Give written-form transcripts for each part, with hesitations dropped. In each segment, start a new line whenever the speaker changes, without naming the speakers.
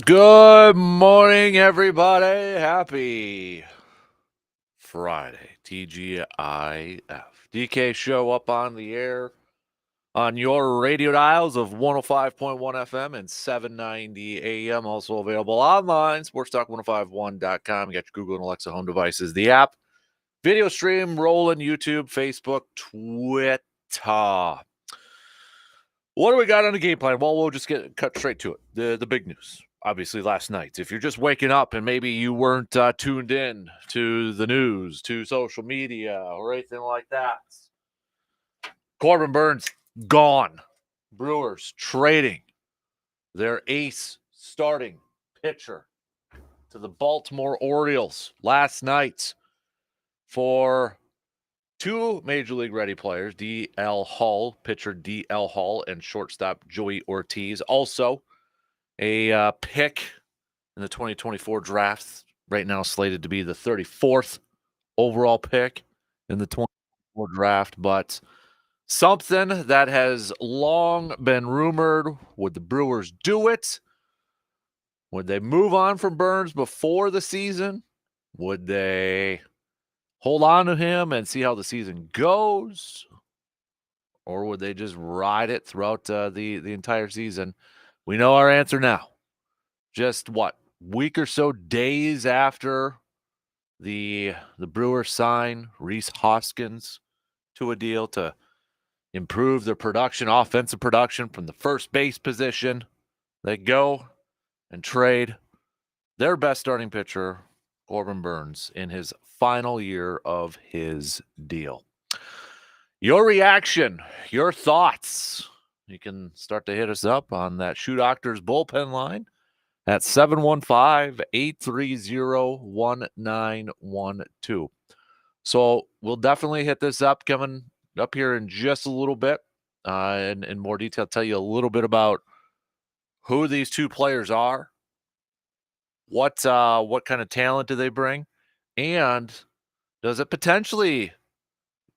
Good morning, everybody. Happy Friday. TGIF. DK Show up on the air on your radio dials of 105.1 FM and 790 AM. Also available online, sportstalk1051.com. You got your Google and Alexa home devices, the app, video stream, rolling YouTube, Facebook, Twitter. What do we got on the game plan? Well, we'll just cut straight to it. The big news, obviously, last night. If you're just waking up and maybe you weren't tuned in to the news, to social media, or anything like that, Corbin Burns gone. Brewers trading their ace starting pitcher to the Baltimore Orioles last night for two Major League ready players, D.L. Hall, pitcher D.L. Hall, and shortstop Joey Ortiz. Also, a pick in the 2024 draft, right now slated to be the 34th overall pick in the 2024 draft. But something that has long been rumored, would the Brewers do it? Would they move on from Burns before the season? Would they hold on to him and see how the season goes? Or would they just ride it throughout the entire season? We know our answer now. Just what, week or so days after the Brewers sign Rhys Hoskins to a deal to improve their production, offensive production from the first base position, they go and trade their best starting pitcher, Corbin Burns, in his final year of his deal. Your reaction, your thoughts. You can start to hit us up on that Shoe Doctors bullpen line at 715-830-1912. So we'll definitely hit this up coming up here in just a little bit. In more detail, tell you a little bit about who these two players are, what kind of talent do they bring, and does it potentially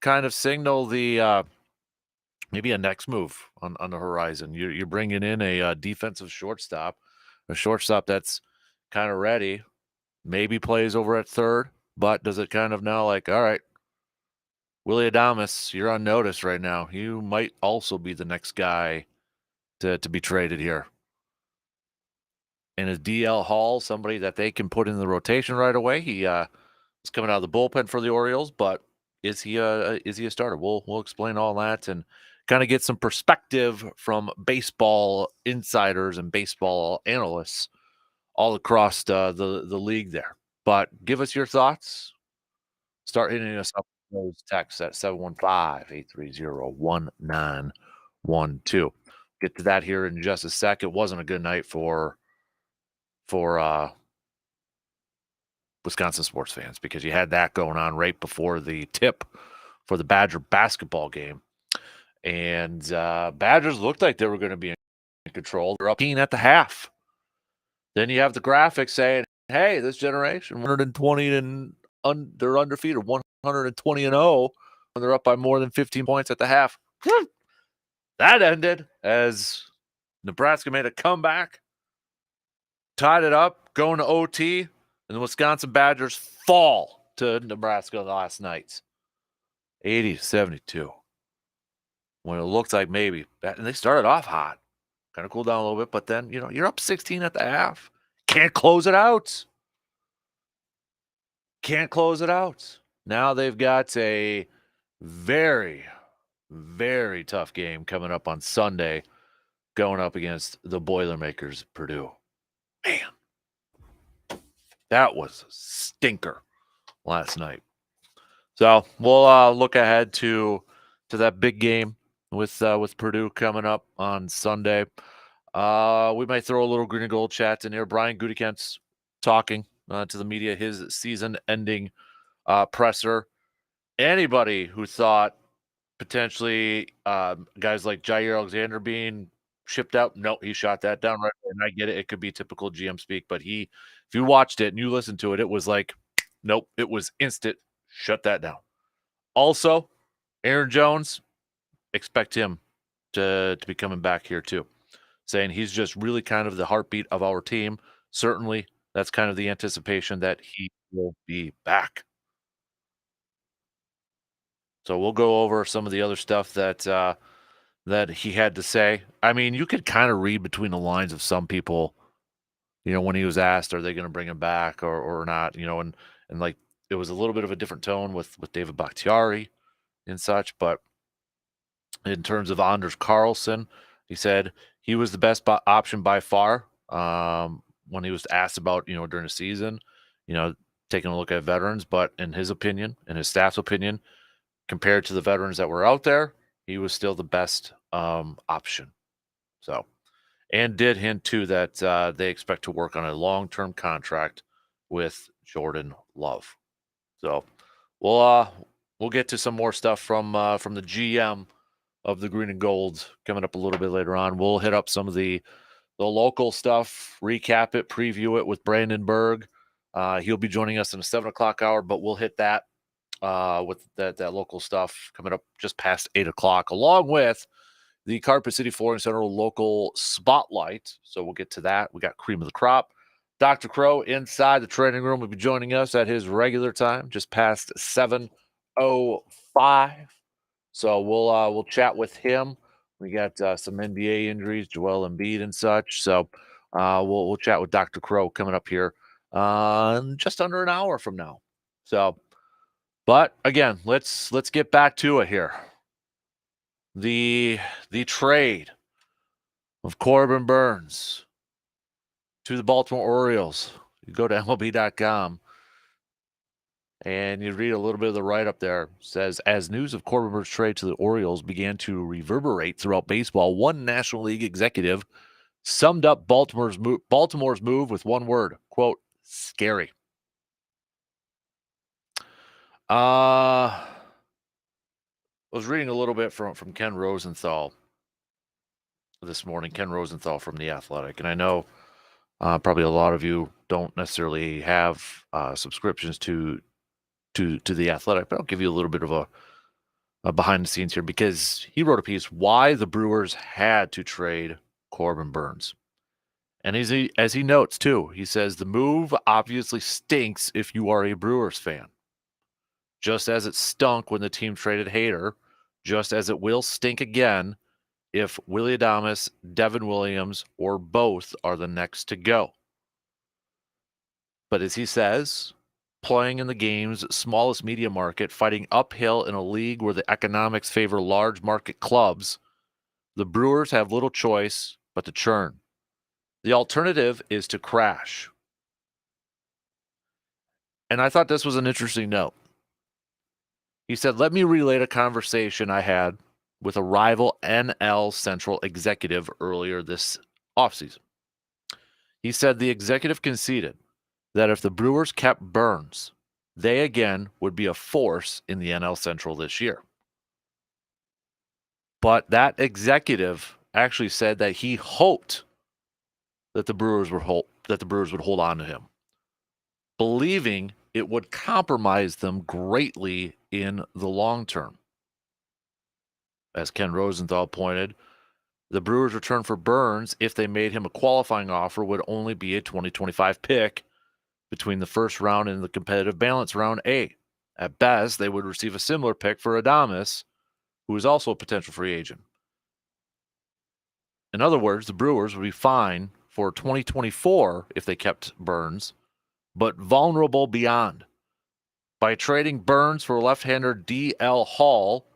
kind of signal the maybe a next move on the horizon? You're bringing in a defensive shortstop, a shortstop that's kind of ready, maybe plays over at third, but does it kind of now like, all right, Willie Adames, you're on notice right now. You might also be the next guy to be traded here. And is DL Hall somebody that they can put in the rotation right away? He is coming out of the bullpen for the Orioles, but is he a starter? We'll explain all that and kind of get some perspective from baseball insiders and baseball analysts all across the league there. But give us your thoughts. Start hitting us up with those texts at 715-830-1912. Get to that here in just a sec. It wasn't a good night for Wisconsin sports fans because you had that going on right before the tip for the Badger basketball game. And Badgers looked like they were going to be in control. They're up 18 at the half. Then you have the graphic saying, hey, this generation, 120 and they're undefeated, 120 and 0, and they're up by more than 15 points at the half. That ended as Nebraska made a comeback, tied it up, going to OT, and the Wisconsin Badgers fall to Nebraska last night, 80-72. When it looked like maybe, and they started off hot, kind of cooled down a little bit, but then, you're up 16 at the half. Can't close it out. Can't close it out. Now they've got a very, very tough game coming up on Sunday, going up against the Boilermakers, Purdue. Man, that was a stinker last night. So we'll look ahead to that big game with Purdue coming up on Sunday. We might throw a little green and gold chat in here. Brian Gutekunst talking to the media, his season-ending presser. Anybody who thought potentially guys like Jair Alexander being shipped out, no, he shot that down right away. And I get it. It could be typical GM speak, but if you watched it and you listened to it, it was like, nope, it was instant. Shut that down. Also, Aaron Jones, expect him to be coming back here too. saying he's just really kind of the heartbeat of our team. Certainly, that's kind of the anticipation that he will be back. So we'll go over some of the other stuff that he had to say. I mean, you could kind of read between the lines of some people, when he was asked, are they going to bring him back or not, and like it was a little bit of a different tone with David Bakhtiari and such, but in terms of Anders Carlson, he said he was the best option by far. When he was asked about, during the season, you know, taking a look at veterans, but in his opinion, in his staff's opinion, compared to the veterans that were out there, he was still the best option. So, and did hint too that they expect to work on a long-term contract with Jordan Love. So, we'll get to some more stuff from the GM of the Green and Gold coming up a little bit later on. We'll hit up some of the local stuff, recap it, preview it with Brandon Berg. He'll be joining us in the 7 o'clock hour, but we'll hit that with that local stuff coming up just past 8 o'clock, along with the Carpet City Flooring Center local spotlight. So we'll get to that. We got cream of the crop. Dr. Crow inside the training room will be joining us at his regular time, just past 7:05. So we'll chat with him. We got some NBA injuries, Joel Embiid and such. So we'll chat with Dr. Crow coming up here just under an hour from now. So, but again, let's get back to it here. The trade of Corbin Burns to the Baltimore Orioles. You go to MLB.com and you read a little bit of the write-up there. It says, as news of Corbin Burns' trade to the Orioles began to reverberate throughout baseball, one National League executive summed up Baltimore's move with one word, quote, scary. I was reading a little bit from Ken Rosenthal this morning, Ken Rosenthal from The Athletic, and I know probably a lot of you don't necessarily have subscriptions to The Athletic, but I'll give you a little bit of a behind the scenes here, because he wrote a piece why the Brewers had to trade Corbin Burns. And as he notes too, he says the move obviously stinks if you are a Brewers fan. Just as it stunk when the team traded Hader, just as it will stink again if Willy Adames, Devin Williams, or both are the next to go. But as he says, playing in the game's smallest media market, fighting uphill in a league where the economics favor large market clubs, the Brewers have little choice but to churn. The alternative is to crash. And I thought this was an interesting note. He said, let me relate a conversation I had with a rival NL Central executive earlier this offseason. He said the executive conceded that if the Brewers kept Burns, they again would be a force in the NL Central this year. But that executive actually said that he hoped that the Brewers would hold on to him, believing it would compromise them greatly in the long term. As Ken Rosenthal pointed, the Brewers' return for Burns, if they made him a qualifying offer, would only be a 2025 pick between the first round and the competitive balance round A. At best, they would receive a similar pick for Adames, who is also a potential free agent. In other words, the Brewers would be fine for 2024 if they kept Burns, but vulnerable beyond. By trading Burns for left-hander D.L. Hall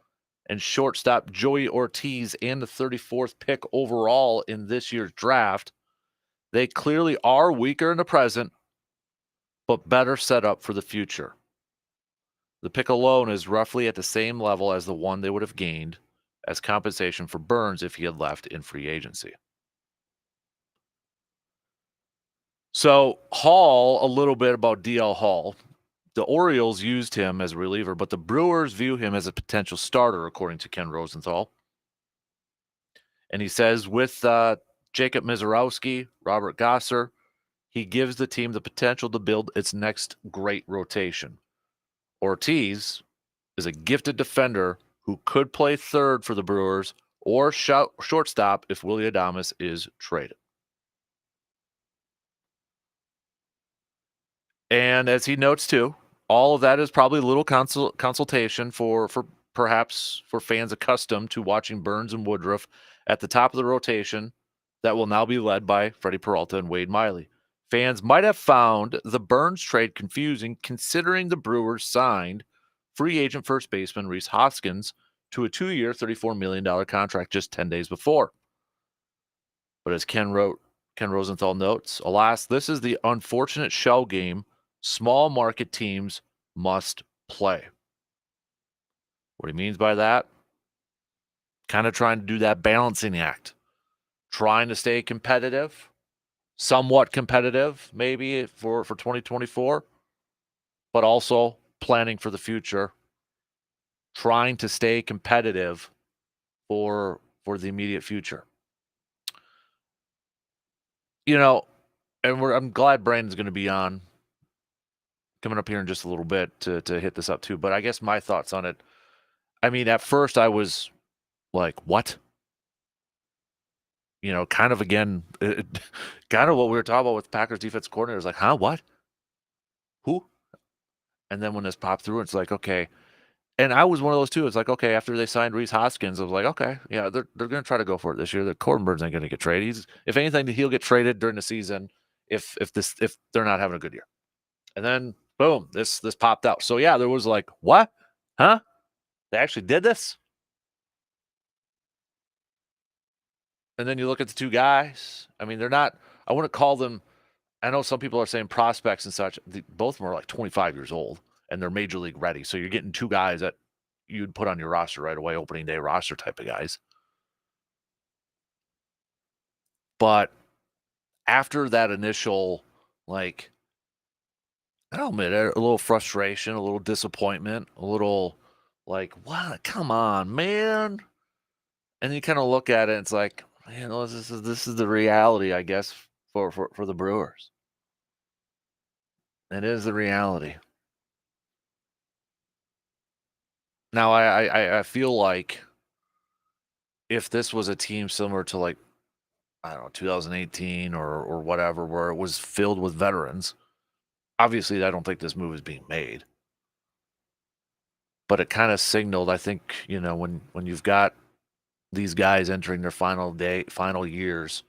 and shortstop Joey Ortiz and the 34th pick overall in this year's draft, they clearly are weaker in the present, but better set up for the future. The pick alone is roughly at the same level as the one they would have gained as compensation for Burns if he had left in free agency. So Hall, a little bit about D.L. Hall. The Orioles used him as a reliever, but the Brewers view him as a potential starter, according to Ken Rosenthal. And he says with Jacob Mizorowski, Robert Gasser, he gives the team the potential to build its next great rotation. Ortiz is a gifted defender who could play third for the Brewers or shortstop if Willy Adames is traded. And as he notes too, all of that is probably a little consultation for perhaps for fans accustomed to watching Burns and Woodruff at the top of the rotation that will now be led by Freddie Peralta and Wade Miley. Fans might have found the Burns trade confusing considering the Brewers signed free agent first baseman Rhys Hoskins to a 2-year, $34 million contract just 10 days before. But as Ken Rosenthal notes, alas, this is the unfortunate shell game small market teams must play. What he means by that, kind of trying to do that balancing act, trying to stay competitive, somewhat competitive maybe for 2024, but also planning for the future, trying to stay competitive for the immediate future. You know, and I'm glad Brandon's going to be on coming up here in just a little bit to hit this up too. But I guess my thoughts on it, I mean, at first I was like, what? You know, kind of again, kind of what we were talking about with Packers defense coordinator is like, huh, what? Who? And then when this popped through, it's like, okay. And I was one of those too. It's like, okay, after they signed Rhys Hoskins, I was like, okay, yeah, they're going to try to go for it this year. The Corbin Burns ain't going to get traded. If anything, he'll get traded during the season if they're not having a good year. And then boom, this popped out. So yeah, there was like, what? Huh? They actually did this? And then you look at the two guys. I mean, they're not, I wouldn't call them, I know some people are saying prospects and such. Both of them are like 25 years old and they're major league ready. So you're getting two guys that you'd put on your roster right away, opening day roster type of guys. But after that initial, like, I'll admit it, a little frustration, a little disappointment, a little like, what? Come on, man. And you kind of look at it and it's like, man, this is the reality, I guess, for the Brewers. It is the reality. Now, I feel like if this was a team similar to like, I don't know, 2018 or whatever, where it was filled with veterans, obviously I don't think this move is being made. But it kind of signaled, I think, you know, when you've got these guys entering their final years,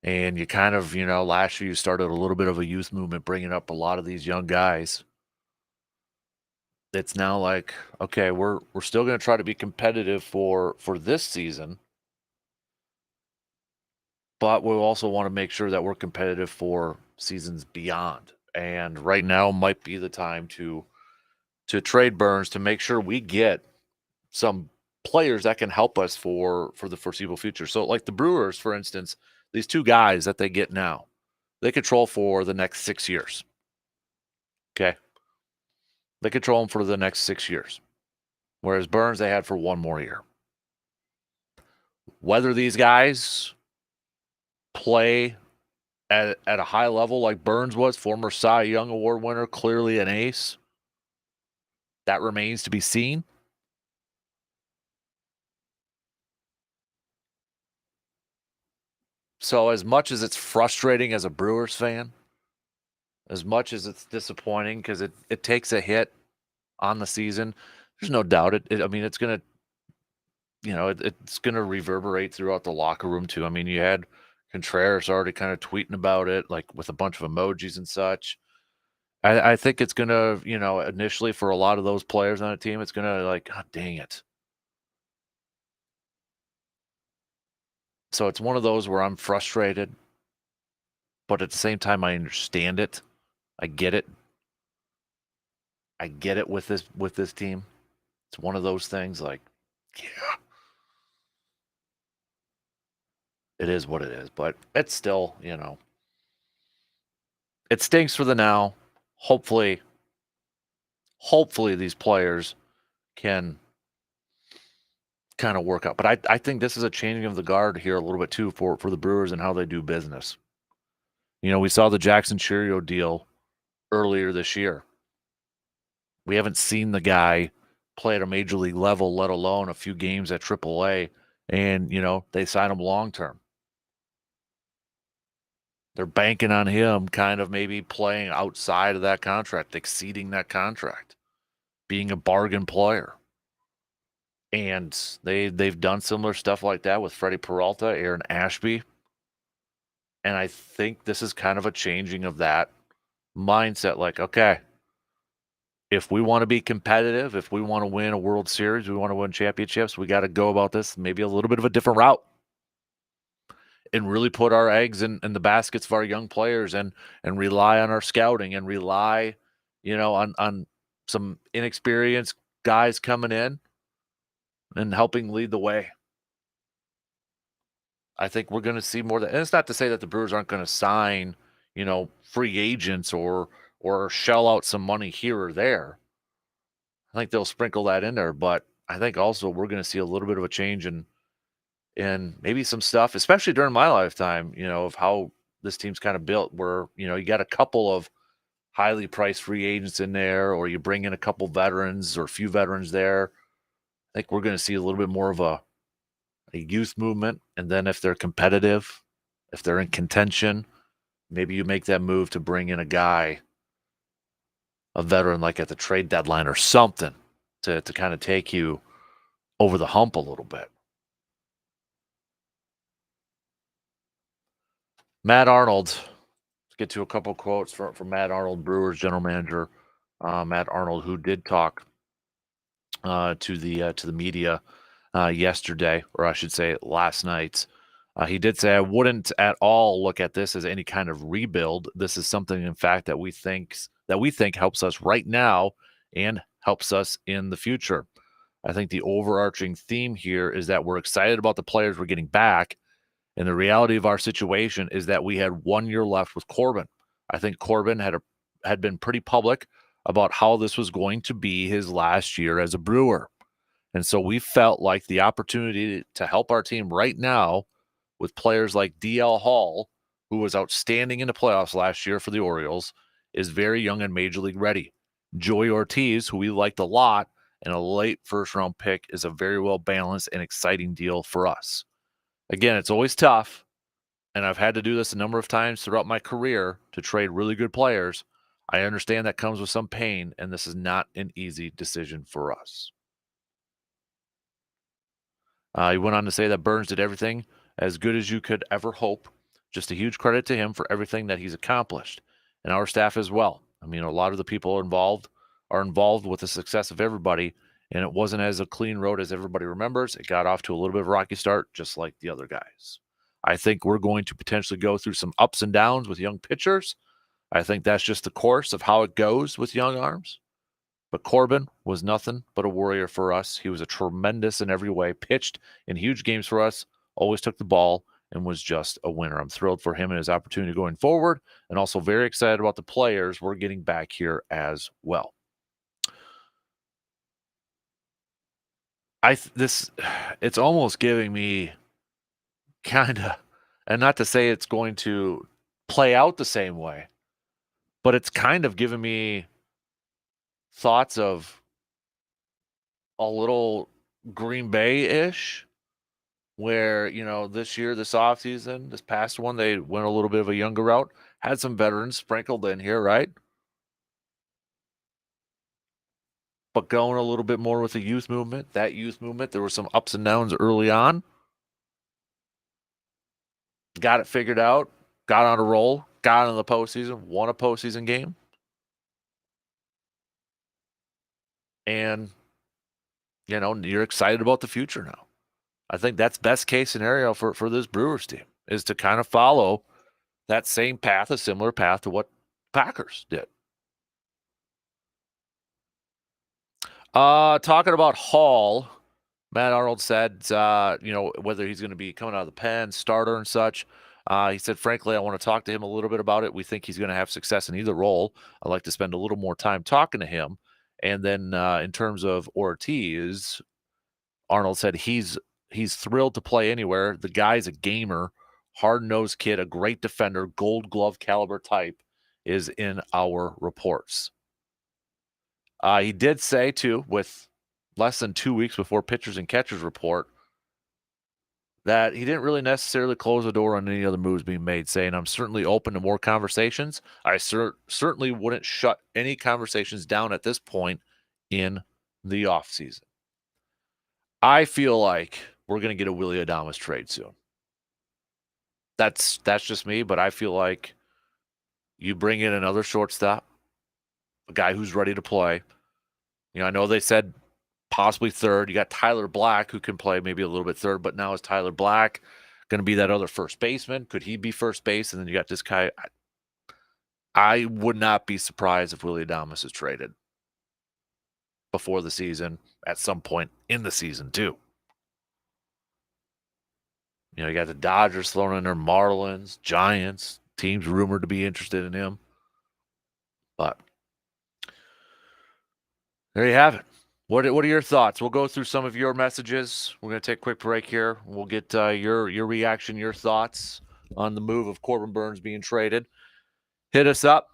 and you kind of, you know, last year you started a little bit of a youth movement, bringing up a lot of these young guys. It's now like, okay, we're still going to try to be competitive for this season, but we also want to make sure that we're competitive for seasons beyond. And right now might be the time to trade Burns to make sure we get some players that can help us for the foreseeable future. So like the Brewers, for instance, these two guys that they get now, they control for the next 6 years. Okay. They control them for the next 6 years. Whereas Burns, they had for one more year. Whether these guys play at a high level like Burns was, former Cy Young Award winner, clearly an ace, that remains to be seen. So as much as it's frustrating as a Brewers fan, as much as it's disappointing because it takes a hit on the season, there's no doubt I mean, it's going to, you know, it's going to reverberate throughout the locker room too. I mean, you had Contreras already kind of tweeting about it, like with a bunch of emojis and such. I think it's going to, you know, initially for a lot of those players on a team, it's going to like, God dang it. So it's one of those where I'm frustrated, but at the same time, I understand it. I get it. I get it with this team. It's one of those things like, yeah, it is what it is, but it's still, you know, it stinks for the now. Hopefully these players can kind of work out. But I think this is a changing of the guard here a little bit too for the Brewers and how they do business. You know, we saw the Jackson Cheerio deal earlier this year. We haven't seen the guy play at a major league level, let alone a few games at AAA, and they sign him long term. They're banking on him kind of maybe playing outside of that contract, exceeding that contract, being a bargain player. And they've done similar stuff like that with Freddie Peralta, Aaron Ashby. And I think this is kind of a changing of that mindset. Like, okay, if we want to be competitive, if we want to win a World Series, we want to win championships, we got to go about this maybe a little bit of a different route and really put our eggs in the baskets of our young players and rely on our scouting and rely, on some inexperienced guys coming in and helping lead the way. I think we're going to see more of that. And it's not to say that the Brewers aren't going to sign, free agents or shell out some money here or there. I think they'll sprinkle that in there, but I think also we're going to see a little bit of a change in maybe some stuff, especially during my lifetime, of how this team's kind of built where, you got a couple of highly priced free agents in there, or you bring in a couple veterans or a few veterans there. I think we're going to see a little bit more of a youth movement. And then if they're competitive, if they're in contention, maybe you make that move to bring in a guy, a veteran, like at the trade deadline or something to kind of take you over the hump a little bit. Matt Arnold, let's get to a couple quotes from Matt Arnold, Brewers general manager. Matt Arnold, who did talk to the media yesterday, or I should say last night. He did say, I wouldn't at all look at this as any kind of rebuild. This is something, in fact, that we think helps us right now and helps us in the future. I think the overarching theme here is that we're excited about the players we're getting back. And the reality of our situation is that we had 1 year left with Corbin. I think Corbin had been pretty public about how this was going to be his last year as a Brewer. And so we felt like the opportunity to help our team right now with players like DL Hall, who was outstanding in the playoffs last year for the Orioles, is very young and major league ready. Joey Ortiz, who we liked a lot, and a late first-round pick is a very well-balanced and exciting deal for us. Again, it's always tough, and I've had to do this a number of times throughout my career to trade really good players. I understand that comes with some pain, and this is not an easy decision for us. He went on to say that Burns did everything as good as you could ever hope. Just a huge credit to him for everything that he's accomplished, and our staff as well. I mean, a lot of the people involved are involved with the success of everybody, and it wasn't as a clean road as everybody remembers. It got off to a little bit of a rocky start, just like the other guys. I think we're going to potentially go through some ups and downs with young pitchers. I think that's just the course of how it goes with young arms. But Corbin was nothing but a warrior for us. He was a tremendous in every way, pitched in huge games for us, always took the ball, and was just a winner. I'm thrilled for him and his opportunity going forward, and also very excited about the players we're getting back here as well. It's almost giving me kind of, and not to say it's going to play out the same way, but it's kind of giving me thoughts of a little Green Bay-ish, where, this year, this offseason, this past one, they went a little bit of a younger route, had some veterans sprinkled in here, right? But going a little bit more with the youth movement, there were some ups and downs early on. Got it figured out, got on a roll, got into the postseason, won a postseason game. And, you're excited about the future now. I think that's best case scenario for this Brewers team, is to kind of follow that same path, a similar path to what Packers did. Talking about Hall, Matt Arnold said, whether he's going to be coming out of the pen, starter and such. He said, frankly, I want to talk to him a little bit about it. We think he's going to have success in either role. I'd like to spend a little more time talking to him. And then in terms of Ortiz, Arnold said he's thrilled to play anywhere. The guy's a gamer, hard-nosed kid, a great defender, gold glove caliber type is in our reports. He did say, too, with less than 2 weeks before pitchers and catchers report, that he didn't really necessarily close the door on any other moves being made, saying, I'm certainly open to more conversations. I certainly wouldn't shut any conversations down at this point in the offseason. I feel like we're going to get a Willy Adames trade soon. That's just me, but I feel like you bring in another shortstop, a guy who's ready to play. I know they said possibly third. You got Tyler Black, who can play maybe a little bit third, but now is Tyler Black going to be that other first baseman? Could he be first base? And then you got this guy. I would not be surprised if Willy Adames is traded before the season, at some point in the season, too. You got the Dodgers thrown in there, Marlins, Giants, teams rumored to be interested in him. But there you have it. What are your thoughts? We'll go through some of your messages. We're going to take a quick break here. We'll get your reaction, your thoughts on the move of Corbin Burnes being traded. Hit us up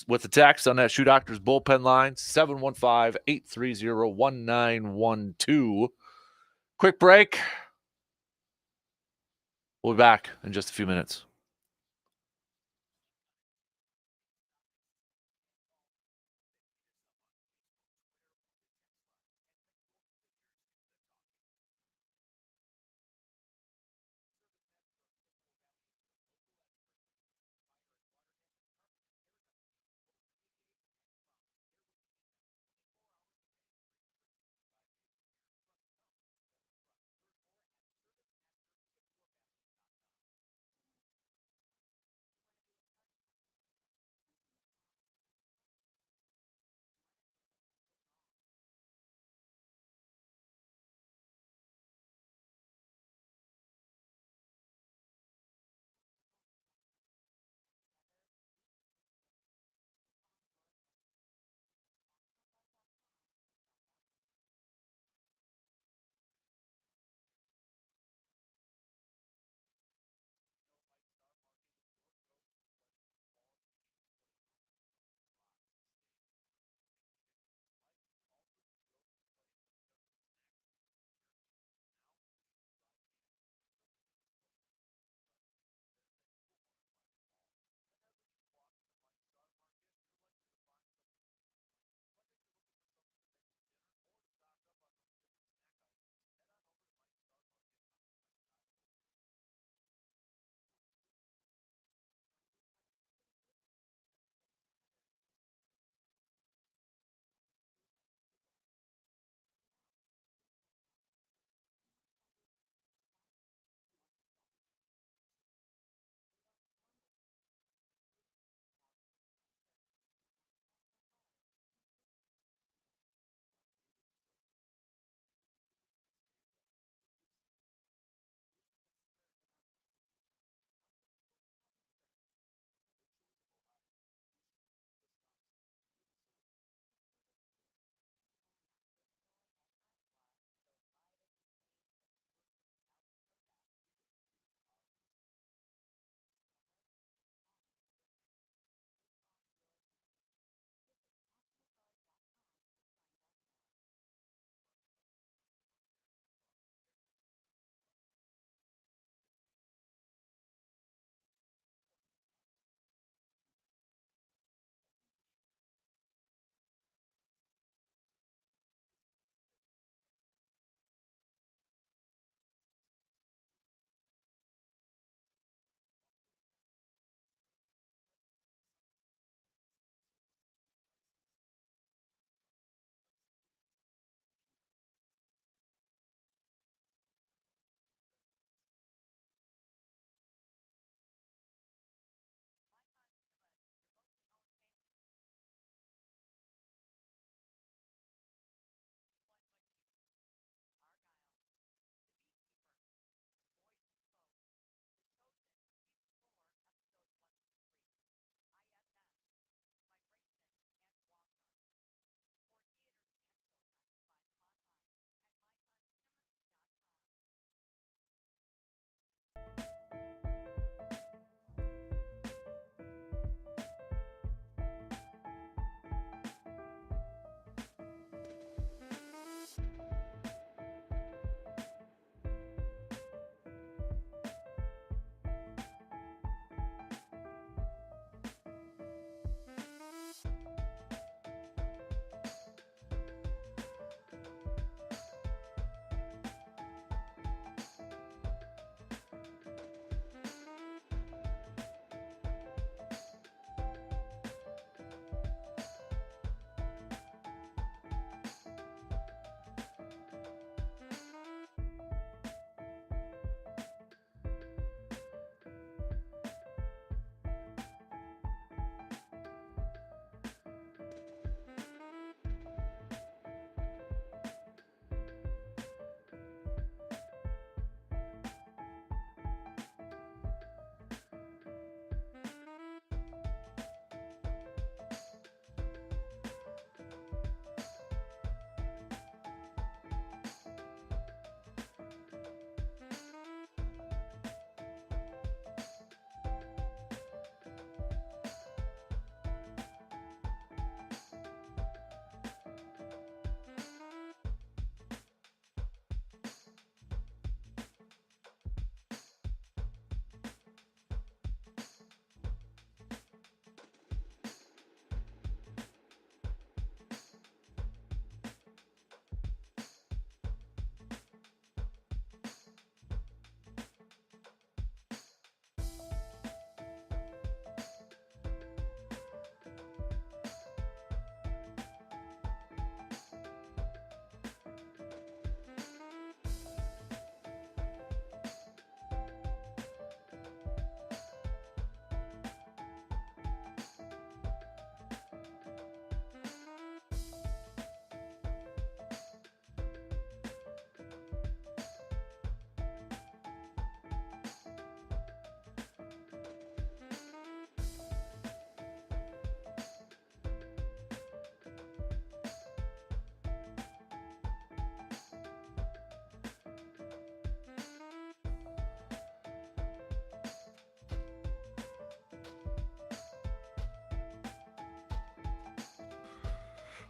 with the text on that Shoe Doctors bullpen line, 715-830-1912. Quick break. We'll be back in just a few minutes.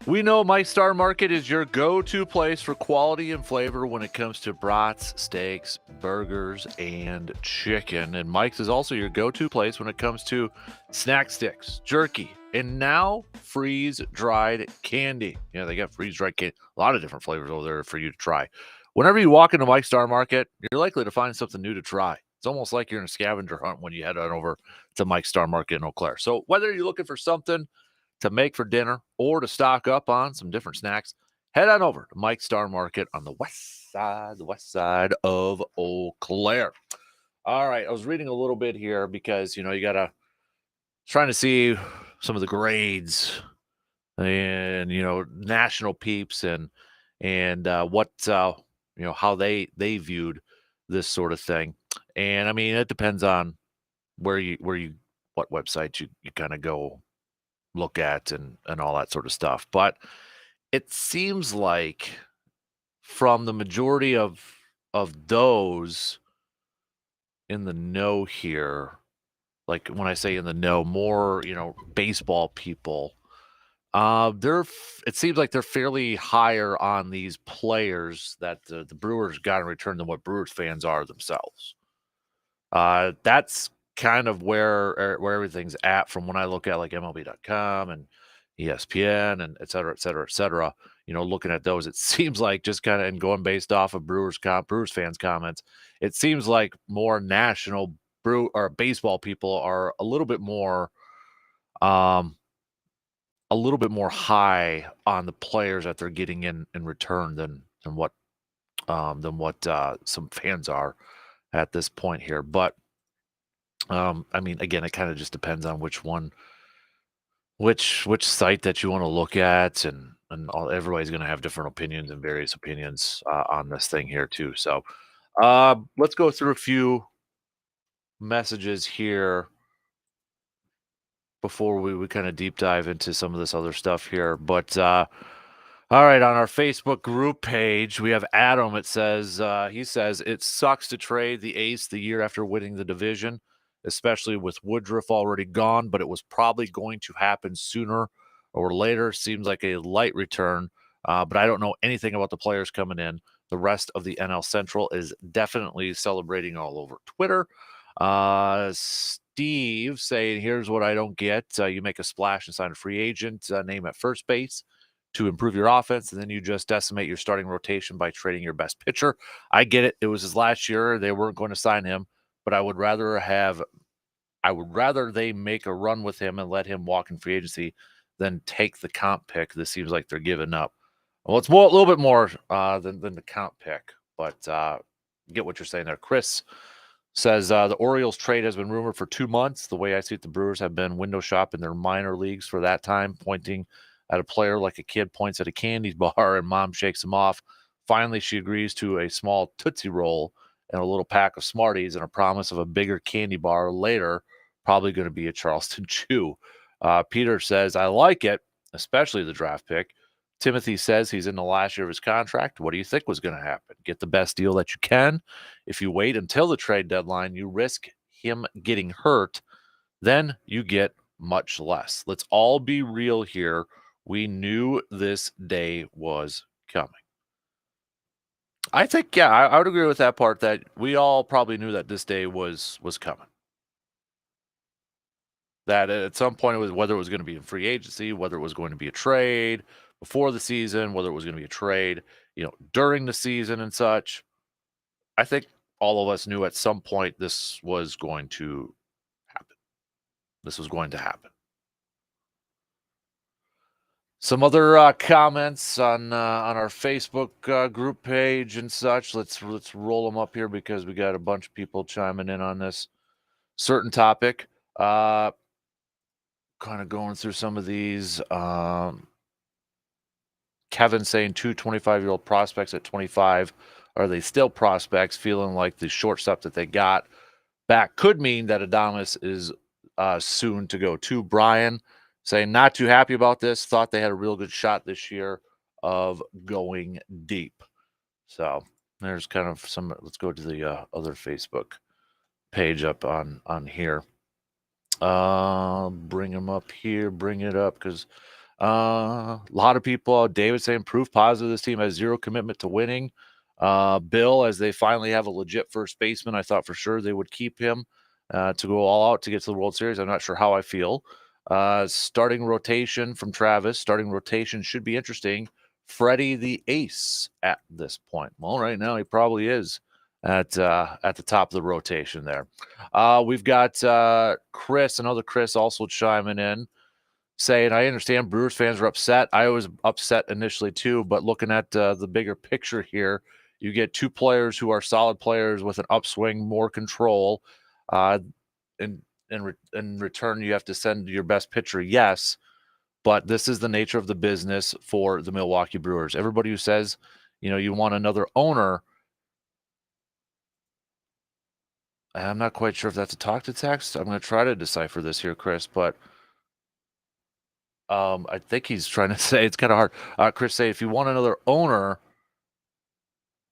We know Mike's Star Market is your go-to place for quality and flavor when it comes to brats, steaks, burgers, and chicken. And Mike's is also your go-to place when it comes to snack sticks, jerky, and now freeze-dried candy. Yeah, they got freeze-dried candy. A lot of different flavors over there for you to try. Whenever you walk into Mike's Star Market, you're likely to find something new to try. It's almost like you're in a scavenger hunt when you head on over to Mike's Star Market in Eau Claire. So whether you're looking for something to make for dinner or to stock up on some different snacks, head on over to Mike's Star Market on the west side of Eau Claire. All right, I was reading a little bit here because you gotta trying to see some of the grades and national peeps and what how they viewed this sort of thing. And I mean, it depends on where you what website you kind of go look at and all that sort of stuff. But it seems like from the majority of those in the know here, like when I say in the know, more baseball people, it seems like they're fairly higher on these players that the Brewers got in return than what Brewers fans are themselves. That's kind of where everything's at from when I look at like MLB.com and ESPN and et cetera, et cetera, et cetera. Looking at those, it seems like just kind of and going based off of Brewers fans comments, it seems like more national brew or baseball people are um a little bit more high on the players that they're getting in return than what some fans are at this point here. But I mean, again, it kind of just depends on which site that you want to look at, and everybody's going to have different opinions and various opinions on this thing here too. So, let's go through a few messages here before we kind of deep dive into some of this other stuff here. But all right, on our Facebook group page, we have Adam. He says it sucks to trade the ace the year after winning the division, especially with Woodruff already gone, but it was probably going to happen sooner or later. Seems like a light return, but I don't know anything about the players coming in. The rest of the NL Central is definitely celebrating all over Twitter. Steve saying, here's what I don't get. You make a splash and sign a free agent, name at first base to improve your offense, and then you just decimate your starting rotation by trading your best pitcher. I get it. It was his last year. They weren't going to sign him, but I would rather they make a run with him and let him walk in free agency than take the comp pick. This seems like they're giving up. Well, it's a little bit more than the comp pick, but get what you're saying there. Chris says the Orioles trade has been rumored for 2 months. The way I see it, the Brewers have been window shopping their minor leagues for that time, pointing at a player like a kid points at a candy bar and mom shakes him off. Finally, she agrees to a small Tootsie Roll and a little pack of Smarties and a promise of a bigger candy bar later, probably going to be a Charleston Chew. Peter says, I like it, especially the draft pick. Timothy says he's in the last year of his contract. What do you think was going to happen? Get the best deal that you can. If you wait until the trade deadline, you risk him getting hurt. Then you get much less. Let's all be real here. We knew this day was coming. I think, yeah, I would agree with that part that we all probably knew that this day was coming. That at some point it was whether it was going to be in free agency, whether it was going to be a trade before the season, whether it was going to be a trade, during the season and such. I think all of us knew at some point this was going to happen. This was going to happen. Some other comments on our Facebook group page and such. Let's roll them up here because we got a bunch of people chiming in on this certain topic. Kind of going through some of these. Kevin saying 25-year-old prospects at 25. Are they still prospects? Feeling like the shortstop that they got back could mean that Adames is soon to go too. Brian saying not too happy about this. Thought they had a real good shot this year of going deep. So there's kind of some. Let's go to the other Facebook page up on here. Bring them up here. Bring it up because A lot of people, David saying proof positive this team has zero commitment to winning. Bill, as they finally have a legit first baseman, I thought for sure they would keep him to go all out to get to the World Series. I'm not sure how I feel. Starting rotation from Travis. Starting rotation should be interesting. Freddie the ace at this point. Well, right now he probably is at the top of the rotation there. We've got Chris, another Chris, also chiming in, saying, I understand Brewers fans are upset. I was upset initially too, but looking at the bigger picture here, you get two players who are solid players with an upswing, more control. In in return, you have to send your best pitcher, yes, but this is the nature of the business for the Milwaukee Brewers. Everybody who says, you want another owner, I'm not quite sure if that's a talk to text. I'm going to try to decipher this here, Chris, but I think he's trying to say it's kind of hard. Chris say if you want another owner,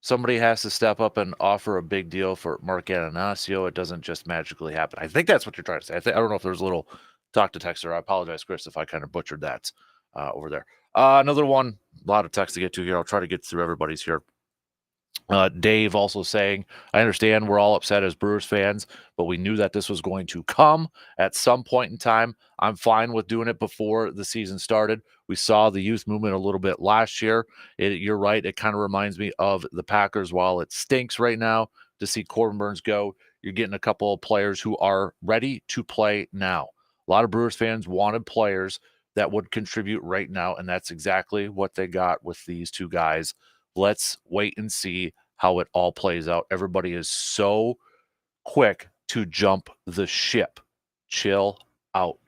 somebody has to step up and offer a big deal for Mark Ananasio. It doesn't just magically happen. I think that's what you're trying to say. I don't know if there's a little talk to text there. I apologize, Chris, if I kind of butchered that over there. Another one, a lot of text to get to here. I'll try to get through everybody's here. Dave also saying, I understand we're all upset as Brewers fans, but we knew that this was going to come at some point in time. I'm fine with doing it before the season started. We saw the youth movement a little bit last year. You're right. It kind of reminds me of the Packers. While it stinks right now to see Corbin Burns go, you're getting a couple of players who are ready to play now. A lot of Brewers fans wanted players that would contribute right now, and that's exactly what they got with these two guys. Let's wait and see how it all plays out. Everybody is so quick to jump the ship. Chill out,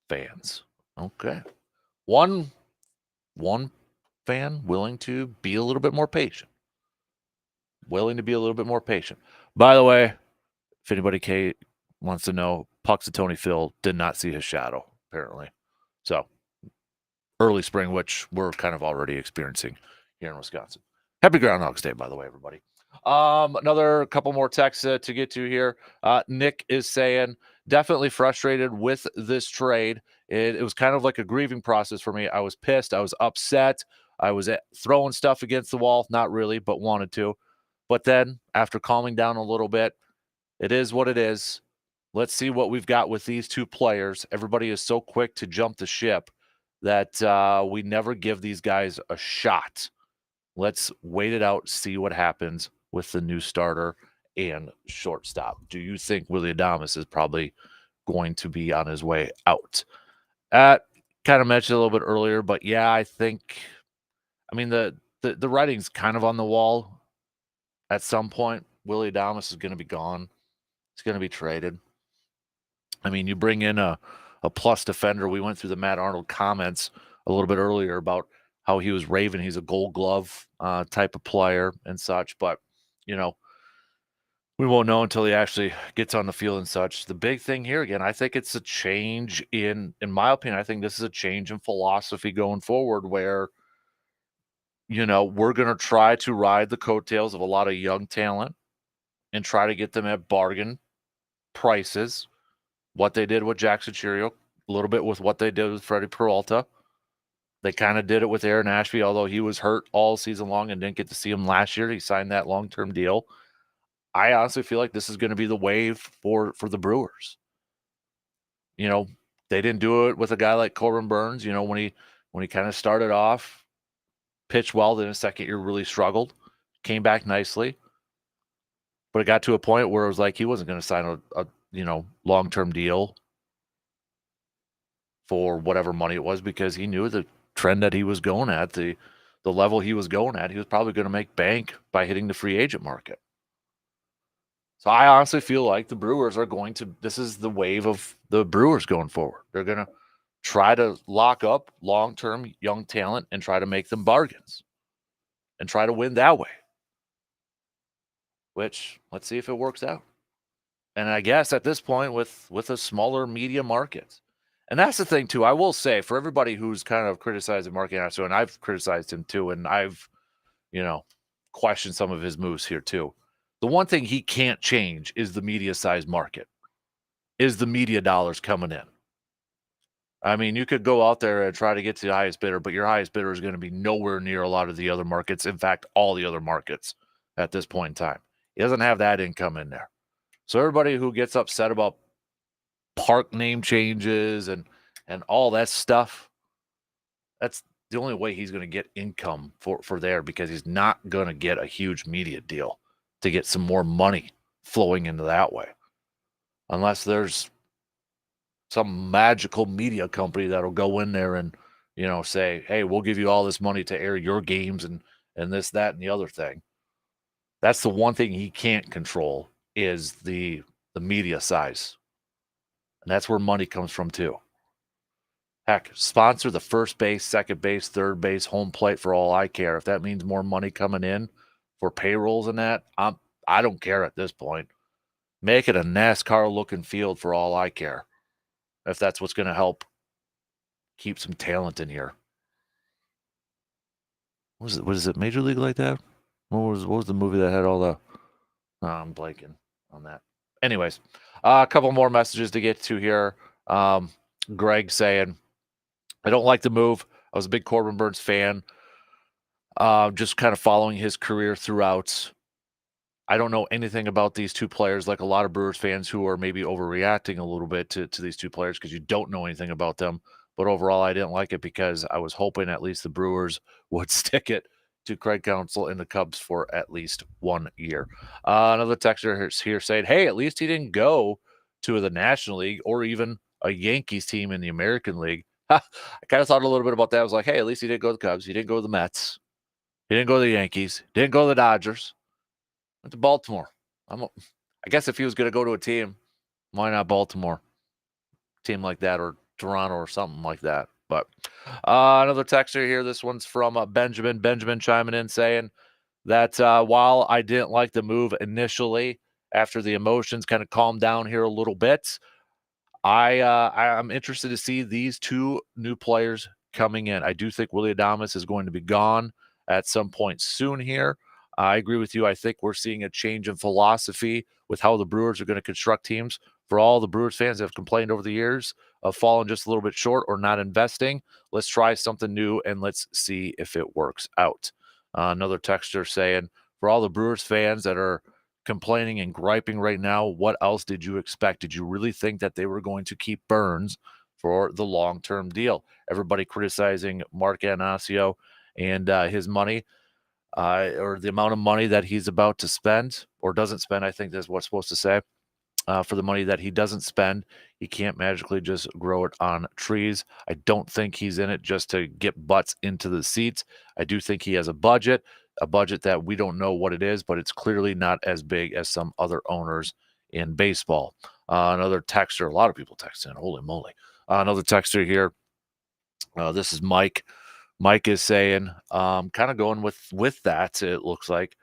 fans. Okay. One fan willing to be a little bit more patient. By the way, if anybody wants to know, Puxatony Phil did not see his shadow, apparently. So, early spring, which we're kind of already experiencing here in Wisconsin. Happy Groundhog's Day, by the way, everybody. Another couple more texts to get to here. Nick is saying, definitely frustrated with this trade. It was kind of like a grieving process for me. I was pissed. I was upset. I was throwing stuff against the wall. Not really, but wanted to. But then after calming down a little bit, it is what it is. Let's see what we've got with these two players. Everybody is so quick to jump the ship that we never give these guys a shot. Let's wait it out, see what happens with the new starter and shortstop. Do you think Willy Adames is probably going to be on his way out? Kind of mentioned a little bit earlier, but yeah, I mean, the writing's kind of on the wall. At some point, Willy Adames is going to be gone. He's going to be traded. I mean, you bring in a plus defender. We went through the Matt Arnold comments a little bit earlier about how he was raving. He's a Gold Glove type of player and such, but we won't know until he actually gets on the field and such. The big thing here, again, I think it's a change in my opinion, I think this is a change in philosophy going forward where, we're going to try to ride the coattails of a lot of young talent and try to get them at bargain prices. What they did with Jackson Chirio, a little bit with what they did with Freddie Peralta. They kind of did it with Aaron Ashby, although he was hurt all season long and didn't get to see him last year. He signed that long-term deal. I honestly feel like this is going to be the wave for the Brewers. They didn't do it with a guy like Corbin Burns. When he kind of started off, pitched well, then in his second year really struggled, came back nicely. But it got to a point where it was like he wasn't going to sign a long-term deal for whatever money it was because he knew the trend that he was going at, the level he was going at, he was probably going to make bank by hitting the free agent market. So I honestly feel like the Brewers are this is the wave of the Brewers going forward. They're going to try to lock up long-term young talent and try to make them bargains and try to win that way. Which, let's see if it works out. And I guess at this point with a smaller media market. And that's the thing, too. I will say, for everybody who's kind of criticizing Mark Anasio, and I've criticized him, too, and I've, questioned some of his moves here, too. The one thing he can't change is the media size market, is the media dollars coming in. I mean, you could go out there and try to get to the highest bidder, but your highest bidder is going to be nowhere near a lot of the other markets. In fact, all the other markets at this point in time. He doesn't have that income in there. So everybody who gets upset about park name changes and all that stuff, that's the only way he's going to get income for there because he's not going to get a huge media deal to get some more money flowing into that way. Unless there's some magical media company that'll go in there and say, hey, we'll give you all this money to air your games and this, that, and the other thing. That's the one thing he can't control is the media size. And that's where money comes from too. Heck, sponsor the first base, second base, third base, home plate for all I care. If that means more money coming in for payrolls and that, I don't care at this point. Make it a NASCAR looking field for all I care. If that's what's going to help keep some talent in here. What is it? Major League like that? What was the movie that had all the I'm blanking on that. Anyways, a couple more messages to get to here. Greg saying, I don't like the move. I was a big Corbin Burns fan. Just kind of following his career throughout. I don't know anything about these two players, like a lot of Brewers fans who are maybe overreacting a little bit to these two players because you don't know anything about them. But overall, I didn't like it because I was hoping at least the Brewers would stick it to Craig Counsell and the Cubs for at least 1 year. Another texter here saying, hey, at least he didn't go to the National League or even a Yankees team in the American League. I kind of thought a little bit about that. I was like, hey, at least he didn't go to the Cubs. He didn't go to the Mets. He didn't go to the Yankees. Didn't go to the Dodgers. Went to Baltimore. I guess if he was going to go to a team, why not Baltimore? Team like that or Toronto or something like that. But another texter here. This one's from Benjamin. Benjamin chiming in saying that while I didn't like the move initially, after the emotions kind of calmed down here a little bit, I'm interested to see these two new players coming in. I do think Willie Adames is going to be gone at some point soon here. I agree with you. I think we're seeing a change in philosophy with how the Brewers are going to construct teams. For all the Brewers fans that have complained over the years of falling just a little bit short or not investing, let's try something new and let's see if it works out. Another texter saying, for all the Brewers fans that are complaining and griping right now, what else did you expect? Did you really think that they were going to keep Burns for the long-term deal? Everybody criticizing Mark Anasio and his money or the amount of money that he's about to spend or doesn't spend. I think that's what's supposed to say. For the money that he doesn't spend, he can't magically just grow it on trees. I don't think he's in it just to get butts into the seats. I do think he has a budget that we don't know what it is, but it's clearly not as big as some other owners in baseball. Another texter, a lot of people text in, holy moly. Another texter here. This is Mike. Mike is saying, kind of going with that, it looks like.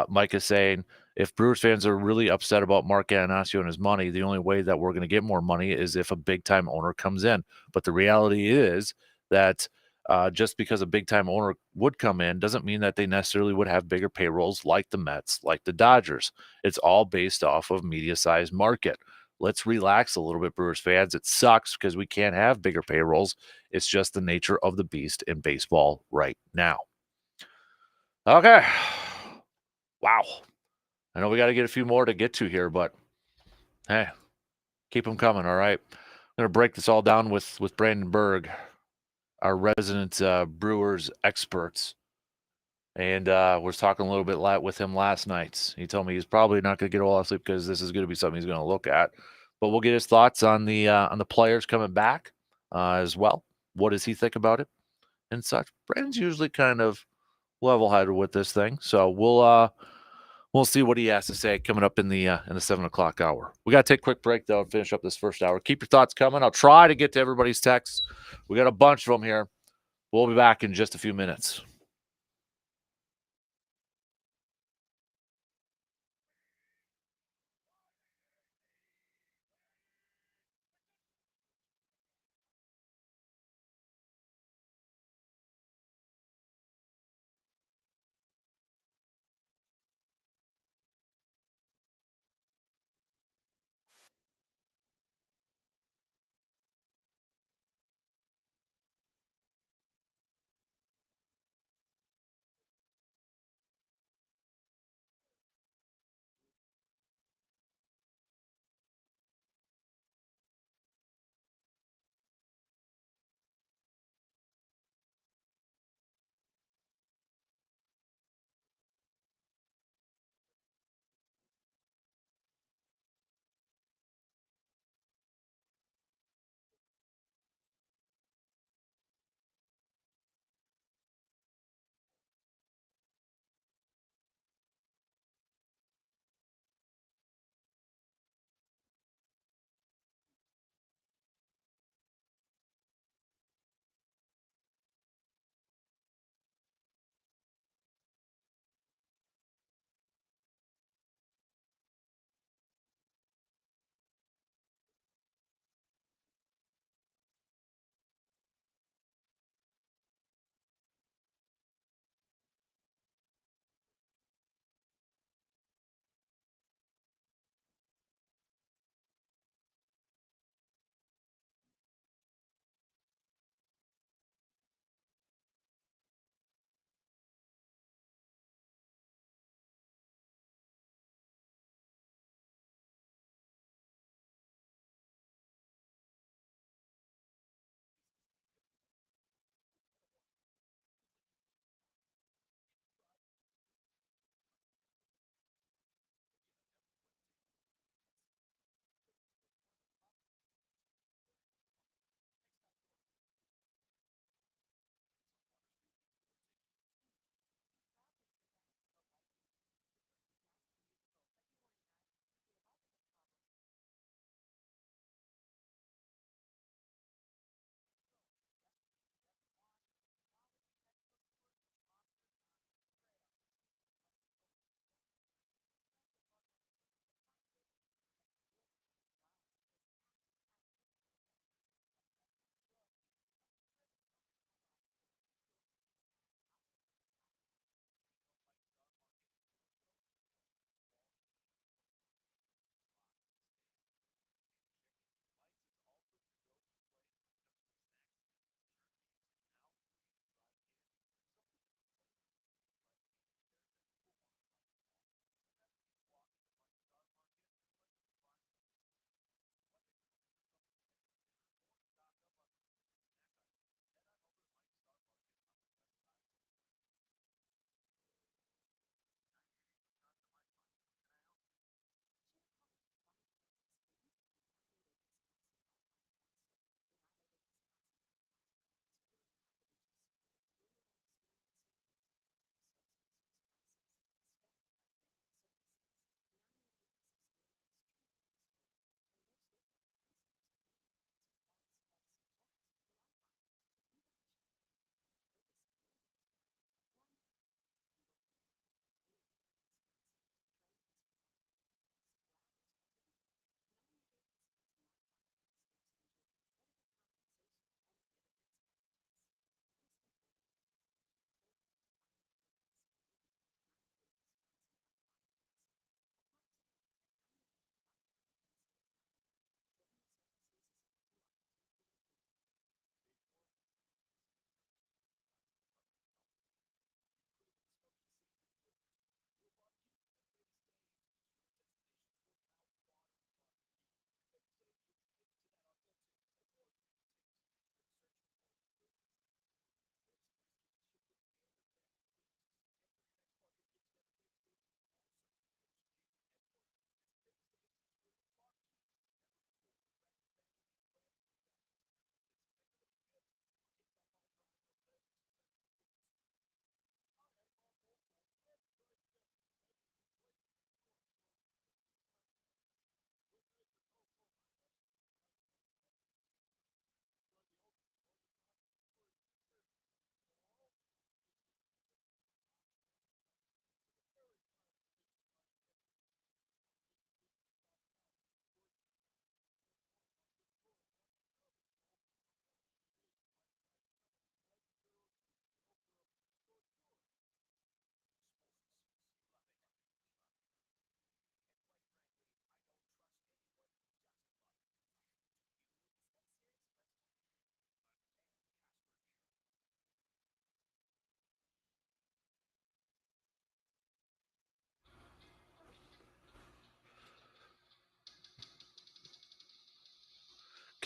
Mike is saying, if Brewers fans are really upset about Mark Anasio and his money, the only way that we're going to get more money is if a big-time owner comes in. But the reality is that just because a big-time owner would come in doesn't mean that they necessarily would have bigger payrolls like the Mets, like the Dodgers. It's all based off of media-sized market. Let's relax a little bit, Brewers fans. It sucks because we can't have bigger payrolls. It's just the nature of the beast in baseball right now. Okay. Wow. I know we got to get a few more to get to here, but hey, keep them coming. All right. I'm going to break this all down with Brandon Berg, our resident Brewers experts. And was talking a little bit with him last night. He told me he's probably not going to get a lot of sleep because this is going to be something he's going to look at. But we'll get his thoughts on the players coming back as well. What does he think about it and such? Brandon's usually kind of level-headed with this thing, so we'll see what he has to say coming up in the 7:00 hour. We got to take a quick break though and finish up this first hour. Keep your thoughts coming. I'll try to get to everybody's texts. We got a bunch of them here. We'll be back in just a few minutes.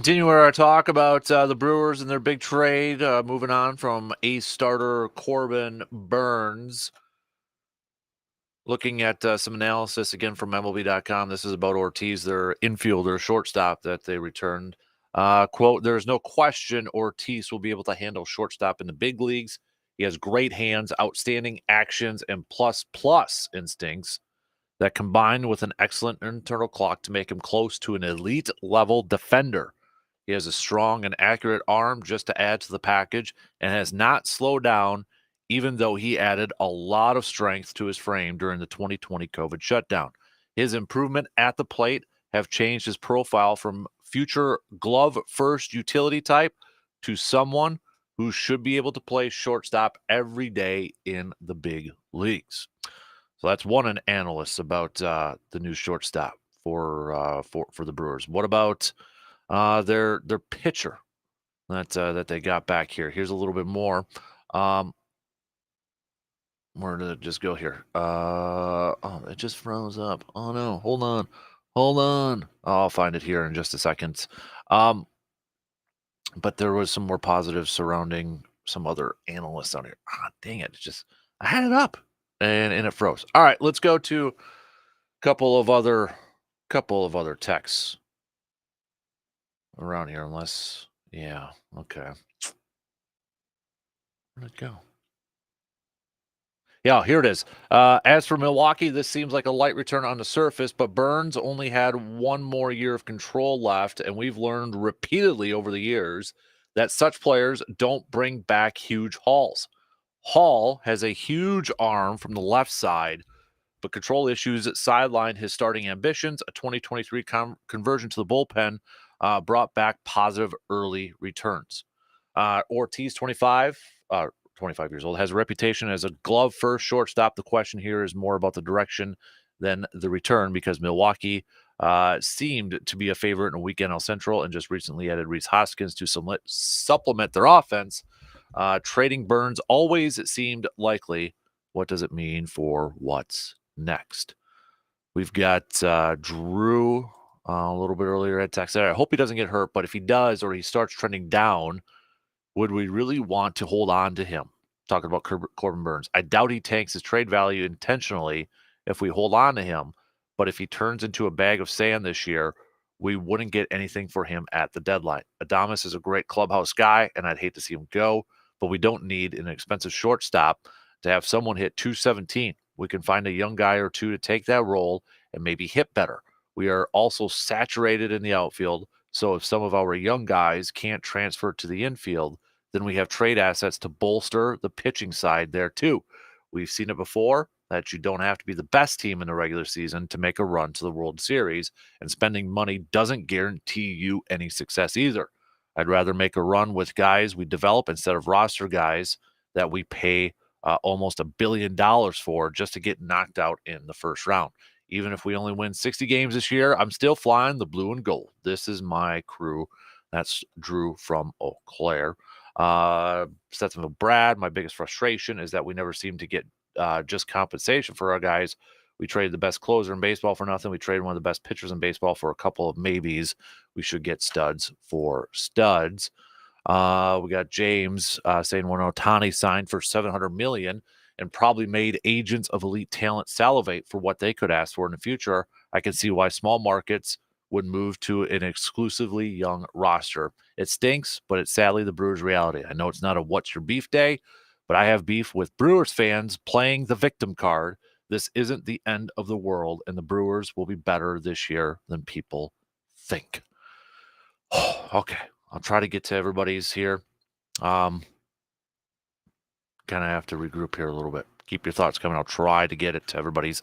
Continue our talk about the Brewers and their big trade. Moving on from ace starter Corbin Burnes. Looking at some analysis again from MLB.com. This is about Ortiz, their infielder, shortstop that they returned. Quote, "There's no question Ortiz will be able to handle shortstop in the big leagues. He has great hands, outstanding actions, and plus instincts that combine with an excellent internal clock to make him close to an elite level defender. He has a strong and accurate arm just to add to the package and has not slowed down, even though he added a lot of strength to his frame during the 2020 COVID shutdown. His improvement at the plate have changed his profile from future glove first utility type to someone who should be able to play shortstop every day in the big leagues." So that's one analyst about the new shortstop for the Brewers. What about their pitcher that they got back here? Here's a little bit more. Where did it just go here? Oh, it just froze up. Oh no, hold on. Oh, I'll find it here in just a second. But there was some more positives surrounding some other analysts on here. Ah, dang it! I had it up and it froze. All right, let's go to a couple of other texts around here. Unless, yeah, okay. Where'd it go? Yeah, here it is. As for Milwaukee, this seems like a light return on the surface, but Burnes only had one more year of control left, and we've learned repeatedly over the years that such players don't bring back huge hauls. Hall has a huge arm from the left side, but control issues sidelined his starting ambitions. A 2023 conversion to the bullpen brought back positive early returns. Ortiz, 25 years old, has a reputation as a glove first shortstop. The question here is more about the direction than the return, because Milwaukee seemed to be a favorite in a week NL Central and just recently added Rhys Hoskins to supplement their offense. Trading Burnes always seemed likely. What does it mean for what's next? We've got Drew a little bit earlier at text. I hope he doesn't get hurt, but if he does or he starts trending down, would we really want to hold on to him? Talking about Corbin Burnes. I doubt he tanks his trade value intentionally if we hold on to him, but if he turns into a bag of sand this year, we wouldn't get anything for him at the deadline. Adames is a great clubhouse guy, and I'd hate to see him go, but we don't need an expensive shortstop to have someone hit 217. We can find a young guy or two to take that role and maybe hit better. We are also saturated in the outfield, so if some of our young guys can't transfer to the infield, then we have trade assets to bolster the pitching side there too. We've seen it before that you don't have to be the best team in the regular season to make a run to the World Series, and spending money doesn't guarantee you any success either. I'd rather make a run with guys we develop instead of roster guys that we pay almost $1 billion for just to get knocked out in the first round. Even if we only win 60 games this year, I'm still flying the blue and gold. This is my crew. That's Drew from Eau Claire. Stetsonville Brad, my biggest frustration is that we never seem to get just compensation for our guys. We traded the best closer in baseball for nothing. We traded one of the best pitchers in baseball for a couple of maybes. We should get studs for studs. We got James saying when Ohtani signed for $700 million and probably made agents of elite talent salivate for what they could ask for in the future, I can see why small markets would move to an exclusively young roster. It stinks, but it's sadly the Brewers' reality. I know it's not a what's your beef day, but I have beef with Brewers fans playing the victim card. This isn't the end of the world, and the Brewers will be better this year than people think. Okay, I'll try to get to everybody's here. Kind of have to regroup here a little bit. Keep your thoughts coming. I'll try to get it to everybody's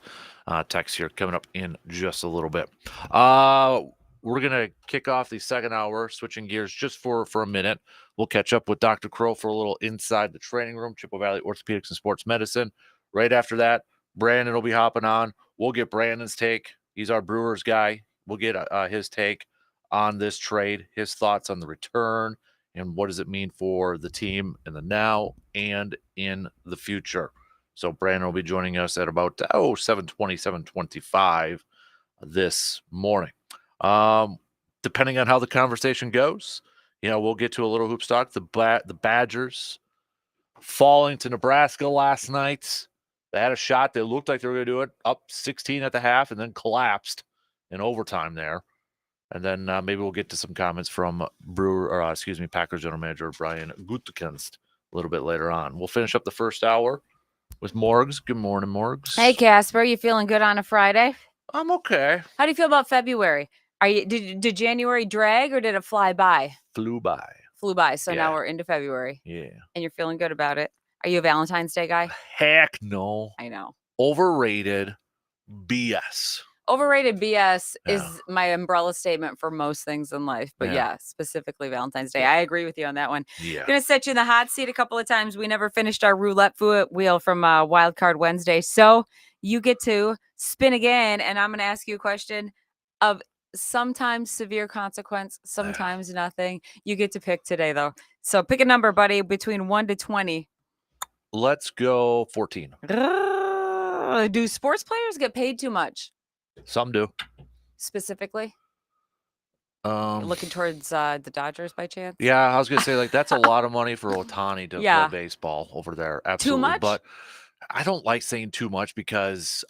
text here coming up in just a little bit. We're going to kick off the second hour, switching gears just for a minute. We'll catch up with Dr. Crow for a little inside the training room, Chippewa Valley Orthopedics and Sports Medicine. Right after that, Brandon will be hopping on. We'll get Brandon's take. He's our Brewers guy. We'll get his take on this trade, his thoughts on the return, and what does it mean for the team in the now and in the future. So Brandon will be joining us at about 7:20, 7:25 this morning. depending on how the conversation goes, we'll get to a little hoop stock. The Badgers falling to Nebraska last night. They had a shot. They looked like they were going to do it, up 16 at the half, and then collapsed in overtime there. And then maybe we'll get to some comments from Packers general manager Brian Gutekunst a little bit later on. We'll finish up the first hour with Morgs. Good morning, Morgs.
Hey, Kasper, you feeling good on a Friday?
I'm okay.
How do you feel about February? Did January drag or did it fly by?
Flew by.
So now we're into February.
Yeah.
And you're feeling good about it. Are you a Valentine's Day guy?
Heck no.
I know.
Overrated BS.
Overrated BS is my umbrella statement for most things in life. But specifically Valentine's Day. I agree with you on that one.
Yeah.
Going to set you in the hot seat a couple of times. We never finished our roulette wheel from Wild Card Wednesday. So you get to spin again. And I'm going to ask you a question of sometimes severe consequence, sometimes nothing. You get to pick today, though. So pick a number, buddy, between 1 to 20.
Let's go 14.
Do sports players get paid too much?
Some do.
Specifically? Looking towards the Dodgers by chance?
Yeah, I was going to say, that's a lot of money for Ohtani to play baseball over there. Absolutely.
Too much?
But I don't like saying too much because,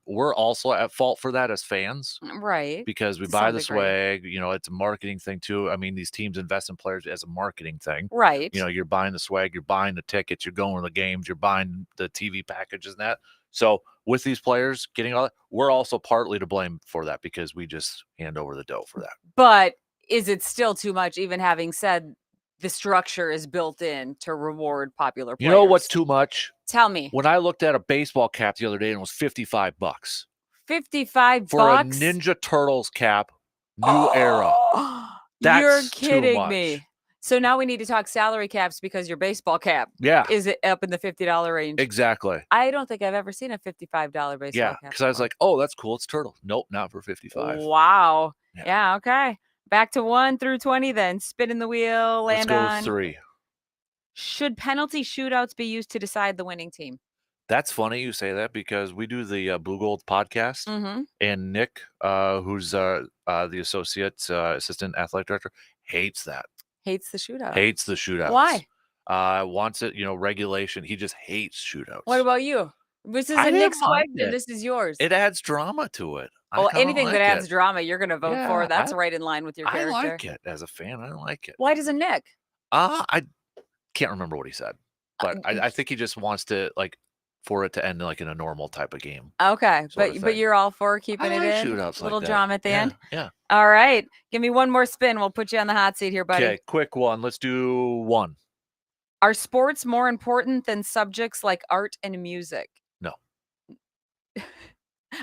we're also at fault for that as fans.
Right.
Because we buy the swag. It's a marketing thing, too. These teams invest in players as a marketing thing.
Right.
You're buying the swag, you're buying the tickets, you're going to the games, you're buying the TV packages and that. So with these players getting all that, we're also partly to blame for that because we just hand over the dough for that.
But is it still too much, even having said the structure is built in to reward popular players?
You know what's too much?
Tell me.
When I looked at a baseball cap the other day and it was $55.
$55
for a Ninja Turtles cap, new era. That's
You're kidding
too much.
me. So now we need to talk salary caps because your baseball cap is it up in the $50 range.
Exactly.
I don't think I've ever seen a $55 baseball cap.
Yeah, because I was like, oh, that's cool. It's Turtle. Nope, not for 55.
Wow. Yeah, okay. Back to 1 through 20 then. Spinning the wheel, land on.
Let's go 3.
Should penalty shootouts be used to decide the winning team?
That's funny you say that because we do the Blue Gold podcast, and Nick, who's the assistant athletic director, hates that.
Hates the shootout.
Hates the shootouts.
Why?
Wants it, regulation. He just hates shootouts.
What about you? This isn't Nick's question. This is yours.
It adds drama to it.
Well, anything that adds drama, you're going to vote for. That's right in line with your character.
I like it as a fan. I like it.
Why doesn't Nick?
I can't remember what he said, but I think he just wants to for it to end in a normal type of game.
Okay, but you're all for keeping it in.
Shootouts,
little drama at the end.
Yeah.
All right, give me one more spin. We'll put you on the hot seat here, buddy.
Okay, quick one. Let's do 1.
Are sports more important than subjects like art and music?
No.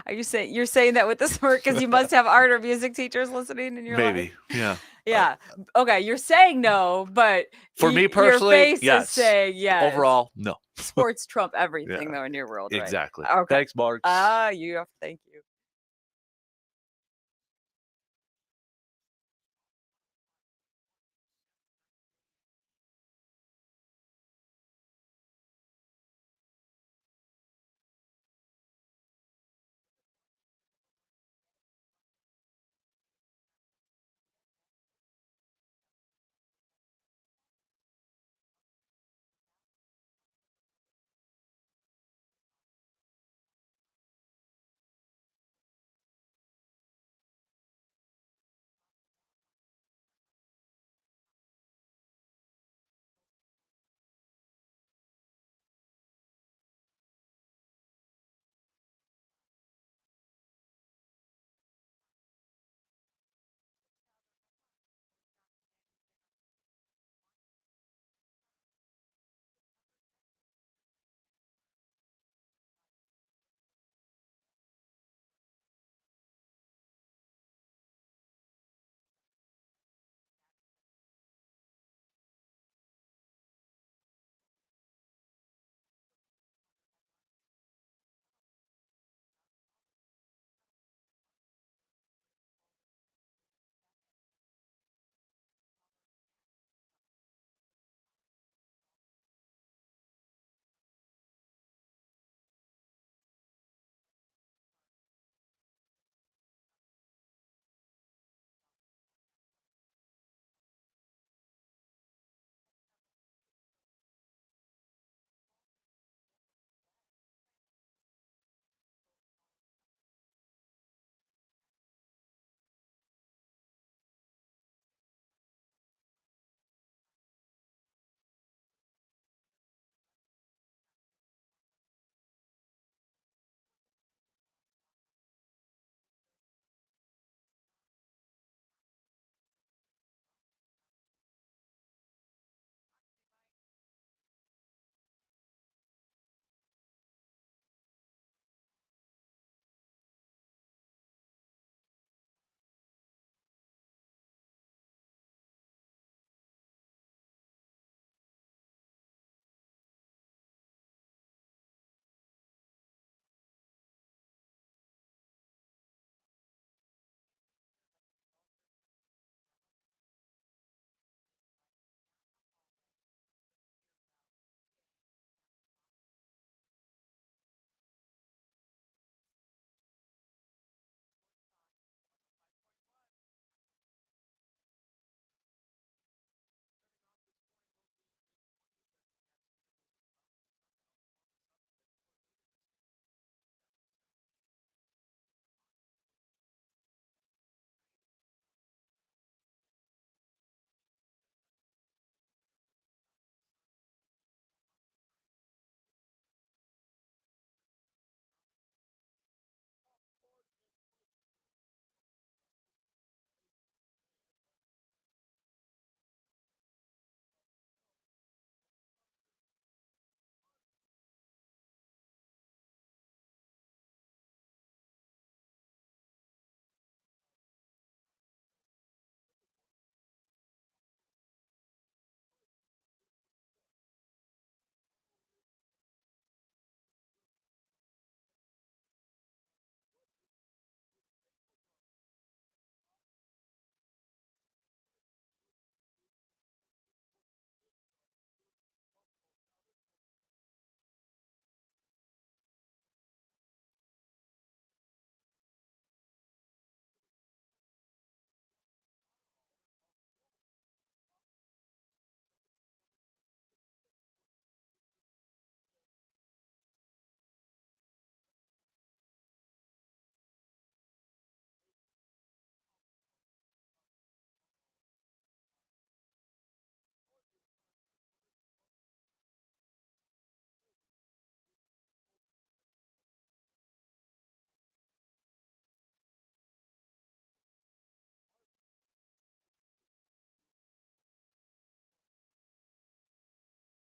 Are you saying you're saying that with the smirk because you must have art or music teachers listening in your
life?
Yeah. Yeah. Okay, you're saying no, but
for me personally,
your face is saying yes.
Overall, no.
Sports trump everything though in your world, right?
Exactly.
Okay.
Thanks, Mark.
Thank you.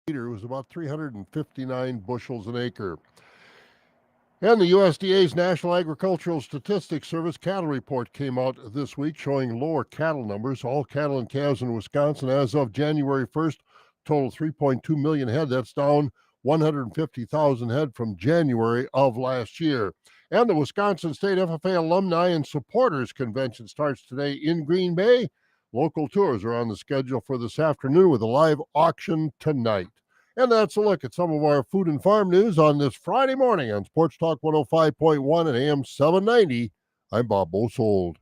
It was about 359 bushels an acre. And the USDA's National Agricultural Statistics Service cattle report came out this week showing lower cattle numbers. All cattle and calves in Wisconsin as of January 1st total 3.2 million head. That's down 150,000 head from January of last year. And the Wisconsin State FFA Alumni and Supporters Convention starts today in Green Bay. Local tours are on the schedule for this afternoon with a live auction tonight. And that's a look at some of our food and farm news on this Friday morning on Sports Talk 105.1 and AM 790. I'm Bob Bosold.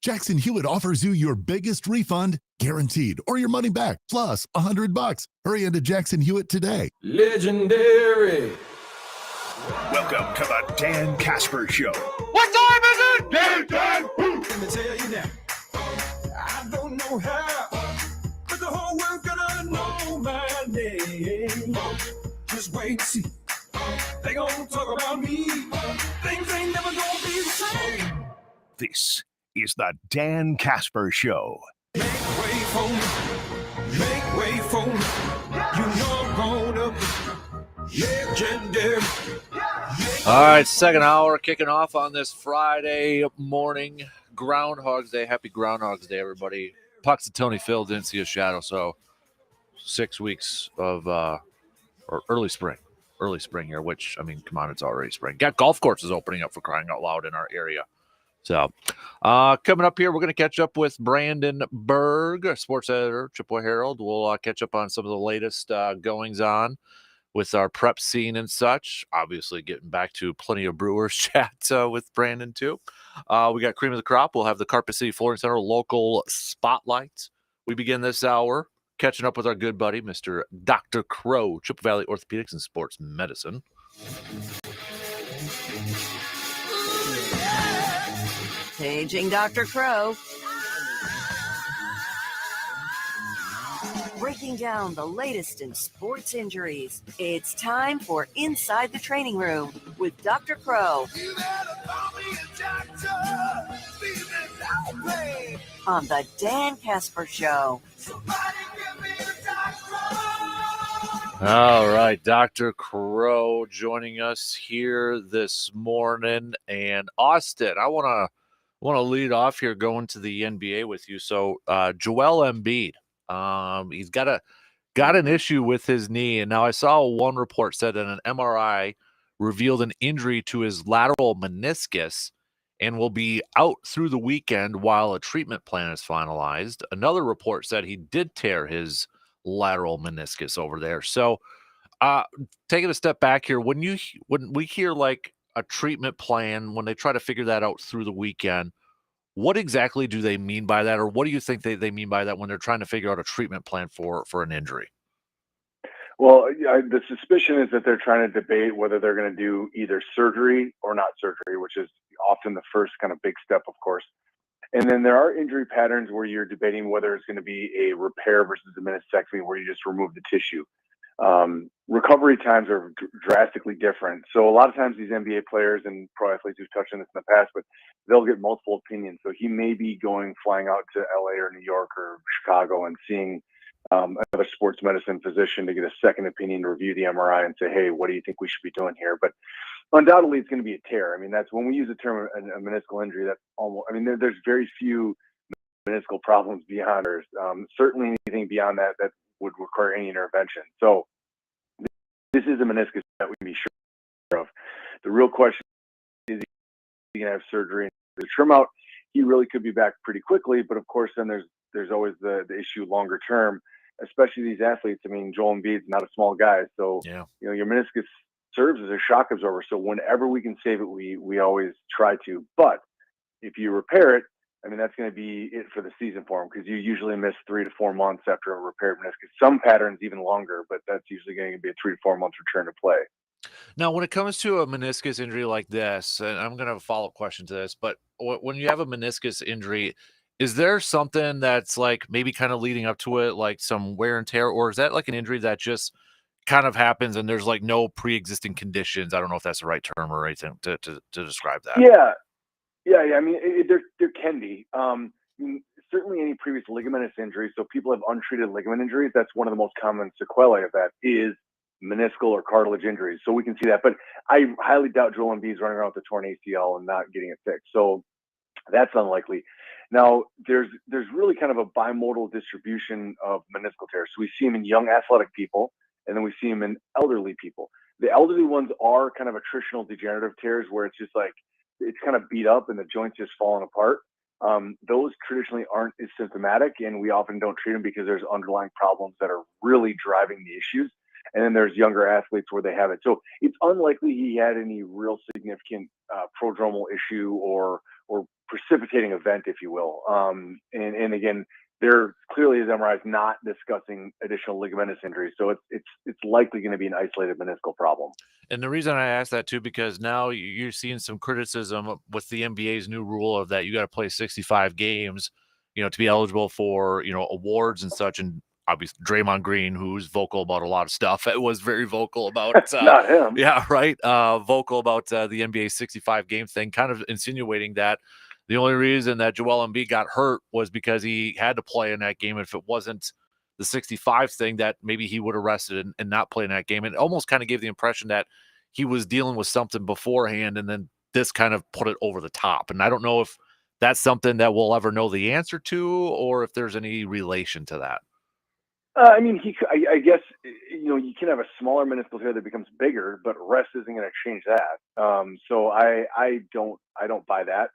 Jackson Hewitt offers you your biggest refund guaranteed or your money back plus $100. Hurry into Jackson Hewitt today.
Legendary.
Welcome to the Dan Kasper Show.
What time is it?
Dan,
Let me tell you now. I don't know how, but the whole world gonna know my name. Just wait and see. They gonna talk about me. Things ain't never gonna be the same.
This is the Dan Kasper Show.
Make way for me. Make way for me. You know I'm gonna be legendary.
All right, second hour kicking off on this Friday morning. Groundhog's Day. Happy Groundhog's Day, everybody. Puxatony Phil didn't see a shadow, so 6 weeks of or early spring here, which, I mean, come on, it's already spring. Got golf courses opening up for crying out loud in our area. So coming up here, we're going to catch up with Brandon Berg, sports editor, Chippewa Herald. We'll catch up on some of the latest goings on with our prep scene and such. Obviously, getting back to plenty of Brewers chat with Brandon, too. We got Cream of the Crop. We'll have the Carpet City Flooring Center local spotlight. We begin this hour catching up with our good buddy, Mr. Dr. Crow, Chippewa Valley Orthopedics and Sports Medicine.
Paging Dr. Crow. Breaking down the latest in sports injuries. It's time for Inside the Training Room with Dr. Crow.
You better call me a doctor. Please don't play.
On the Dan Kasper Show.
Somebody give me a doctor.
All right, Dr. Crow joining us here this morning. And Austin, I want to lead off here going to the NBA with you. So Joel Embiid, he's got an issue with his knee. And now I saw one report said that an MRI revealed an injury to his lateral meniscus and will be out through the weekend while a treatment plan is finalized. Another report said he did tear his lateral meniscus over there. So taking a step back here, when we hear like a treatment plan, when they try to figure that out through the weekend, what exactly do they mean by that? Or what do you think they mean by that when they're trying to figure out a treatment plan for an injury?
Well, the suspicion is that they're trying to debate whether they're going to do either surgery or not surgery, which is often the first kind of big step, of course. And then there are injury patterns where you're debating whether it's going to be a repair versus a meniscectomy where you just remove the tissue. Recovery times are drastically different. So a lot of times these NBA players and pro athletes who've touched on this in the past, but they'll get multiple opinions. So he may be flying out to LA or New York or Chicago and seeing another sports medicine physician to get a second opinion, to review the MRI and say, hey, what do you think we should be doing here? But undoubtedly it's going to be a tear. I mean, that's when we use the term a meniscal injury, that's almost, I mean, there's very few meniscal problems beyond ours. Certainly anything beyond that would require any intervention. So this is a meniscus that we can be sure of. The real question is, he going to have surgery? The trim out, he really could be back pretty quickly, but of course then there's always the issue longer term, especially these athletes. I mean, Joel Embiid's not a small guy, so
Yeah.
You know, your meniscus serves as a shock absorber. So whenever we can save it, we always try to. But if you repair it, I mean, that's going to be it for the season for him, because you usually miss 3 to 4 months after a repaired meniscus. Some patterns even longer, but that's usually going to be a 3 to 4 months return to play.
Now, when it comes to a meniscus injury like this, and I'm going to have a follow-up question to this, but when you have a meniscus injury, is there something that's like maybe kind of leading up to it, like some wear and tear, or is that like an injury that just kind of happens and there's like no pre-existing conditions? I don't know if that's the right term or anything to describe that.
Yeah. I mean, there can be. certainly any previous ligamentous injury. So people have untreated ligament injuries. That's one of the most common sequelae of that is meniscal or cartilage injuries. So we can see that. But I highly doubt Joel Embiid's running around with a torn ACL and not getting it fixed. So that's unlikely. Now, there's really kind of a bimodal distribution of meniscal tears. So we see them in young athletic people, and then we see them in elderly people. The elderly ones are kind of attritional degenerative tears where it's just like it's kind of beat up and the joint's just falling apart. Those traditionally aren't as symptomatic, and we often don't treat them because there's underlying problems that are really driving the issues. And then there's younger athletes where they have it. So it's unlikely he had any real significant prodromal issue or precipitating event, if you will. And again, there clearly is MRIs not discussing additional ligamentous injuries. So it's likely going to be an isolated meniscal problem.
And the reason I asked that too, because now you're seeing some criticism with the NBA's new rule of that you got to play 65 games, to be eligible for, awards and such. And obviously Draymond Green, who's vocal about a lot of stuff, it was very vocal about
not him.
Yeah, right. Vocal about the NBA 65 game thing, kind of insinuating that the only reason that Joel Embiid got hurt was because he had to play in that game. If it wasn't the 65 thing, that maybe he would have rested and not played in that game. And it almost kind of gave the impression that he was dealing with something beforehand, and then this kind of put it over the top. And I don't know if that's something that we'll ever know the answer to, or if there's any relation to that.
I mean, I guess, you can have a smaller meniscal tear that becomes bigger, but rest isn't going to change that. So I don't buy that.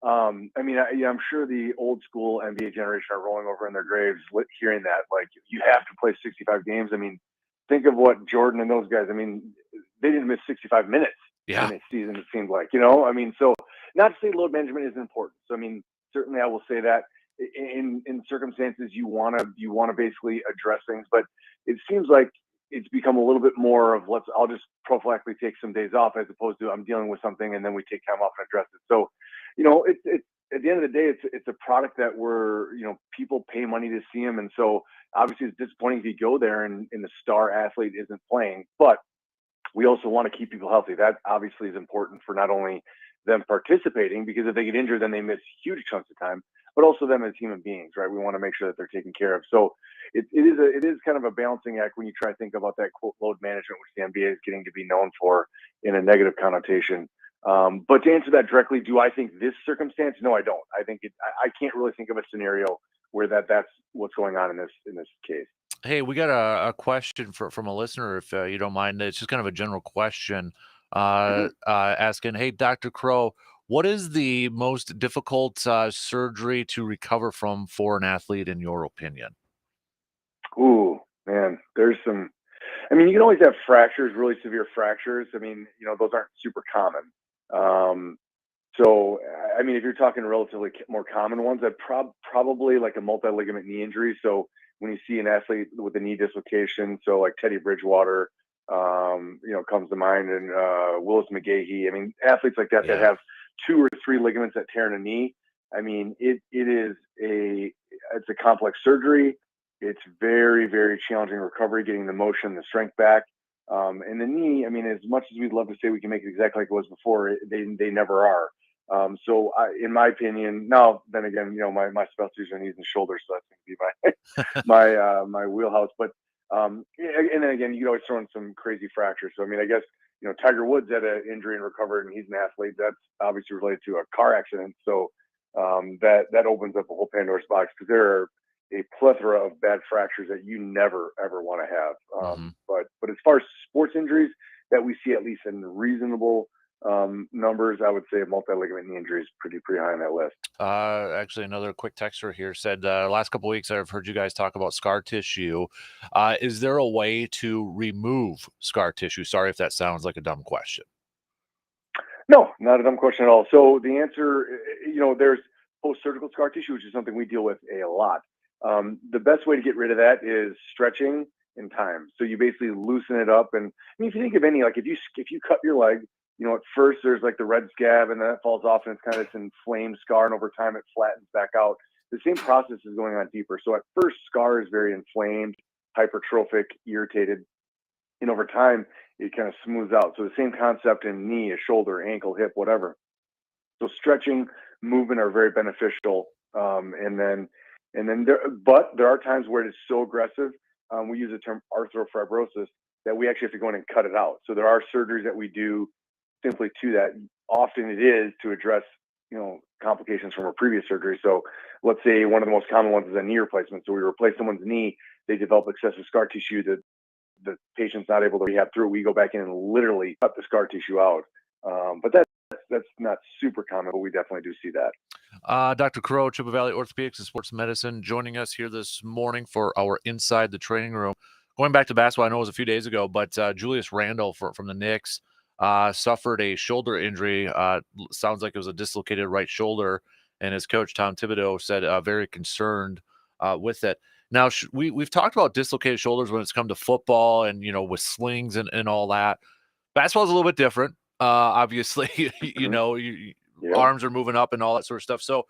I mean, I'm sure the old school NBA generation are rolling over in their graves hearing that, like, you have to play 65 games. I mean, think of what Jordan and those guys, I mean, they didn't miss 65 minutes in a season, it seemed like, I mean, so not to say load management is important. So, I mean, certainly I will say that in circumstances you want to basically address things, but it seems like it's become a little bit more of I'll just prophylactically take some days off as opposed to I'm dealing with something and then we take time off and address it. So, it's at the end of the day, it's a product that people pay money to see him. And so obviously it's disappointing if you go there and the star athlete isn't playing, but we also want to keep people healthy. That obviously is important for not only them participating, because if they get injured, then they miss huge chunks of time, but also them as human beings, right? We want to make sure that they're taken care of. So it is kind of a balancing act when you try to think about that quote load management, which the NBA is getting to be known for in a negative connotation. But to answer that directly, do I think this circumstance? No, I don't. I think I can't really think of a scenario where that's what's going on in this case.
Hey, we got a question from a listener, if you don't mind. It's just kind of a general question, asking, hey, Dr. Crow, what is the most difficult surgery to recover from for an athlete, in your opinion?
Ooh, man, there's some. I mean, you can always have fractures, really severe fractures. I mean, those aren't super common. So, I mean, if you're talking relatively more common ones, I'd probably like a multi-ligament knee injury. So when you see an athlete with a knee dislocation, so like Teddy Bridgewater, comes to mind, and Willis McGahee. I mean, athletes like that that have 2 or 3 ligaments that tear in a knee. I mean, it's a complex surgery. It's very, very challenging recovery, getting the motion, the strength back. And the knee, I mean, as much as we'd love to say we can make it exactly like it was before, they never are. So in my opinion, now, then again, my specialties are knees and shoulders, so that's going to be my wheelhouse. But, and then again, you can always throw in some crazy fractures. So, I mean, I guess, Tiger Woods had an injury and recovered, and he's an athlete. That's obviously related to a car accident. So that opens up a whole Pandora's box, because there are a plethora of bad fractures that you never, ever want to have. But as far as sports injuries that we see, at least in reasonable numbers, I would say multi-ligament knee injury is pretty high on that list.
Actually, another quick texter here said, last couple of weeks I've heard you guys talk about scar tissue. Is there a way to remove scar tissue? Sorry if that sounds like a dumb question.
No, not a dumb question at all. So the answer, there's post-surgical scar tissue, which is something we deal with a lot. The best way to get rid of that is stretching and time. So you basically loosen it up. And I mean, if you think of any, like if you cut your leg, at first there's like the red scab, and then it falls off, and it's kind of this inflamed scar, and over time it flattens back out. The same process is going on deeper. So at first, scar is very inflamed, hypertrophic, irritated, and over time it kind of smooths out. So the same concept in knee, a shoulder, ankle, hip, whatever. So stretching, movement are very beneficial But there are times where it is so aggressive. We use the term arthrofibrosis that we actually have to go in and cut it out. So there are surgeries that we do simply to that. Often it is to address, complications from a previous surgery. So let's say one of the most common ones is a knee replacement. So we replace someone's knee, they develop excessive scar tissue that the patient's not able to rehab through. We go back in and literally cut the scar tissue out. But that's not super common, but we definitely do see that.
Dr. Crow, Chippewa Valley Orthopedics and Sports Medicine, joining us here this morning for our Inside the Training Room. Going back to basketball, I know it was a few days ago, but Julius Randle from the Knicks suffered a shoulder injury. Sounds like it was a dislocated right shoulder, and his coach, Tom Thibodeau, said very concerned with it. Now, we've talked about dislocated shoulders when it's come to football and, with slings and all that. Basketball is a little bit different. Obviously, arms are moving up and all that sort of stuff. So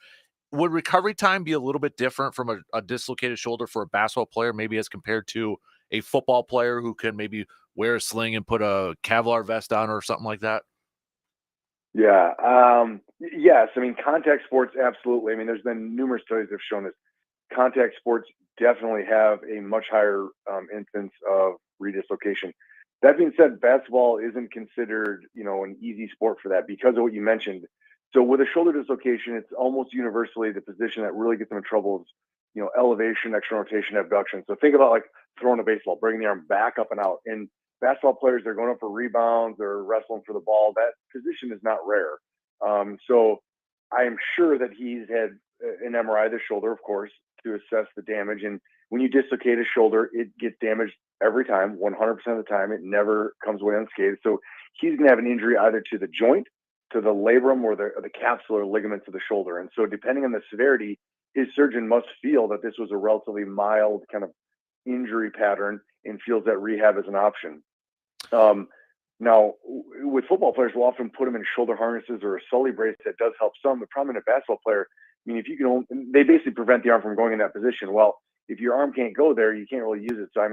would recovery time be a little bit different from a dislocated shoulder for a basketball player, maybe as compared to a football player who can maybe wear a sling and put a Kevlar vest on or something like that?
Yeah. Yes. I mean, contact sports, absolutely. I mean, there's been numerous studies that have shown this. Contact sports definitely have a much higher instance of redislocation. That being said, basketball isn't considered, an easy sport for that because of what you mentioned. So with a shoulder dislocation, it's almost universally the position that really gets them in trouble is, elevation, external rotation, abduction. So think about like throwing a baseball, bringing the arm back up and out. And basketball players, they're going up for rebounds, they're wrestling for the ball. That position is not rare. So I am sure that he's had an MRI of the shoulder, of course, to assess the damage. And when you dislocate a shoulder, it gets damaged every time, 100% of the time. It never comes away unscathed. So he's going to have an injury either to the joint, to the labrum, or the capsular ligaments of the shoulder. And so depending on the severity, his surgeon must feel that this was a relatively mild kind of injury pattern and feels that rehab is an option. Now, with football players, we'll often put them in shoulder harnesses or a Sully brace that does help some. The problem in a basketball player, I mean, if you can, they basically prevent the arm from going in that position. Well, if your arm can't go there, you can't really use it. So I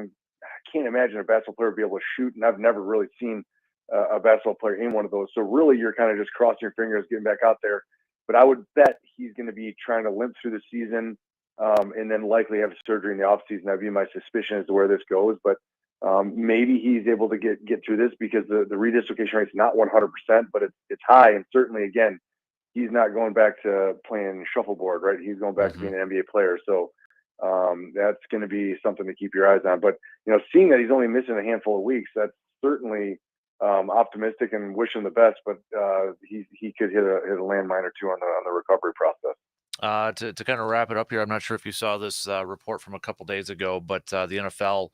can't imagine a basketball player would be able to shoot, and I've never really seen a basketball player in one of those. So really, you're kind of just crossing your fingers, getting back out there. But I would bet he's going to be trying to limp through the season and then likely have surgery in the offseason. That'd be my suspicion as to where this goes. But maybe he's able to get through this because the redislocation rate's not 100%, but it's high. And certainly, again, he's not going back to playing shuffleboard, right? He's going back to being an NBA player. So that's going to be something to keep your eyes on. But, seeing that he's only missing a handful of weeks, that's certainly optimistic and wish him the best. But he could hit a landmine or two on the recovery process.
To kind of wrap it up here, I'm not sure if you saw this report from a couple days ago, but the NFL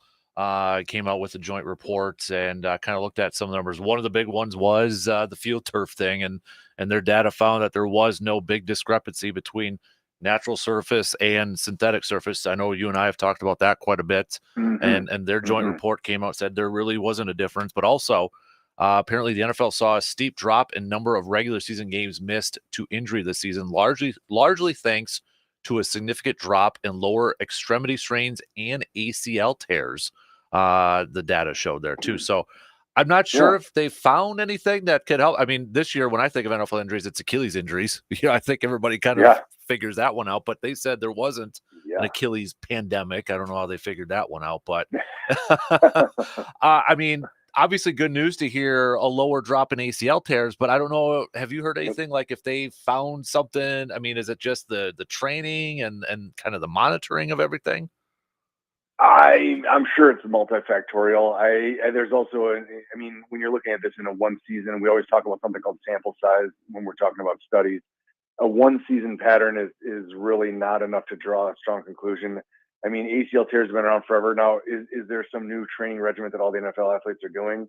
came out with a joint report and kind of looked at some numbers. One of the big ones was the field turf thing, and their data found that there was no big discrepancy between natural surface and synthetic surface. I know you and I have talked about that quite a bit, and their joint report came out, said there really wasn't a difference, but also apparently the NFL saw a steep drop in number of regular season games missed to injury this season, largely thanks to a significant drop in lower extremity strains and ACL tears. The data showed there too. So I'm not sure if they found anything that could help. I mean, this year when I think of NFL injuries, it's Achilles injuries. I think everybody kind of figures that one out, but they said there wasn't an Achilles pandemic. I don't know how they figured that one out, but I mean, obviously good news to hear a lower drop in ACL tears, but I don't know. Have you heard anything like if they found something? I mean, is it just the training and kind of the monitoring of everything?
I'm sure it's multifactorial. There's also, when you're looking at this in a one season, we always talk about something called sample size when we're talking about studies. A one season pattern is really not enough to draw a strong conclusion. I mean, ACL tears have been around forever. Now, is there some new training regimen that all the NFL athletes are doing?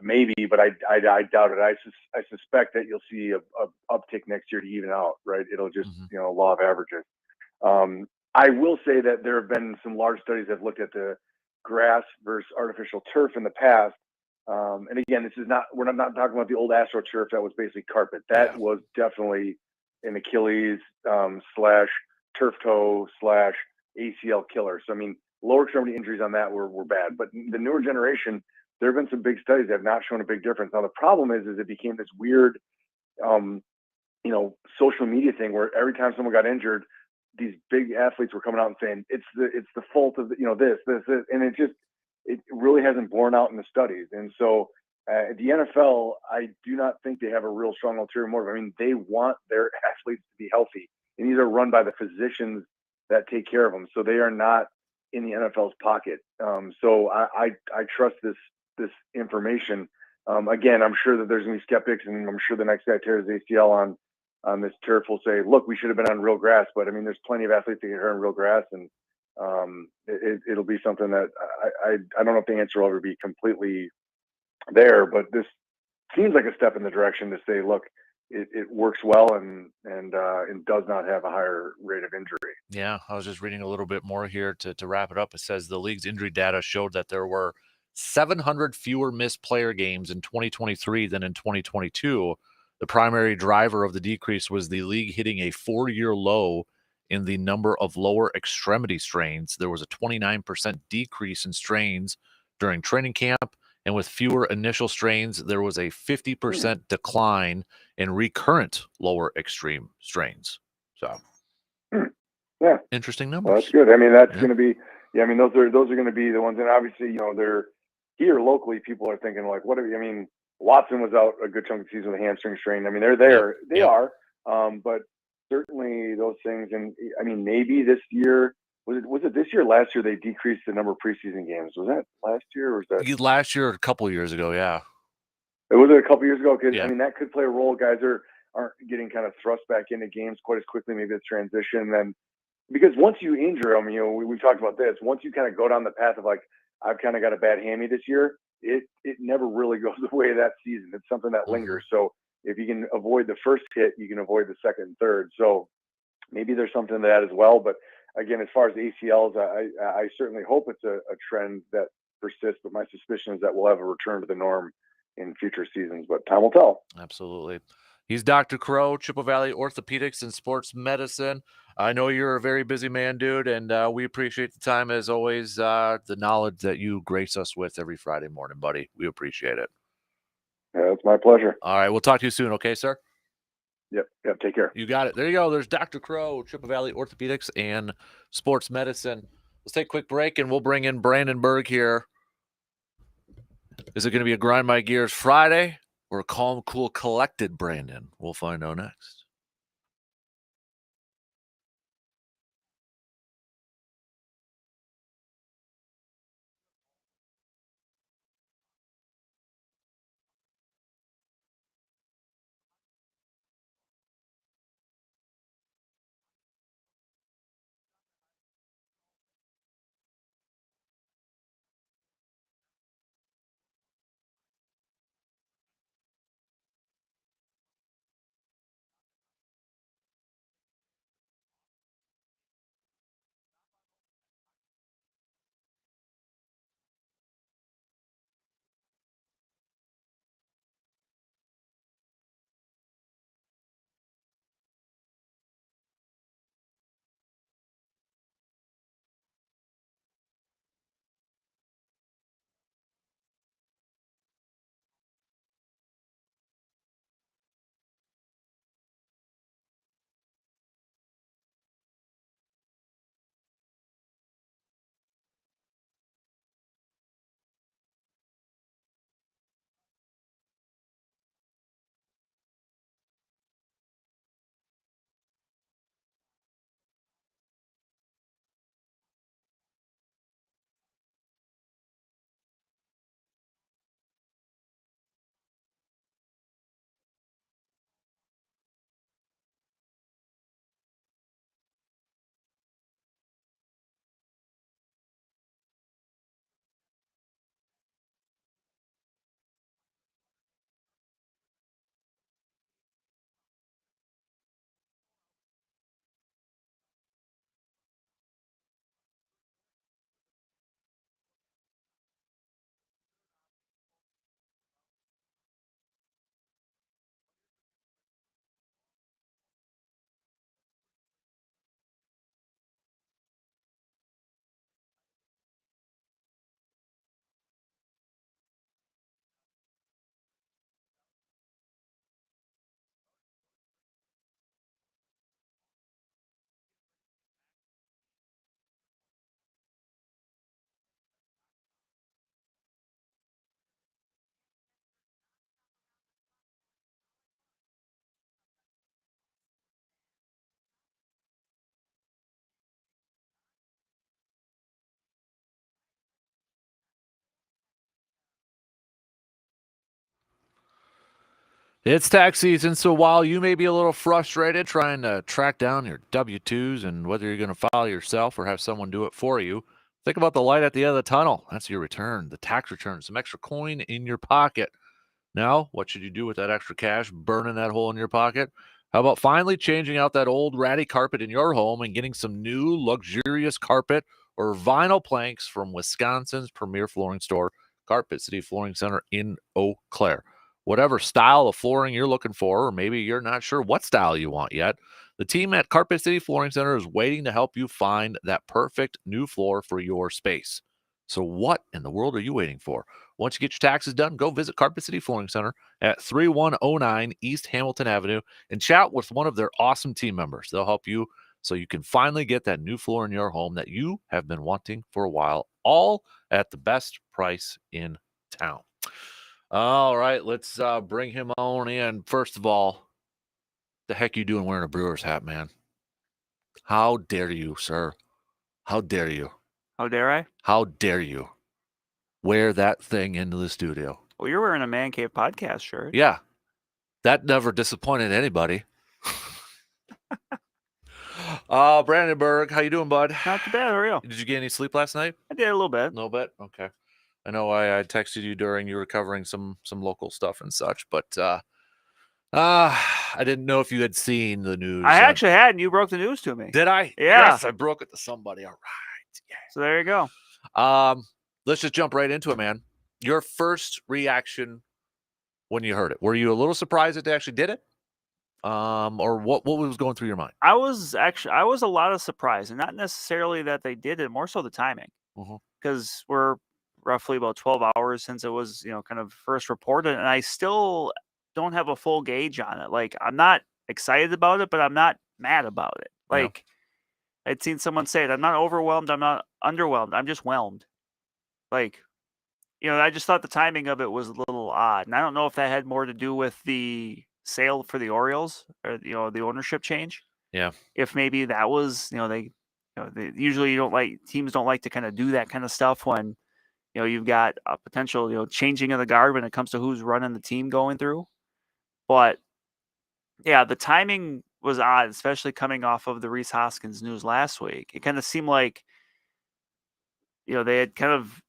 Maybe, but I doubt it. I suspect that you'll see a uptick next year to even out, right? It'll just, law of averages. I will say that there have been some large studies that have looked at the grass versus artificial turf in the past. And again, we're not talking about the old AstroTurf that was basically carpet. That was definitely an Achilles / turf toe / ACL killer. So, I mean, lower extremity injuries on that were bad. But the newer generation, there have been some big studies that have not shown a big difference. Now, the problem is it became this weird social media thing where every time someone got injured, these big athletes were coming out and saying it's the fault of this, and it really hasn't borne out in the studies. And so the NFL, I do not think they have a real strong ulterior motive. I mean, they want their athletes to be healthy, and these are run by the physicians that take care of them. So they are not in the NFL's pocket. So I trust this information. Again, I'm sure that there's going to be skeptics, and I'm sure the next guy tears ACL on this turf will say, look, we should have been on real grass. But I mean, there's plenty of athletes that get hurt on real grass, and it'll be something that I don't know if the answer will ever be completely there, but this seems like a step in the direction to say, look, it works well and does not have a higher rate of injury.
Yeah, I was just reading a little bit more here to wrap it up. It says the league's injury data showed that there were 700 fewer missed player games in 2023 than in 2022. The primary driver of the decrease was the league hitting a 4-year low in the number of lower extremity strains. There was a 29% decrease in strains during training camp, and with fewer initial strains, there was a 50% decline in recurrent lower extreme strains. So,
yeah,
interesting
well,
numbers.
that's good. I mean, that's going to be, I mean, those are going to be the ones, and obviously, they're here locally. People are thinking like, I mean, Watson was out a good chunk of the season with a hamstring strain. I mean, they're there, they are, but certainly those things. And I mean, maybe this year was it this year? Last year they decreased the number of preseason games. Was that last year or was that
last year? A couple years ago, yeah.
It was a couple years ago, because
Yeah.
I mean that could play a role. Guys aren't getting kind of thrust back into games quite as quickly. Maybe it's transition. Then because once you injure them, we've talked about this. Once you kind of go down the path of like, I've kind of got a bad hammy this year, it never really goes away that season. It's something that lingers. So if you can avoid the first hit, you can avoid the second and third. So maybe there's something to that as well. But again, as far as ACLs, I certainly hope it's a trend that persists. But my suspicion is that we'll have a return to the norm in future seasons. But time will tell.
Absolutely. He's Dr. Crow, Chippewa Valley Orthopedics and Sports Medicine. I know you're a very busy man, dude, and we appreciate the time as always, the knowledge that you grace us with every Friday morning, buddy. We appreciate it.
Yeah, it's my pleasure.
All right, we'll talk to you soon, okay, sir?
Yep, take care.
You got it. There you go. There's Dr. Crow, Chippewa Valley Orthopedics and Sports Medicine. Let's take a quick break, and we'll bring in Brandon Berg here. Is it going to be a Grind My Gears Friday or a calm, cool, collected Brandon? We'll find out next. It's tax season, so while you may be a little frustrated trying to track down your W-2s and whether you're going to file yourself or have someone do it for you, think about the light at the end of the tunnel. That's your return, the tax return, some extra coin in your pocket. Now, what should you do with that extra cash burning that hole in your pocket? How about finally changing out that old ratty carpet in your home and getting some new luxurious carpet or vinyl planks from Wisconsin's premier flooring store, Carpet City Flooring Center in Eau Claire. Whatever style of flooring you're looking for, or maybe you're not sure what style you want yet, the team at Carpet City Flooring Center is waiting to help you find that perfect new floor for your space. So what in the world are you waiting for? Once you get your taxes done, go visit Carpet City Flooring Center at 3109 East Hamilton Avenue and chat with one of their awesome team members. They'll help you so you can finally get that new floor in your home that you have been wanting for a while, all at the best price in town. All right, let's bring him on in. First of all, the heck you doing wearing a Brewers hat, man? How dare you, sir? How dare you?
How dare I?
How dare you wear that thing into the studio?
Well, you're wearing a Man Cave podcast shirt.
Yeah, that never disappointed anybody. Brandenburg, how you doing, bud?
Not too bad. How are you?
Did you get any sleep last night?
I did a little bit.
A little bit? Okay. I know I texted you during you were covering some local stuff and such, but I didn't know if you had seen the news.
I actually had, and you broke the news to me.
Did I?
Yeah.
Yes, I broke it to somebody. All right. Yeah.
So there you go.
Let's just jump right into it, man. Your first reaction when you heard it. Were you a little surprised that they actually did it? Or what was going through your mind?
I was a lot of surprise, and not necessarily that they did it, more so the timing. Because we're roughly about 12 hours since it was, kind of first reported, and I still don't have a full gauge on it. Like, I'm not excited about it, but I'm not mad about it. Like, I'd seen someone say it. I'm not overwhelmed. I'm not underwhelmed. I'm just whelmed. Like, I just thought the timing of it was a little odd. And I don't know if that had more to do with the sale for the Orioles or, the ownership change.
Yeah.
If maybe that was, they usually teams don't like to kind of do that kind of stuff when, you've got a potential, changing of the guard when it comes to who's running the team going through. But yeah, the timing was odd, especially coming off of the Rhys Hoskins news last week. It kind of seemed like, they had kind of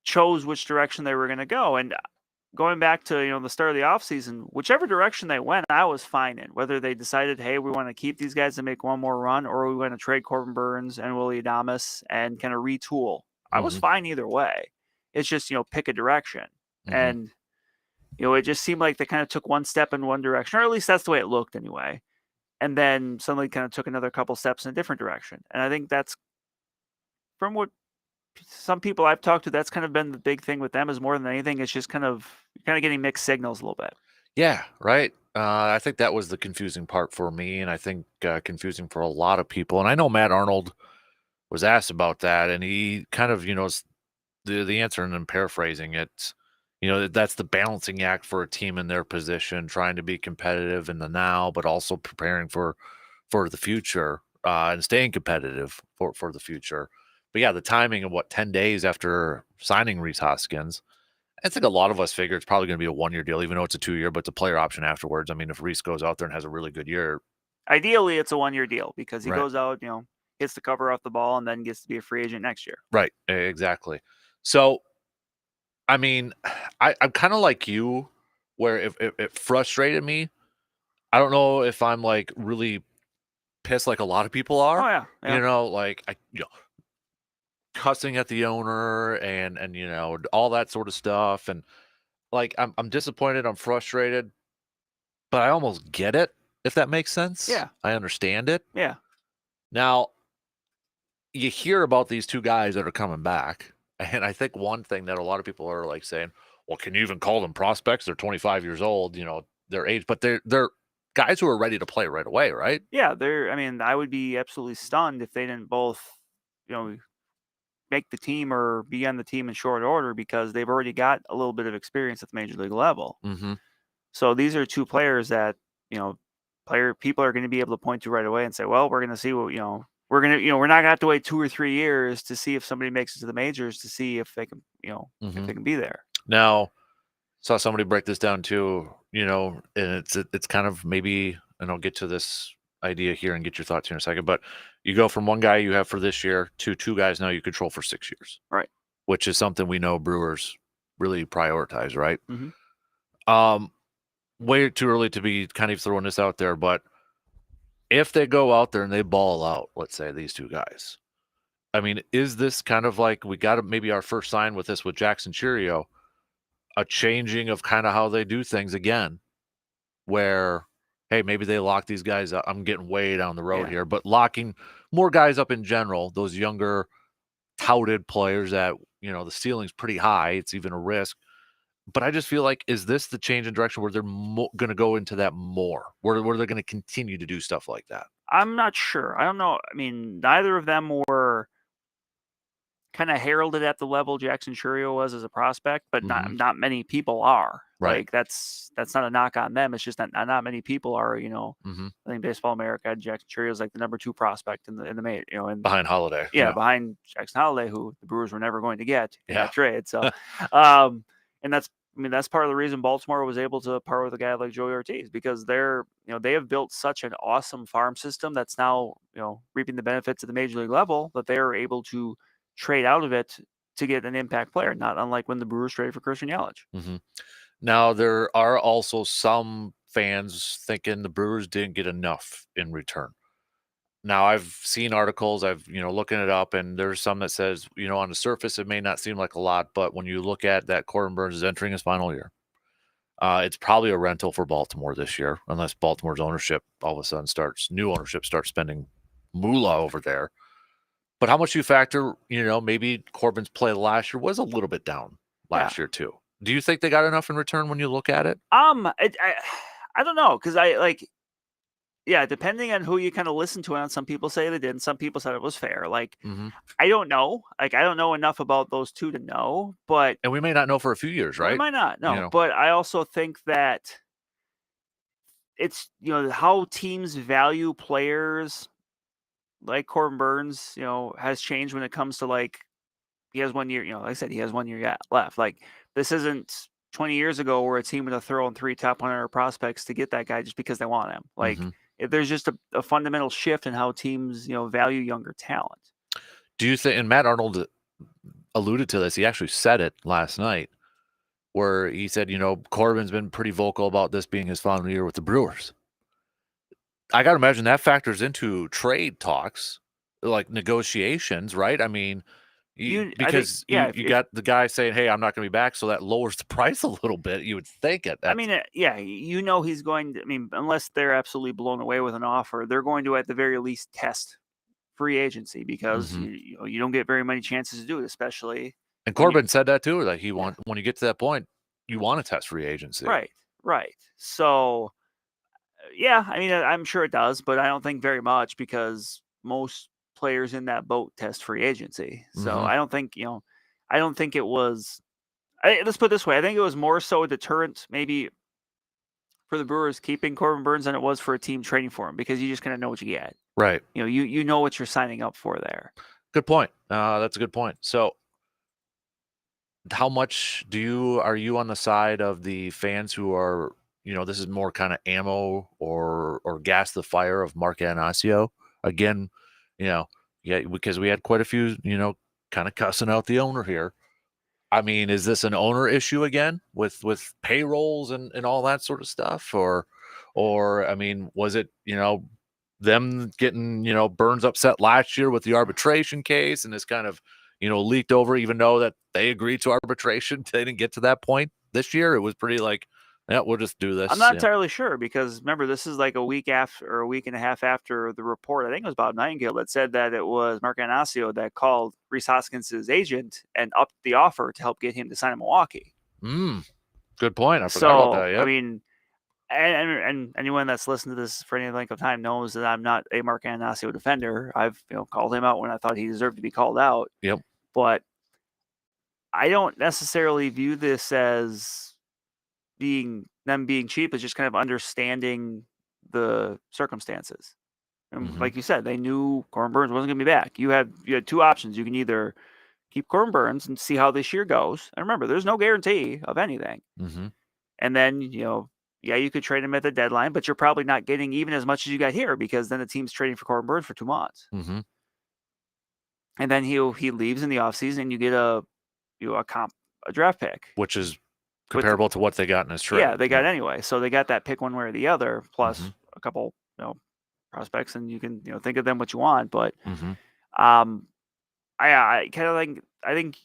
chose which direction they were going to go. And going back to, the start of the offseason, whichever direction they went, I was fine in. Whether they decided, hey, we want to keep these guys and make one more run, or we want to trade Corbin Burns and Willie Adames and kind of retool. I was fine either way. It's just, pick a direction. And, it just seemed like they kind of took one step in one direction, or at least that's the way it looked anyway. And then suddenly kind of took another couple steps in a different direction. And I think that's, from what some people I've talked to, that's kind of been the big thing with them, is more than anything, it's just kind of getting mixed signals a little bit.
Yeah, right. I think that was the confusing part for me, and I think confusing for a lot of people. And I know Matt Arnold was asked about that, and he kind of, the answer, and I'm paraphrasing it, that's the balancing act for a team in their position, trying to be competitive in the now, but also preparing for the future and staying competitive for the future. But yeah, the timing of 10 days after signing Rhys Hoskins, I think a lot of us figure it's probably going to be a 1-year deal, even though it's a 2-year, but it's a player option afterwards. I mean, if Rhys goes out there and has a really good year.
Ideally, it's a 1-year deal because he goes out, gets the cover off the ball and then gets to be a free agent next year.
Right. Exactly. So, I mean, I'm kind of like you, where if it frustrated me, I don't know if I'm like really pissed like a lot of people are.
Oh, yeah.
Like cussing at the owner and all that sort of stuff, and like I'm disappointed, I'm frustrated, but I almost get it, if that makes sense.
Yeah,
I understand it.
Yeah.
Now you hear about these two guys that are coming back, and I think one thing that a lot of people are like saying, well, can you even call them prospects? They're 25 years old, their age, but they're guys who are ready to play right away, right?
Yeah, I would be absolutely stunned if they didn't both, make the team or be on the team in short order, because they've already got a little bit of experience at the major league level. So these are two players that, people are going to be able to point to right away and say, well, we're going to see what, we're going to, we're not going to have to wait 2 or 3 years to see if somebody makes it to the majors to see if they can, if they can be there.
Now, saw somebody break this down too, and it's kind of maybe, and I'll get to this idea here and get your thoughts here in a second, but you go from one guy you have for this year to two guys now you control for 6 years.
Right.
Which is something we know Brewers really prioritize, right?
Mm-hmm.
Way too early to be kind of throwing this out there, but if they go out there and they ball out, let's say these two guys, I mean, is this kind of like we got maybe our first sign with this with Jackson Cheerio, a changing of kind of how they do things again, where, hey, maybe they lock these guys up. I'm getting way down the road here, but locking more guys up in general, those younger touted players that, the ceiling's pretty high. It's even a risk. But I just feel like, is this the change in direction where they're going to go into that more, where they're going to continue to do stuff like that?
I'm not sure. I don't know. I mean, neither of them were kind of heralded at the level Jackson Churio was as a prospect, but not many people are.
Right.
Like that's not a knock on them. It's just that not many people are. I think Baseball America, Jackson Churio is like the number 2 prospect in the May. And
behind Holiday.
Yeah, behind Jackson Holiday, who the Brewers were never going to get in that trade. So, and that's part of the reason Baltimore was able to part with a guy like Joey Ortiz, because they have built such an awesome farm system that's now, reaping the benefits at the major league level, that they are able to trade out of it to get an impact player, not unlike when the Brewers traded for Christian Yelich.
Now, there are also some fans thinking the Brewers didn't get enough in return. Now, I've seen articles, I've, looking it up, and there's some that says, on the surface, it may not seem like a lot, but when you look at that, Corbin Burnes is entering his final year. It's probably a rental for Baltimore this year, unless Baltimore's ownership all of a sudden new ownership starts spending moolah over there. But how much you factor, maybe Corbin's play last year was a little bit down last year too. Do you think they got enough in return when you look at it?
I don't know, because depending on who you kind of listen to, some people say they did, and some people said it was fair. I don't know. I don't know enough about those two to know, but
and we may not know for a few years, right?
We might not know, but I also think that it's how teams value players like Corbin Burnes, has changed when it comes to he has 1 year. Like I said, he has 1 year left. This isn't 20 years ago where a team would have thrown 3 top 100 prospects to get that guy just because they want him. If there's just a fundamental shift in how teams, value younger talent.
Do you think, and Matt Arnold alluded to this, he actually said it last night, where he said, Corbin's been pretty vocal about this being his final year with the Brewers. I got to imagine that factors into trade talks, like negotiations, right? I mean, you got the guy saying, hey, I'm not going to be back, so that lowers the price a little bit, you would think it.
He's going to, unless they're absolutely blown away with an offer, they're going to at the very least test free agency, because you don't get very many chances to do it, especially.
And Corbin said that too, that when you get to that point, you want to test free agency.
Right. So, I'm sure it does, but I don't think very much, because most players in that boat test free agency. So I don't think, it was, let's put it this way. I think it was more so a deterrent maybe for the Brewers keeping Corbin Burnes than it was for a team trading for him, because you just kind of know what you get.
Right.
You know what you're signing up for there.
Good point. That's a good point. So how much are you on the side of the fans who are, this is more kind of ammo or gas the fire of Mark Anasio? Again, because we had quite a few, kind of cussing out the owner here. I mean, is this an owner issue again with payrolls and all that sort of stuff? Or I mean, was it, them getting, Burnes upset last year with the arbitration case, and this kind of, leaked over, even though that they agreed to arbitration, they didn't get to that point this year? It was pretty like, yeah, we'll just do this.
I'm not entirely sure, because remember, this is like a week and a half after the report. I think it was Bob Nightingale that said that it was Mark Anasio that called Rhys Hoskins' agent and upped the offer to help get him to sign in Milwaukee.
Good point. I forgot about that. Yep.
I mean, and anyone that's listened to this for any length of time knows that I'm not a Mark Anasio defender. I've called him out when I thought he deserved to be called out.
Yep.
But I don't necessarily view this as being cheap. It's just kind of understanding the circumstances. And like you said, they knew Corbin Burnes wasn't going to be back. You had 2 options. You can either keep Corbin Burns and see how this year goes. And remember, there's no guarantee of anything.
Mm-hmm.
And then, yeah, you could trade him at the deadline, but you're probably not getting even as much as you got here because then the team's trading for Corbin Burns for 2 months.
Mm-hmm.
And then he leaves in the offseason and you get a draft pick.
Which is comparable to what they got in his trade.
Yeah, they got anyway. So they got that pick one way or the other, plus
Mm-hmm.
a couple, prospects, and you can, think of them what you want. But
Mm-hmm.
I kind of I think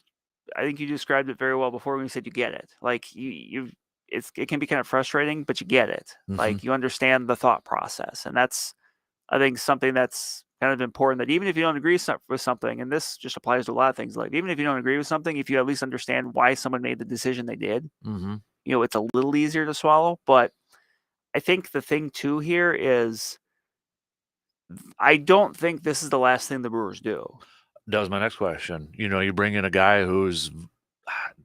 you described it very well before when you said you get it. Like it can be kind of frustrating, but you get it.
Mm-hmm.
Like you understand the thought process, and that's, I think, something that's kind of important. That even if you don't agree with something, and this just applies to a lot of things, like even if you don't agree with something, if you at least understand why someone made the decision they did,
Mm-hmm.
it's a little easier to swallow. But I think the thing too here is, I don't think this is the last thing the Brewers do.
That was my next question. You bring in a guy who's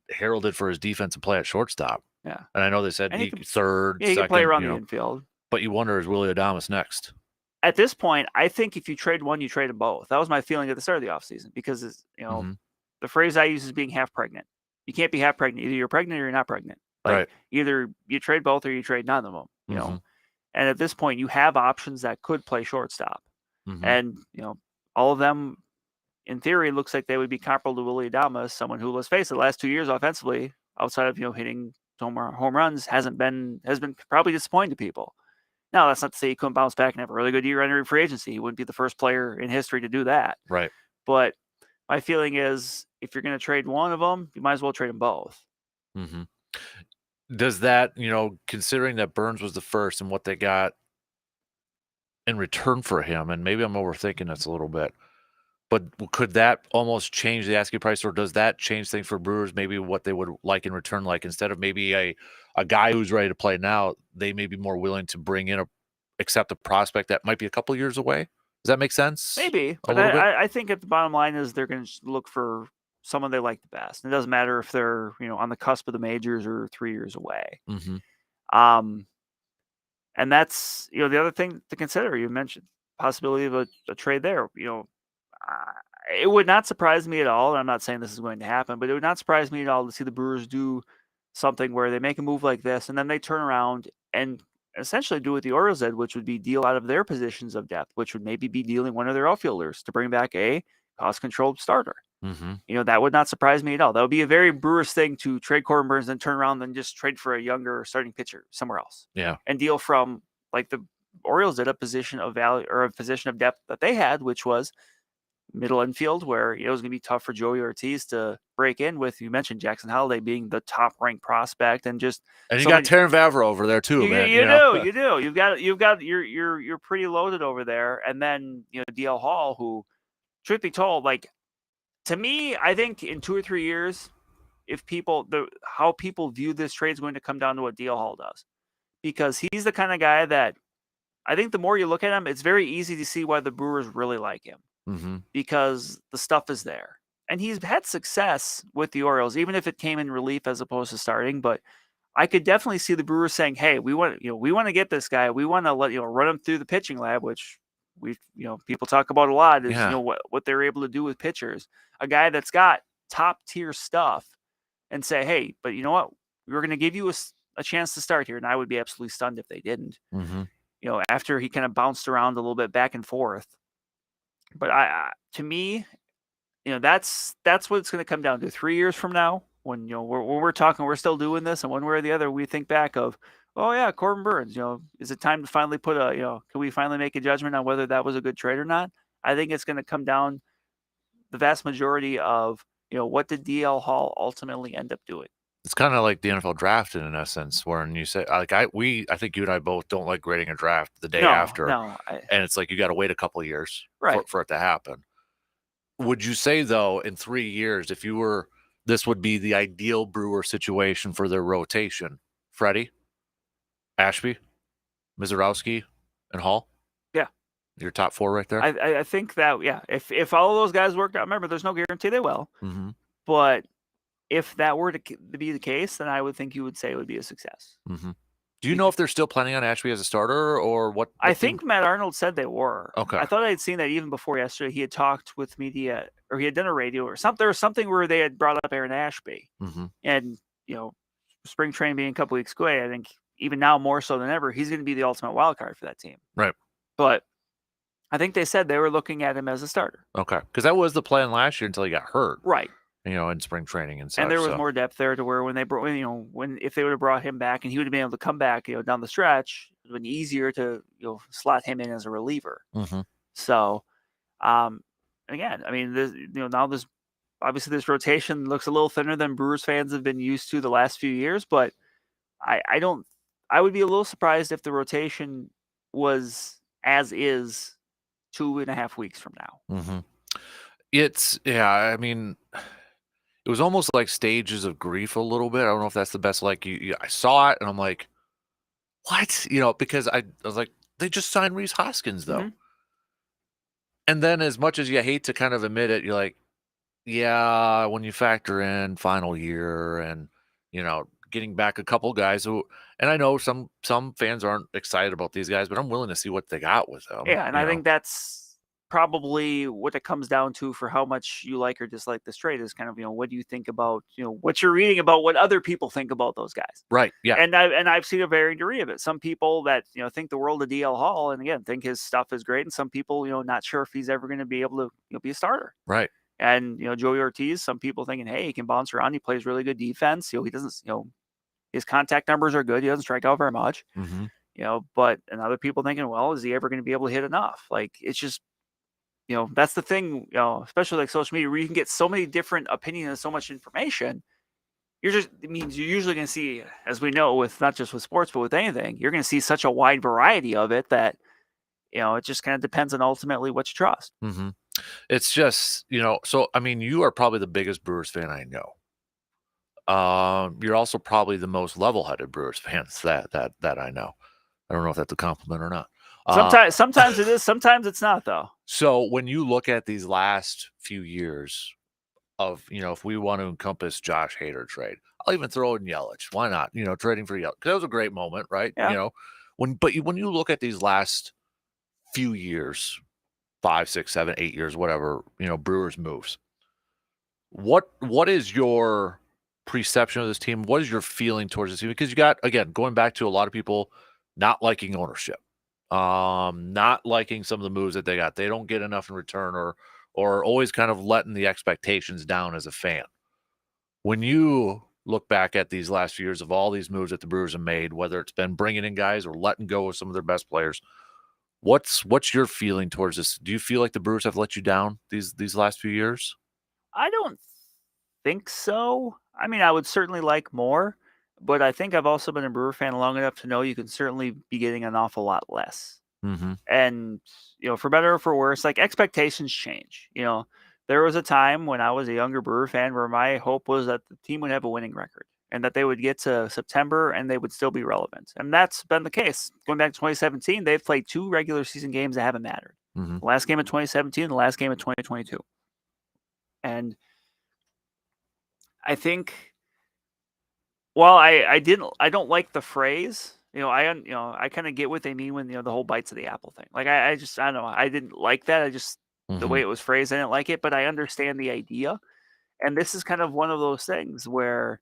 heralded for his defensive play at shortstop.
Yeah.
And I know they said
And
he
he can-
third,
Yeah, he
second,
can play around the infield.
but you wonder, is Willie Adames next?
At this point, I think if you trade one, you trade them both. That was my feeling at the start of the offseason because,
Mhm.
the phrase I use is being half pregnant. You can't be half pregnant. Either you're pregnant or you're not pregnant. Like,
Right.
either you trade both or you trade none of them,
Mhm.
And at this point, you have options that could play shortstop.
Mhm.
And, all of them, in theory, looks like they would be comparable to Willie Adames, someone who, let's face it, the last 2 years offensively, outside of, hitting home runs, has been probably disappointing to people. Now, that's not to say he couldn't bounce back and have a really good year entering free agency. He wouldn't be the first player in history to do that.
Right.
But my feeling is, if you're going to trade one of them, you might as well trade them both.
Mm-hmm. Does that, considering that Burns was the first and what they got in return for him, and maybe I'm overthinking this a little bit, but could that almost change the asking price, or does that change things for Brewers, maybe what they would like in return? Like instead of maybe a guy who's ready to play now, they may be more willing to bring in accept a prospect that might be a couple years away. Does that make sense?
Maybe, but I think at the bottom line is they're going to look for someone they like the best. It doesn't matter if they're on the cusp of the majors or 3 years away.
Mm-hmm.
And that's the other thing to consider. You mentioned possibility of a trade there. It would not surprise me at all. And I'm not saying this is going to happen, but it would not surprise me at all to see the Brewers do something where they make a move like this and then they turn around and essentially do what the Orioles did, which would be deal out of their positions of depth, which would maybe be dealing one of their outfielders to bring back a cost-controlled starter.
Mm-hmm.
That would not surprise me at all. That would be a very Brewers thing to trade Corbin Burns and turn around and just trade for a younger starting pitcher somewhere else.
Yeah.
And deal from, like the Orioles did, a position of value or a position of depth that they had, which was middle infield, where it was going to be tough for Joey Ortiz to break in with. You mentioned Jackson Holliday being the top ranked prospect, and
you got Terran Vavra over there too, man.
You do. You're pretty loaded over there, and then DL Hall, who, truth be told, like, to me, I think in 2 or 3 years, if how people view this trade is going to come down to what DL Hall does, because he's the kind of guy that I think the more you look at him, it's very easy to see why the Brewers really like him.
Mm-hmm.
Because the stuff is there. And he's had success with the Orioles, even if it came in relief as opposed to starting. But I could definitely see the Brewers saying, hey, we want to get this guy. We want to run him through the pitching lab, which people talk about a lot, is what they're able to do with pitchers. A guy that's got top tier stuff, and say, hey, but you know what? We're going to give you a chance to start here. And I would be absolutely stunned if they didn't.
Mm-hmm.
After he kind of bounced around a little bit back and forth. But to me, that's what it's going to come down to. 3 years from now, when we're talking, we're still doing this, and one way or the other, we think back of, oh yeah, Corbin Burns. Is it time to finally put can we finally make a judgment on whether that was a good trade or not? I think it's going to come down the vast majority of what did DL Hall ultimately end up doing.
It's kind of like the NFL draft in essence, wherein you say, like, I think you and I both don't like grading a draft the day after. And it's like you got to wait a couple of years for it to happen. Would you say, though, in 3 years, if you were, this would be the ideal Brewer situation for their rotation? Freddie, Ashby, Mizorowski, and Hall?
Yeah.
Your top 4 right there?
I think that, yeah. If all of those guys worked out, remember, there's no guarantee they will.
Mm-hmm.
But if that were to be the case, then I would think you would say it would be a success.
Mm-hmm. Do you know if they're still planning on Ashby as a starter or what?
I think Matt Arnold said they were.
Okay.
I thought I had seen that even before yesterday. He had talked with media, or he had done a radio or something. There was something where they had brought up Aaron Ashby, and spring training being a couple weeks away, I think even now more so than ever, he's going to be the ultimate wild card for that team.
Right.
But I think they said they were looking at him as a starter.
Okay, because that was the plan last year until he got hurt.
Right.
In spring training and such.
And there was more depth there to where when they brought, if they would have brought him back and he would have been able to come back, down the stretch, it would have been easier to, slot him in as a reliever. So, again, I mean, this, now this, obviously this rotation looks a little thinner than Brewers fans have been used to the last few years, but I would be a little surprised if the rotation was as is 2.5 weeks from now.
I mean, it was almost like stages of grief a little bit. I don't know if that's the best. Like I saw it and I'm like, what? Because I was like, they just signed Rhys Hoskins though. And then as much as you hate to kind of admit it, you're like, yeah, when you factor in final year and, getting back a couple guys who, and I know some fans aren't excited about these guys, but I'm willing to see what they got with them.
Yeah. And I think that's probably what it comes down to for how much you like or dislike this trade is kind of, what do you think about, what you're reading about what other people think about those guys.
Right. Yeah.
And I've seen a varying degree of it. Some people that, think the world of DL Hall and again, think his stuff is great. And some people, not sure if he's ever going to be able to, be a starter.
Right.
And, Joey Ortiz, some people thinking, hey, he can bounce around. He plays really good defense. He doesn't, his contact numbers are good. He doesn't strike out very much, but, and other people thinking, well, is he ever going to be able to hit enough? Like, it's just, that's the thing, especially like social media where you can get so many different opinions and so much information. It means you're usually going to see, as we know, with not just with sports, but with anything, you're going to see such a wide variety of it that, it just kind of depends on ultimately what you trust.
It's just, so, I mean, you are probably the biggest Brewers fan I know. You're also probably the most level-headed Brewers fans that I know. I don't know if that's a compliment or not.
Sometimes it is, sometimes it's not though.
So when you look at these last few years of, if we want to encompass Josh Hader trade, I'll even throw in Yelich. Why not? Trading for Yelich. Because that was a great moment, right?
Yeah.
When you look at these last few years, 5, 6, 7, 8 years, whatever, Brewers moves. What is your perception of this team? What is your feeling towards this team? Because you got, again, going back to a lot of people not liking ownership, not liking some of the moves that they got. They don't get enough in return or always kind of letting the expectations down as a fan. When you look back at these last few years of all these moves that the Brewers have made, whether it's been bringing in guys or letting go of some of their best players, what's your feeling towards this? Do you feel like the Brewers have let you down these last few years?
I don't think so. I mean, I would certainly like more, but I think I've also been a Brewer fan long enough to know you can certainly be getting an awful lot less. And, for better or for worse, like expectations change. There was a time when I was a younger Brewer fan where my hope was that the team would have a winning record and that they would get to September and they would still be relevant. And that's been the case. Going back to 2017, they've played 2 regular season games that haven't mattered. The last game of 2017, the last game of 2022. And I think, well, I don't like the phrase, I kind of get what they mean when, the whole bites of the apple thing. Like, I don't know. I didn't like that. I just, the way it was phrased, I didn't like it, but I understand the idea. And this is kind of one of those things where,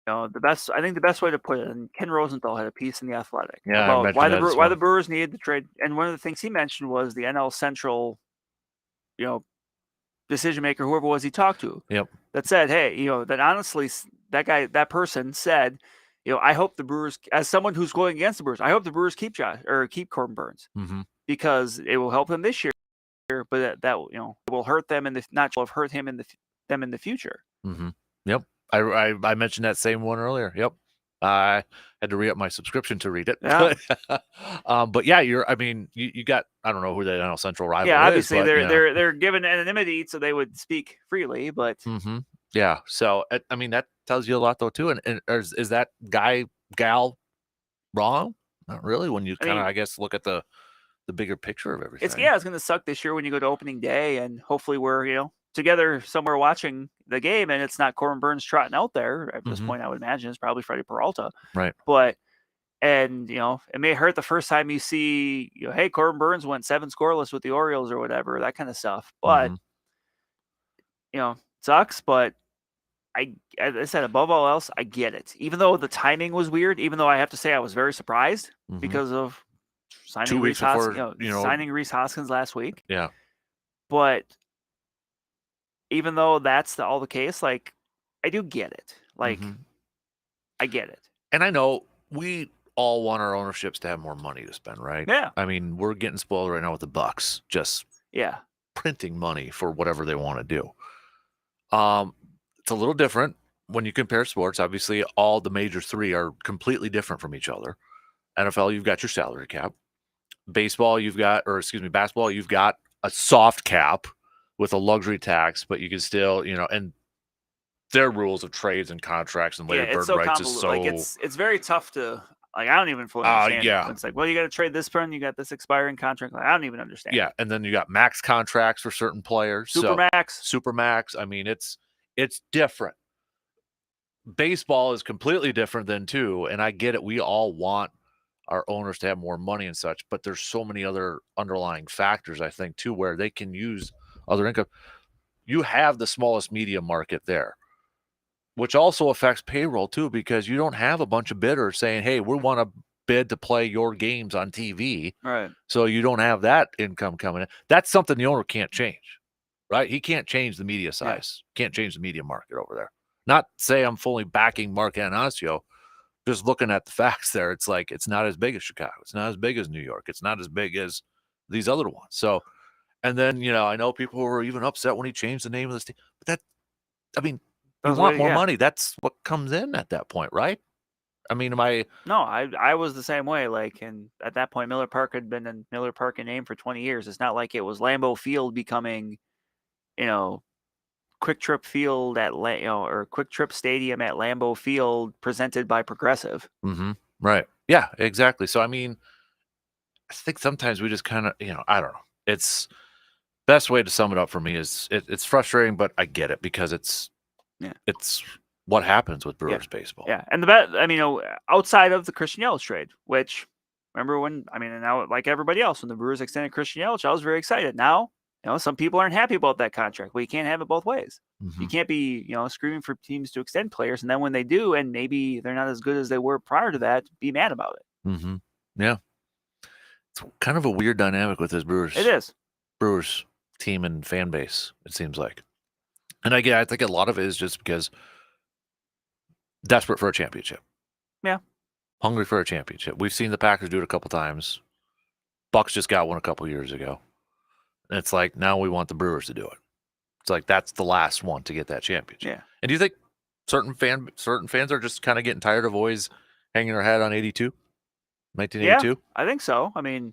I think the best way to put it, and Ken Rosenthal had a piece in The Athletic about why the Brewers needed to trade. And one of the things he mentioned was the NL Central, decision maker, whoever it was he talked to, that said, hey, that honestly, that person said, I hope the Brewers, as someone who's going against the Brewers, I hope the Brewers keep Corbin Burns because it will help them this year, but that it will hurt them not will hurt him them in the future.
Yep. I mentioned that same one earlier. Yep. I had to re-up my subscription to read it.
Yeah.
But yeah, you got, I don't know who the NL Central rival is.
Yeah, obviously
but,
they're given anonymity so they would speak freely, but
yeah. So that tells you a lot though too. And is that gal wrong? Not really. When you kind of, I guess, look at the bigger picture of everything.
It's going to suck this year when you go to opening day and hopefully we're together somewhere watching the game and it's not Corbin Burns trotting out there at this point. I would imagine it's probably Freddie Peralta,
right?
But And, it may hurt the first time you see, hey, Corbin Burns went 7 scoreless with the Orioles or whatever, that kind of stuff. But, sucks. But as I said, above all else, I get it. Even though the timing was weird, even though I have to say I was very surprised because of signing
2 weeks before,
signing Reese Hoskins last week.
Yeah.
But even though that's all the case, like, I do get it. Like, I get it.
And I know we all want our ownerships to have more money to spend, right?
Yeah.
I mean, we're getting spoiled right now with the Bucks just printing money for whatever they want to do. It's a little different when you compare sports. Obviously, all the major three are completely different from each other. NFL, you've got your salary cap. Basketball, you've got a soft cap with a luxury tax, but you can still, and their rules of trades and contracts and later bird rights is so
like it's very tough to I don't even fully understand. It. It's like, well, you got to trade this person, you got this expiring contract. Like, I don't even understand.
Yeah, and then you got max contracts for certain players. Supermax. I mean, it's different. Baseball is completely different than too, and I get it. We all want our owners to have more money and such, but there's so many other underlying factors, I think, too, where they can use other income. You have the smallest media market there, which also affects payroll too, because you don't have a bunch of bidders saying, hey, we want to bid to play your games on TV.
Right.
So you don't have that income coming in. That's something the owner can't change, right? He can't change the media size. Can't change the media market over there. Not say I'm fully backing Mark Anasio. Just looking at the facts there, it's like it's not as big as Chicago. It's not as big as New York. It's not as big as these other ones. So, and then, I know people were even upset when he changed the name of this team. But you want more money. That's what comes in at that point, right? I mean,
No, I was the same way. like, and at that point, Miller Park had been in Miller Park in name for 20 years. It's not like it was Lambeau Field becoming, Quick Trip Field or Quick Trip Stadium at Lambeau Field presented by Progressive.
Right. Yeah, exactly. So, I mean, I think sometimes we just kind of, I don't know. It's best way to sum it up for me is it's frustrating, but I get it because it's what happens with Brewers baseball.
Yeah. And outside of the Christian Yelich trade, which remember when, and now like everybody else, when the Brewers extended Christian Yelich, I was very excited. Now, some people aren't happy about that contract. Well, you can't have it both ways. You can't be, screaming for teams to extend players, and then when they do, and maybe they're not as good as they were prior to that, be mad about it.
Yeah, it's kind of a weird dynamic with this Brewers.
It is
Brewers team and fan base. It seems like, and I think a lot of it is just because desperate for a championship.
Yeah,
hungry for a championship. We've seen the Packers do it a couple times. Bucks just got one a couple years ago. And it's like, now we want the Brewers to do it. It's like, that's the last one to get that championship.
Yeah.
And do you think certain fans are just kind of getting tired of always hanging their head on 1982?
Yeah, I think so. The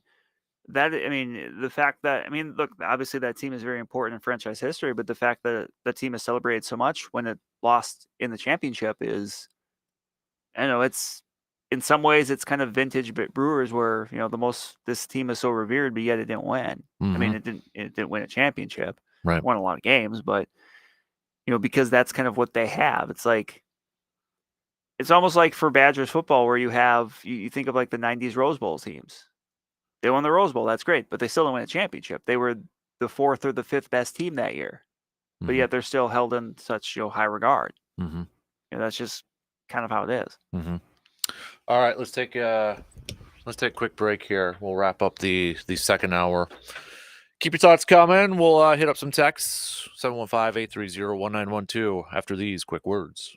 fact that, look, obviously that team is very important in franchise history, but the fact that the team has celebrated so much when it lost in the championship is, it's, in some ways, it's kind of vintage Brewers where, this team is so revered, but yet it didn't win. It didn't win a championship.
Right.
It won a lot of games, but, because that's kind of what they have. It's like, it's almost like for Badgers football where you think of like the 90s Rose Bowl teams. They won the Rose Bowl. That's great, but they still didn't win a championship. They were the 4th or the 5th best team that year, but yet they're still held in such high regard. That's just kind of how it is.
All right, let's take a quick break here. We'll wrap up the second hour. Keep your thoughts coming. We'll hit up some texts, 715-830-1912 after these quick words.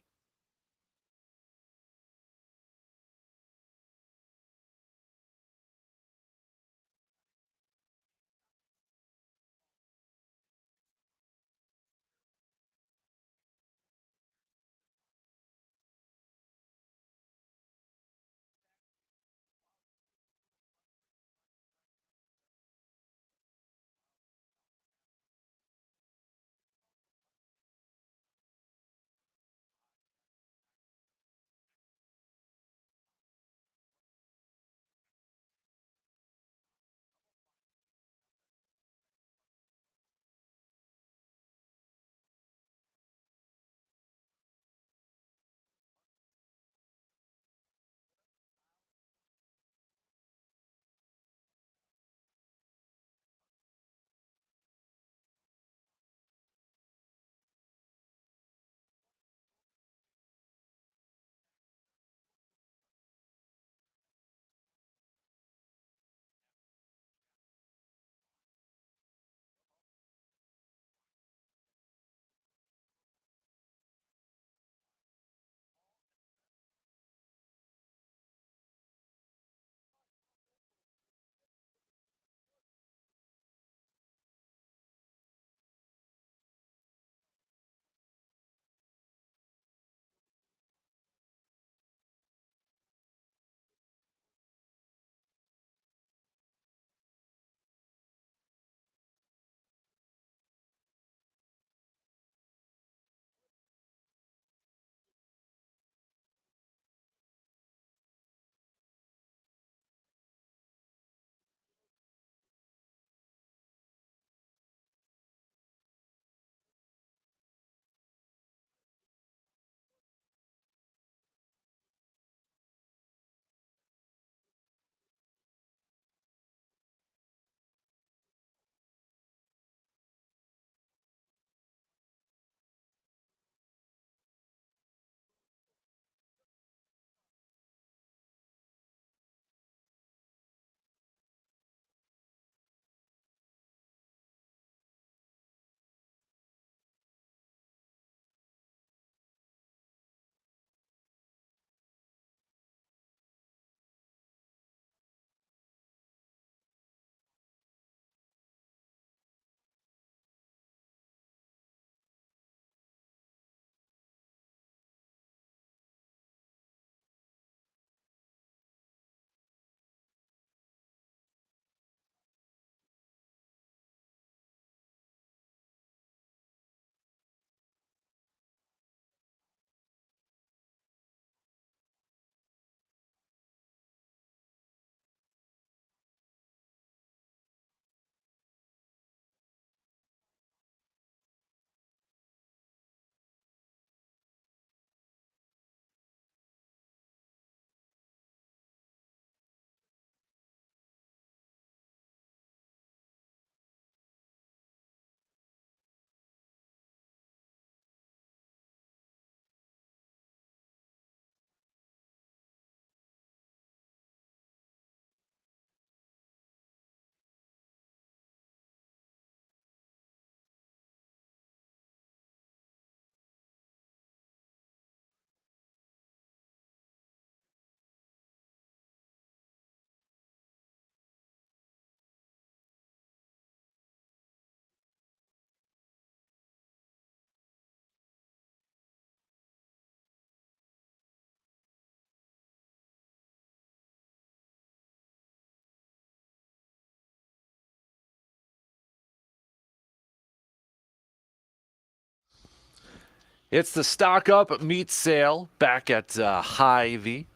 It's the Stock Up Meat Sale back at Hy-Vee.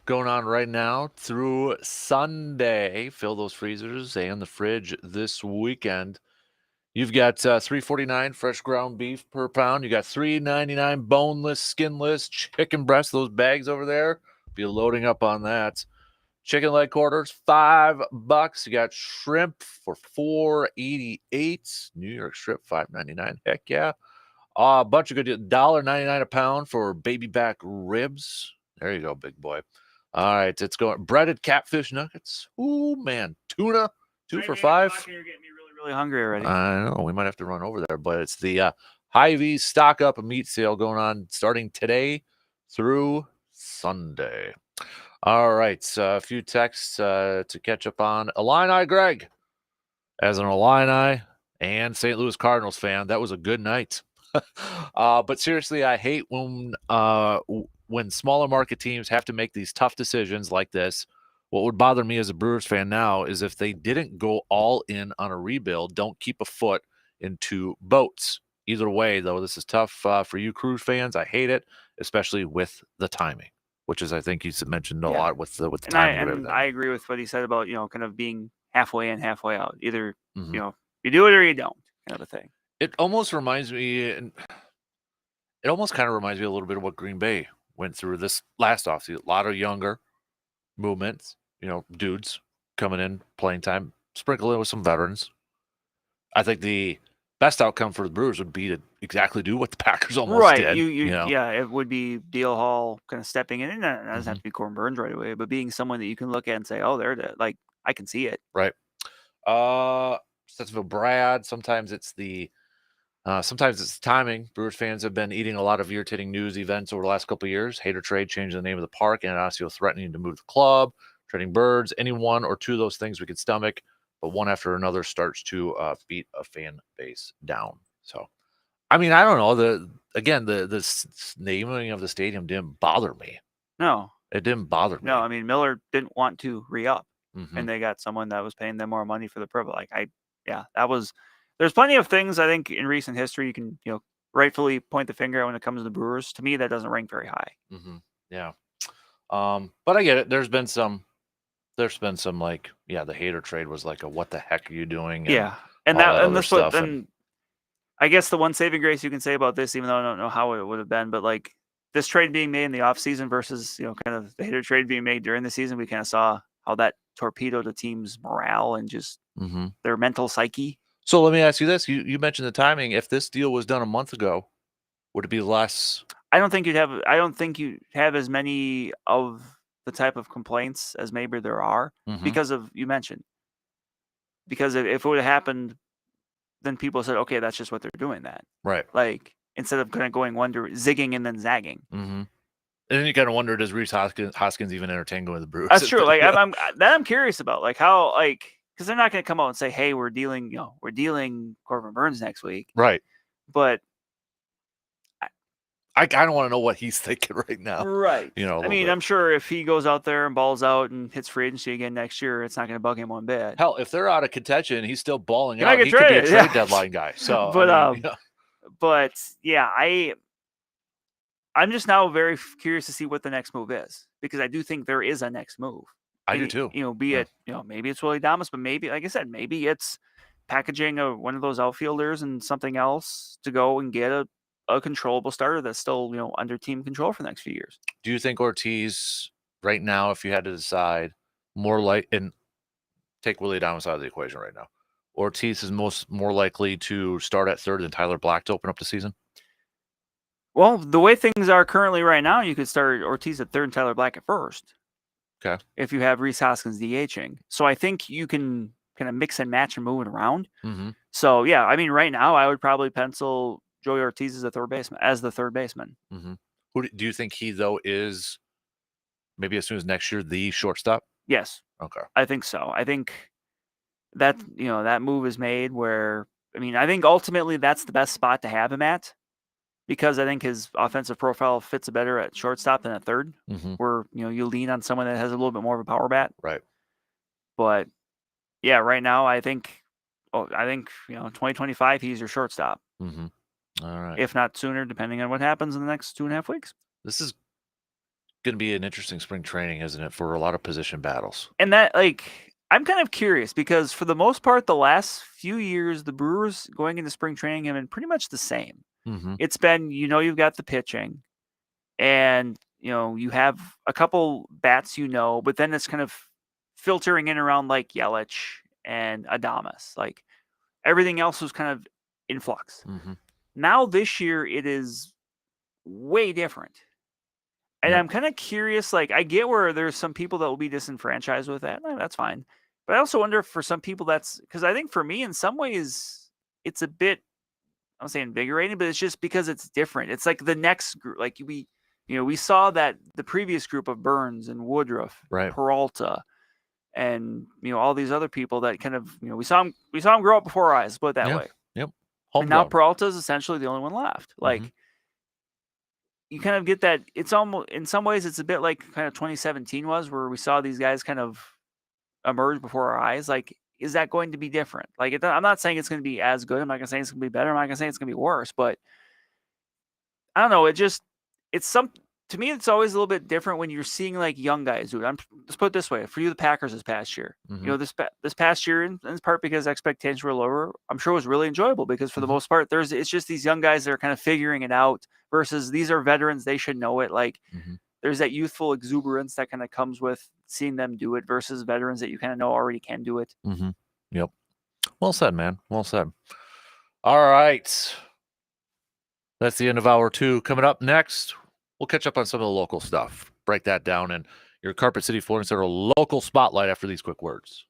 Going on right now through Sunday. Fill those freezers and the fridge this weekend. You've got $3.49 fresh ground beef per pound. You got $3.99 boneless, skinless chicken breast. Those bags over there, be loading up on that. Chicken leg quarters, $5. You got shrimp for $4.88. New York strip, $5.99. Heck yeah. A bunch of good deals. $1.99 a pound for baby back ribs. There you go, big boy. All right, it's going breaded catfish nuggets. Ooh, man. Tuna, 2 for $5.
You're getting me really hungry already.
I know. We might have to run over there, but it's the Hy-Vee Stock Up Meat Sale going on starting today through Sunday. All right, a few texts to catch up on. Illini Greg, as an Illini and St. Louis Cardinals fan, that was a good night. But seriously, I hate when smaller market teams have to make these tough decisions like this. What would bother me as a Brewers fan now is if they didn't go all in on a rebuild, don't keep a foot in two boats. Either way, though, this is tough for you Cruise fans. I hate it, especially with the timing, which is, I think you mentioned a lot with the timing.
And I agree with what he said about, kind of being halfway in, halfway out. Either, you do it or you don't, kind of a thing.
It almost reminds me, it almost kind of reminds me a little bit of what Green Bay went through this last offseason. A lot of younger movements, dudes coming in, playing time, sprinkle in with some veterans. I think the best outcome for the Brewers would be to exactly do what the Packers almost did.
Yeah, it would be Dale Hall kind of stepping in, and that doesn't have to be Corbin Burns right away, but being someone that you can look at and say, oh, like, I can see it.
Right. Stetsville Brad, sometimes it's the timing. Brewers fans have been eating a lot of irritating news events over the last couple of years. Hater trade, changing the name of the park, and Anasio threatening to move the club, trading birds. Any one or two of those things we could stomach, but one after another starts to beat a fan base down. So, I mean, I don't know. The naming of the stadium didn't bother me.
No.
It didn't bother me.
No, I mean, Miller didn't want to re-up, and they got someone that was paying them more money for the privilege. That was... There's plenty of things I think in recent history you can, rightfully point the finger at when it comes to the Brewers. To me, that doesn't rank very high.
Yeah. But I get it. There's been some like, the hater trade was like a what the heck are you doing?
And I guess the one saving grace you can say about this, even though I don't know how it would have been, but like this trade being made in the offseason versus, kind of the hater trade being made during the season, we kind of saw how that torpedoed the team's morale and just their mental psyche.
So let me ask you this. You mentioned the timing. If this deal was done a month ago, would it be less? I don't think you'd have as many of the type of complaints as maybe there are because of, you mentioned. Because if it would have happened, then people said, okay, that's just what they're doing that. Right. Like, instead of kind of going zigging and then zagging. And then you kind of wonder, does Reese Hoskins even entertain going to the Brewers? That's true. Like, I'm curious about, like, how, like, because they're not going to come out and say, hey, we're dealing Corbin Burns next week. Right. But I kind of want to know what he's thinking right now. Right. I mean, I'm sure if he goes out there and balls out and hits free agency again next year, it's not going to bug him one bit. Hell, if they're out of contention, he's still balling out. He could be a trade deadline guy. So, but I'm just now very curious to see what the next move is, because I do think there is a next move. I do too. Be it, maybe it's Willie Adames, but maybe, like I said, maybe it's packaging one of those outfielders and something else to go and get a controllable starter that's still, under team control for the next few years. Do you think Ortiz right now, if you had to decide, and take Willie Adames out of the equation right now, Ortiz is more likely to start at third than Tyler Black to open up the season? Well, the way things are currently right now, you could start Ortiz at third and Tyler Black at first. Okay. If you have Reese Hoskins DHing. So I think you can kind of mix and match and move it around. So, yeah, I mean, right now I would probably pencil Joey Ortiz as the third baseman. Who do you think he, though, is maybe as soon as next year, the shortstop? Yes. Okay. I think so. I think that, that move is made where, I mean, I think ultimately that's the best spot to have him at, because I think his offensive profile fits better at shortstop than at third, where, you lean on someone that has a little bit more of a power bat. Right. But yeah, right now I think 2025 he's your shortstop. All right.
if not sooner, depending on what happens in the next 2.5 weeks.
This is going to be an interesting spring training, isn't it, for a lot of position battles?
And that, I'm kind of curious because for the most part, the last few years, the Brewers going into spring training have been pretty much the same.
Mm-hmm.
It's been, you've got the pitching and, you have a couple bats, but then it's kind of filtering in around like Yelich and Adames. Like everything else was kind of in flux.
Mm-hmm.
Now this year, it is way different. And
Yep.
I'm kind of curious, I get where there's some people that will be disenfranchised with that. That's fine. But I also wonder if for some people because I think for me, in some ways, it's a bit, I don't say invigorating, but it's just because it's different. It's like the next group, we saw that the previous group of Burns and Woodruff,
Right.
Peralta, and, all these other people that kind of, we saw them grow up before our eyes, put it that way.
Yep.
And now
Homegrown.
Peralta is essentially the only one left. You kind of get that. It's almost, in some ways, it's a bit like kind of 2017 was, where we saw these guys kind of emerge before our eyes. Is that going to be different? I'm not saying it's going to be as good. I'm not going to say it's going to be better. I'm not going to say it's going to be worse. But I don't know. To me, it's always a little bit different when you're seeing young guys do it. Let's put it this way: for you, the Packers this past year,
Mhm.
This past year, in part because expectations were lower, I'm sure it was really enjoyable because for the most part, it's just these young guys that are kind of figuring it out. Versus these are veterans; they should know it. There's that youthful exuberance that kind of comes with seeing them do it versus veterans that you kind of know already can do it.
Mm-hmm. Yep. Well said, man. Well said. All right. That's the end of hour 2. Coming up next, we'll catch up on some of the local stuff. Break that down in your Carpet City Flooring Center local spotlight after these quick words.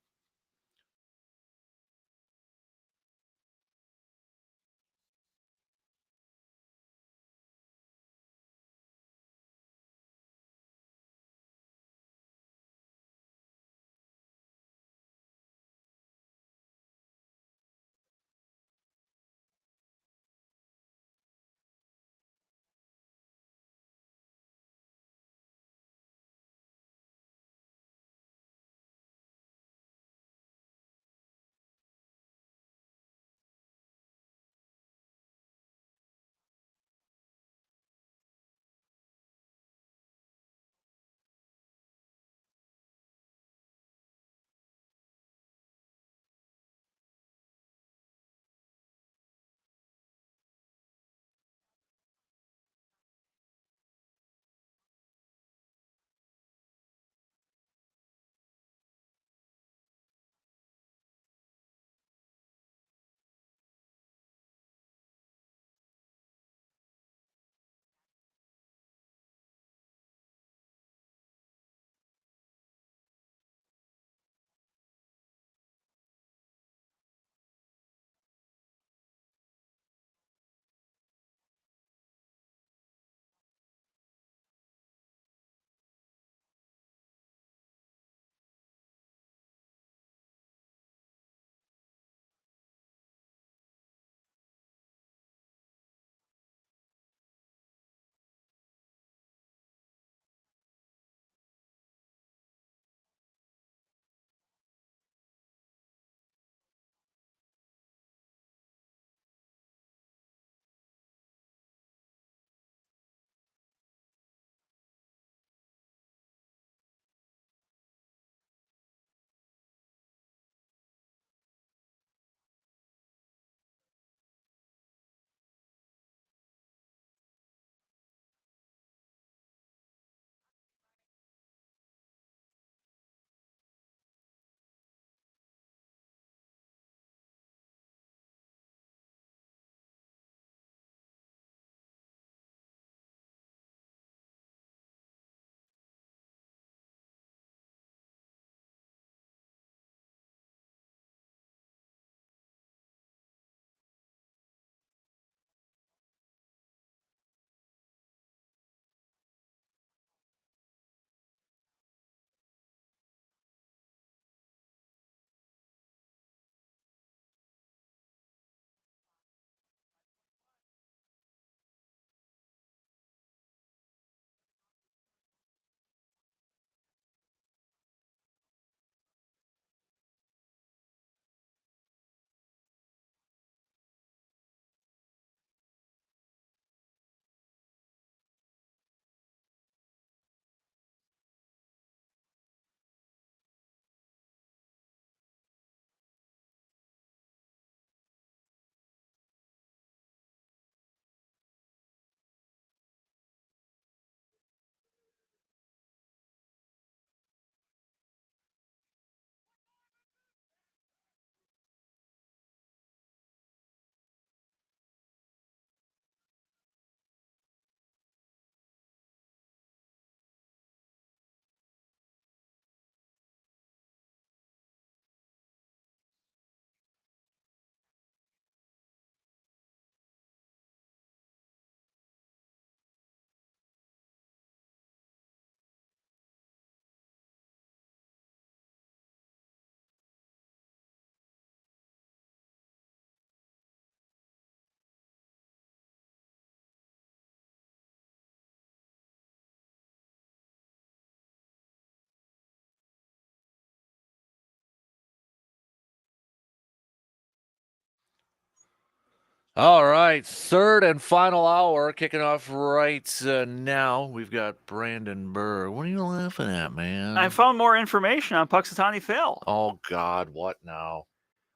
All right, third and final hour kicking off right now. We've got Brandon Burr. What are you laughing at, man?
I found more information on Puxatawny Phil.
Oh God, what now?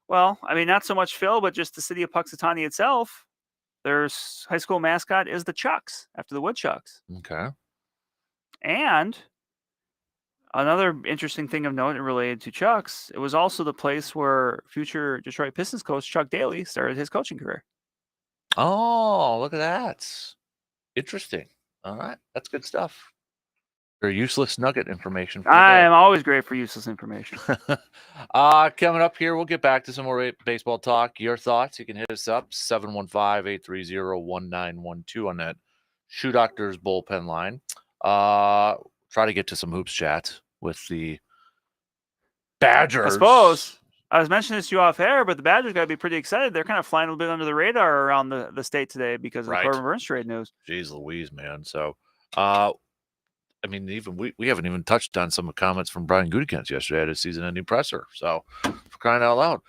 Well, I mean, not so much Phil, but just the city of Puxatawny itself. Their high school mascot is the Chucks, after the Woodchucks.
Okay.
And another interesting thing of note related to Chucks, it was also the place where future Detroit Pistons coach Chuck Daly started his coaching career.
Oh, look at that. Interesting. All right, that's good stuff. Very useless nugget information. For
I am always great for useless information.
Coming up here, we'll get back to some more baseball talk. Your thoughts, you can hit us up 715-830-1912 on that Shoe Doctors bullpen line. Try to get to some hoops chat with the Badgers.
I suppose. I was mentioning this to you off air, but the Badgers got to be pretty excited. They're kind of flying a little bit under the radar around the state today because of the Corbin Burns trade news.
Jeez Louise, man. So, I mean, even we haven't even touched on some comments from Brian Gutekunst yesterday at his season-ending presser. So, for crying out loud.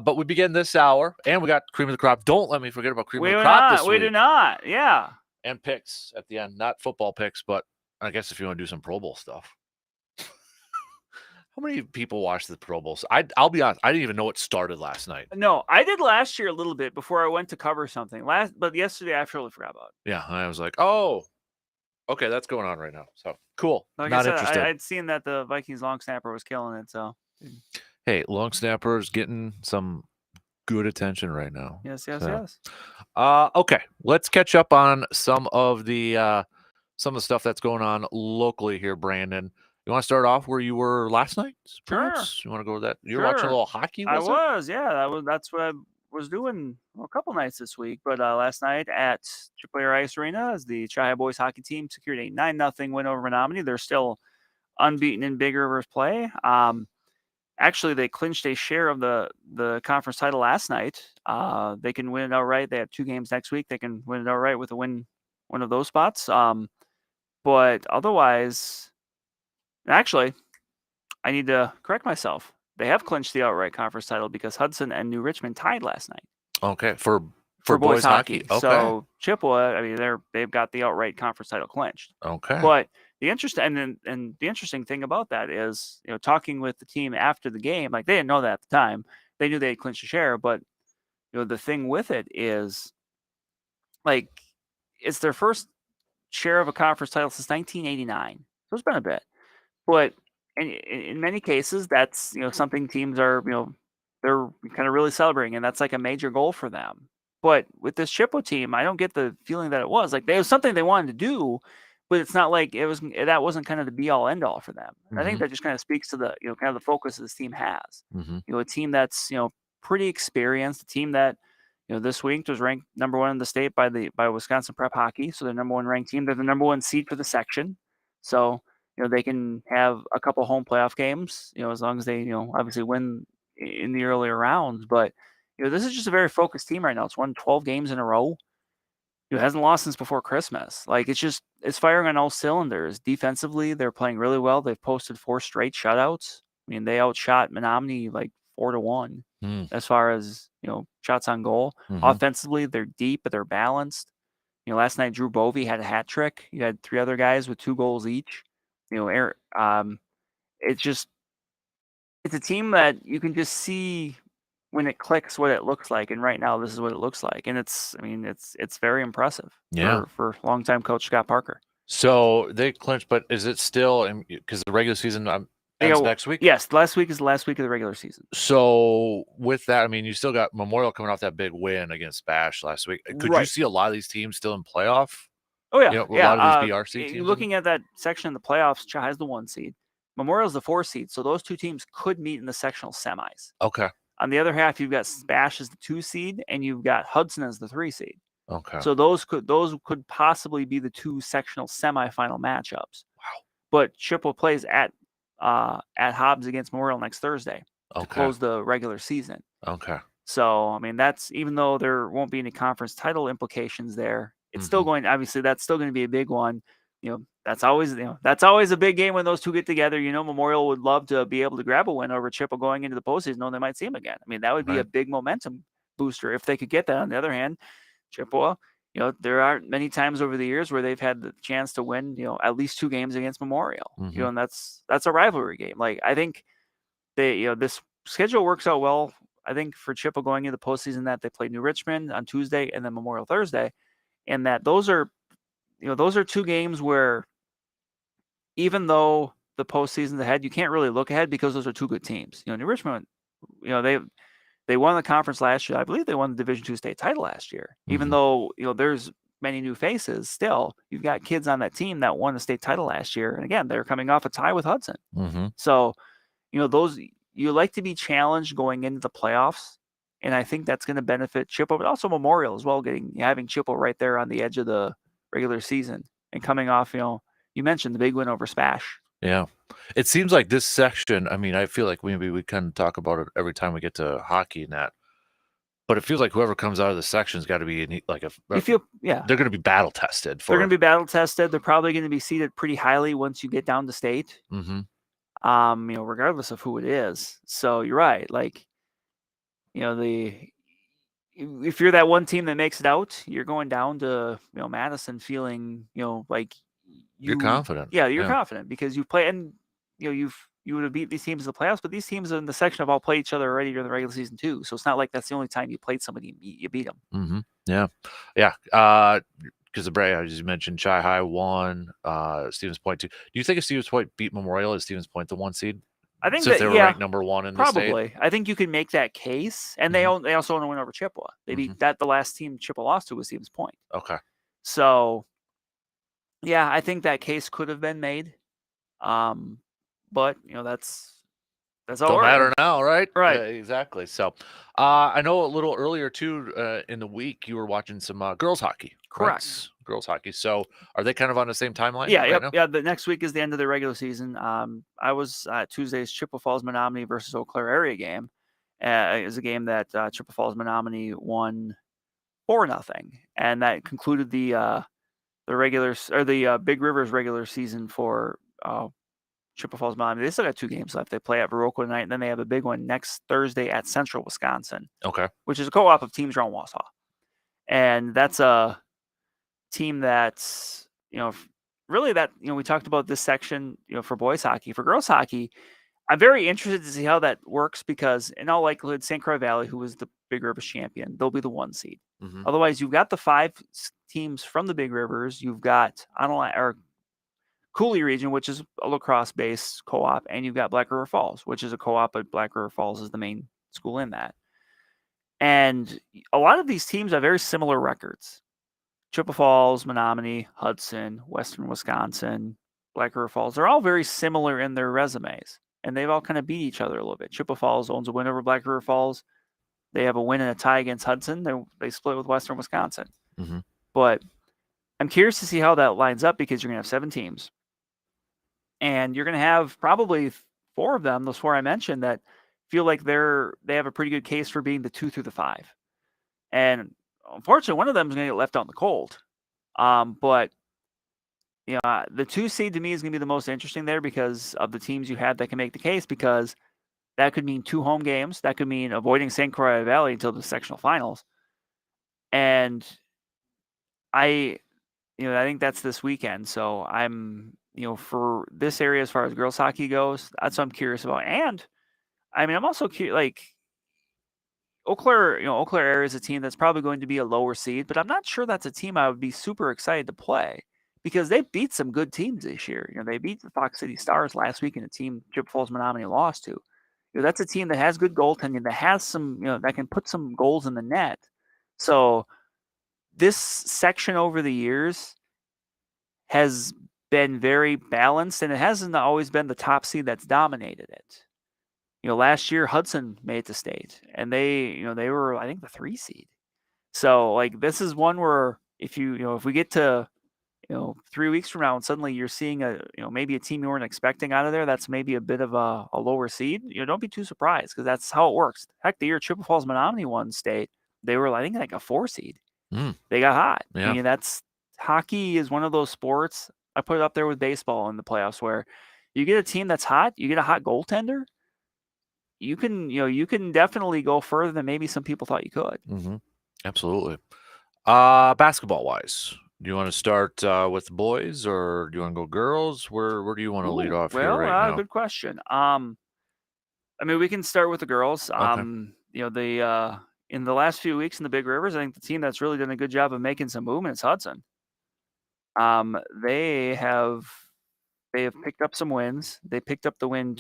But we begin this hour, and we got cream of the crop. Don't let me forget about cream of the crop this week.
We do not. Yeah.
And picks at the end, not football picks, but I guess if you want to do some Pro Bowl stuff. How many people watch the Pro Bowls? I'll be honest, I didn't even know it started last night.
No, I did last year a little bit before I went to cover something. But yesterday I totally forgot about it.
Yeah, I was like, oh, okay, that's going on right now. So cool.
Like
Not
I said,
interested.
I'd seen that the Vikings long snapper was killing it. So,
hey, long snapper's getting some good attention right now.
Yes.
Okay, let's catch up on some of the stuff that's going on locally here, Brandon. You want to start off where you were last night? Perhaps?
Sure.
You want to go to that? You're watching a little hockey?
That's what I was doing a couple nights this week. But last night at AAA Ice Arena, as the Chi Boys hockey team secured a 9-0 win over Menominee. They're still unbeaten in Big River's play. Actually, they clinched a share of the conference title last night. They can win it outright. They have 2 games next week. They can win it outright with a win one of those spots. But otherwise, actually, I need to correct myself. They have clinched the outright conference title because Hudson and New Richmond tied last night.
Okay, for
boys hockey.
Okay.
So Chippewa, I mean, they've got the outright conference title clinched.
Okay.
But the interesting thing about that is, talking with the team after the game, like they didn't know that at the time. They knew they had clinched a share, but the thing with it is, like, it's their first share of a conference title since 1989. So it's been a bit. But in many cases, that's something teams are they're kind of really celebrating, and that's like a major goal for them. But with this Chippewa team, I don't get the feeling that it was like it was something they wanted to do, but it's not like that wasn't kind of the be all end all for them. Mm-hmm. I think that just kind of speaks to the kind of the focus this team has.
Mm-hmm.
A team that's pretty experienced, a team that this week was ranked number 1 in the state by Wisconsin Prep Hockey, so they're number 1 ranked team. They're the number 1 seed for the section, so they can have a couple home playoff games, as long as they obviously win in the earlier rounds. But this is just a very focused team right now. It's won 12 games in a row. It hasn't lost since before Christmas. Like it's firing on all cylinders. Defensively, they're playing really well. They've posted 4 straight shutouts. I mean, they outshot Menominee like 4-1 as far as shots on goal. Mm-hmm. Offensively, they're deep, but they're balanced. Last night Drew Bovey had a hat trick. You had 3 other guys with 2 goals each. It's a team that you can just see when it clicks what it looks like, and right now this is what it looks like, and it's very impressive. For longtime coach Scott Parker.
So they clinched, but is it still because the regular season ends next week?
Yes, last week is the last week of the regular season.
So with that, I mean, you still got Memorial coming off that big win against Bash last week. Could you see a lot of these teams still in playoff?
Oh yeah,
a lot of these BRC teams.
Looking at that section in the playoffs, Chi has the 1 seed. Memorial's the 4 seed, so those 2 teams could meet in the sectional semis.
Okay.
On the other half, you've got Bash as the 2 seed, and you've got Hudson as the 3 seed.
Okay.
So those could possibly be the 2 sectional semifinal matchups.
Wow.
But Chippewa plays at Hobbs against Memorial next Thursday to close the regular season.
Okay.
So I mean, that's, even though there won't be any conference title implications there, it's still going. Obviously, that's still going to be a big one. That's always a big game when those 2 get together. Memorial would love to be able to grab a win over Chippewa going into the postseason, knowing they might see them again. I mean, that would be a big momentum booster if they could get that. On the other hand, Chippewa, there aren't many times over the years where they've had the chance to win, at least 2 games against Memorial. And that's a rivalry game. Like, I think this schedule works out well. I think for Chippewa going into the postseason, that they play New Richmond on Tuesday and then Memorial Thursday, and that those are 2 games where, even though the postseason's ahead, you can't really look ahead because those are 2 good teams. New Richmond, they won the conference last year. I believe they won the Division II state title last year. Even though there's many new faces, still you've got kids on that team that won the state title last year, and again, they're coming off a tie with Hudson. So those, you like to be challenged going into the playoffs, and I think that's going to benefit Chippewa, but also Memorial as well. Having Chippewa right there on the edge of the regular season and coming off, you mentioned the big win over Spash.
Yeah. It seems like this section, I mean, I feel like maybe we kind of talk about it every time we get to hockey and that, but it feels like whoever comes out of the section's got to be they're going to be battle tested.
They're going to be battle tested. They're probably going to be seated pretty highly once you get down to state. Regardless of who it is. So you're right. Like, if you're that one team that makes it out, you're going down to, Madison feeling, like
you're confident.
Yeah, you're confident because you play, and you would have beat these teams in the playoffs, but these teams in the section have all played each other already during the regular season too. So it's not like that's the only time you played somebody and you beat them.
Yeah. Because as you mentioned, Chi High won, Stevens Point 2. Do you think if Stevens Point beat Memorial, is Stevens Point the 1 seed?
I think
since they were ranked number 1 in the state.
Probably. I think you can make that case, and they also want to win over Chippewa. They beat the last team Chippewa lost to was Stevens Point.
Okay.
So, yeah, I think that case could have been made, but that's all.
Don't matter now, right?
Right.
Exactly. So, I know a little earlier too in the week you were watching some girls hockey.
Correct.
Right? Girls hockey. So, are they kind of on the same timeline?
Yeah.
Right now?
Yeah. The next week is the end of the regular season. I was at Tuesday's Chippewa Falls Menominee versus Eau Claire area game. It was a game that Chippewa Falls Menominee won 4-0, and that concluded the Big Rivers regular season for Chippewa Falls Menominee. They still got 2 games left. They play at Viroqua tonight, and then they have a big one next Thursday at Central Wisconsin.
Okay.
Which is a co-op of teams around Wausau. And that's a team that's, really that, we talked about this section, for boys hockey. For girls hockey, I'm very interested to see how that works because in all likelihood, St. Croix Valley, who was the Big Rivers champion, they'll be the 1 seed. Otherwise, you've got the 5 teams from the Big Rivers. You've got Cooley region, which is a lacrosse-based co-op, and you've got Black River Falls, which is a co-op, but Black River Falls is the main school in that. And a lot of these teams have very similar records. Chippewa Falls, Menominee, Hudson, Western Wisconsin, Black River Falls, they're all very similar in their resumes, and they've all kind of beat each other a little bit. Chippewa Falls owns a win over Black River Falls. They have a win and a tie against Hudson. They split with Western Wisconsin. But I'm curious to see how that lines up because you're going to have 7 teams. And you're going to have probably 4 of them, those 4 I mentioned, that feel like they have a pretty good case for being the 2 through the 5. And unfortunately, one of them is going to get left out in the cold. But the 2 seed to me is going to be the most interesting there because of the teams you have that can make the case, because that could mean 2 home games. That could mean avoiding St. Croix Valley until the sectional finals. And I think that's this weekend. So I'm, for this area as far as girls hockey goes, that's what I'm curious about. And I mean, I'm also curious, like Eau Claire area is a team that's probably going to be a lower seed, but I'm not sure that's a team I would be super excited to play because they beat some good teams this year. They beat the Fox City Stars last week in a team Chippewa Falls Menominee lost to. That's a team that has good goaltending, that has some, that can put some goals in the net. So this section over the years has been very balanced, and it hasn't always been the top seed that's dominated it. Last year Hudson made it to state, and they were, I think, the 3 seed. So like this is one where if we get to 3 weeks from now and suddenly you're seeing maybe a team you weren't expecting out of there, that's maybe a bit of a lower seed, don't be too surprised because that's how it works. Heck, the year Chippewa Falls Menominee won state, they were, I think, like a 4 seed. They got hot.
Yeah.
I mean, hockey is one of those sports. I put it up there with baseball in the playoffs where you get a team that's hot, you get a hot goaltender, you can definitely go further than maybe some people thought you could.
Absolutely. Basketball wise, do you want to start with the boys or do you want to go girls? Where do you want to lead off here right now?
Good question. I mean, we can start with the girls.
Okay.
In the last few weeks in the Big Rivers, I think the team that's really done a good job of making some movement is Hudson. They have picked up some wins. They picked up the win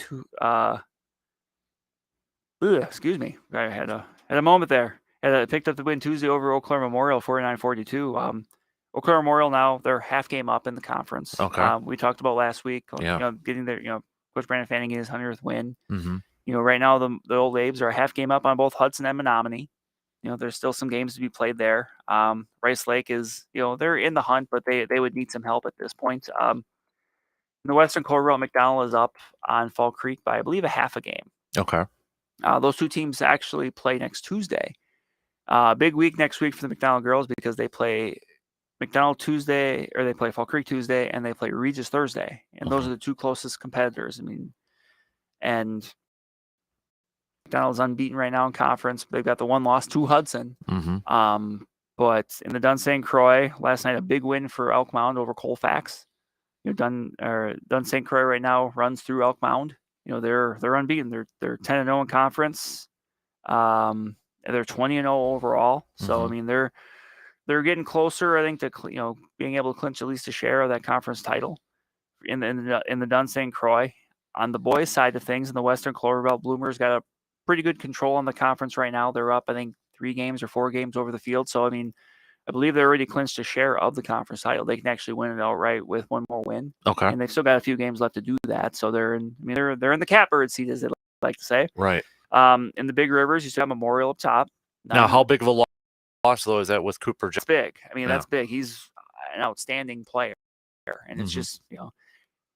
excuse me. I had a moment there. Picked up the win Tuesday over Eau Claire Memorial, 49-42. Eau Claire Memorial now they're half game up in the conference.
Okay.
We talked about last week.
Yeah.
Getting their Coach Brandon Fanning his 100th win.
Mm-hmm.
Right now the Old Abes are a half game up on both Hudson and Menominee. There's still some games to be played there. Rice Lake is, they're in the hunt, but they would need some help at this point. In the Western Colorado, McDonald is up on Fall Creek by, I believe, a half a game.
Okay.
Those two teams actually play next Tuesday. Big week next week for the McDonald girls because they play McDonald Tuesday, or they play Fall Creek Tuesday, and they play Regis Thursday. And those are the two closest competitors. I mean, and McDonald's unbeaten right now in conference. They've got the one loss to Hudson.
Mm-hmm.
But in the Dun St. Croix, last night, a big win for Elk Mound over Colfax. Dun St. Croix right now runs through Elk Mound. They're unbeaten. They're 10-0 in conference. They're 20-0 overall. So I mean they're getting closer, I think, to being able to clinch at least a share of that conference title in the Dun St. Croix. On the boys' side of things, in the Western Clover Belt, Bloomer's got a pretty good control on the conference right now. They're up, I think, 3 games or 4 games over the field. So I mean, I believe they already clinched a share of the conference title. They can actually win it outright with one more win.
Okay.
And they've still got a few games left to do that. So they're in the catbird seat, as they like to say.
Right.
In the Big Rivers, you still have Memorial up top.
Now, how big of a loss though is that with Cooper?
It's big. I mean, that's big. He's an outstanding player, and it's just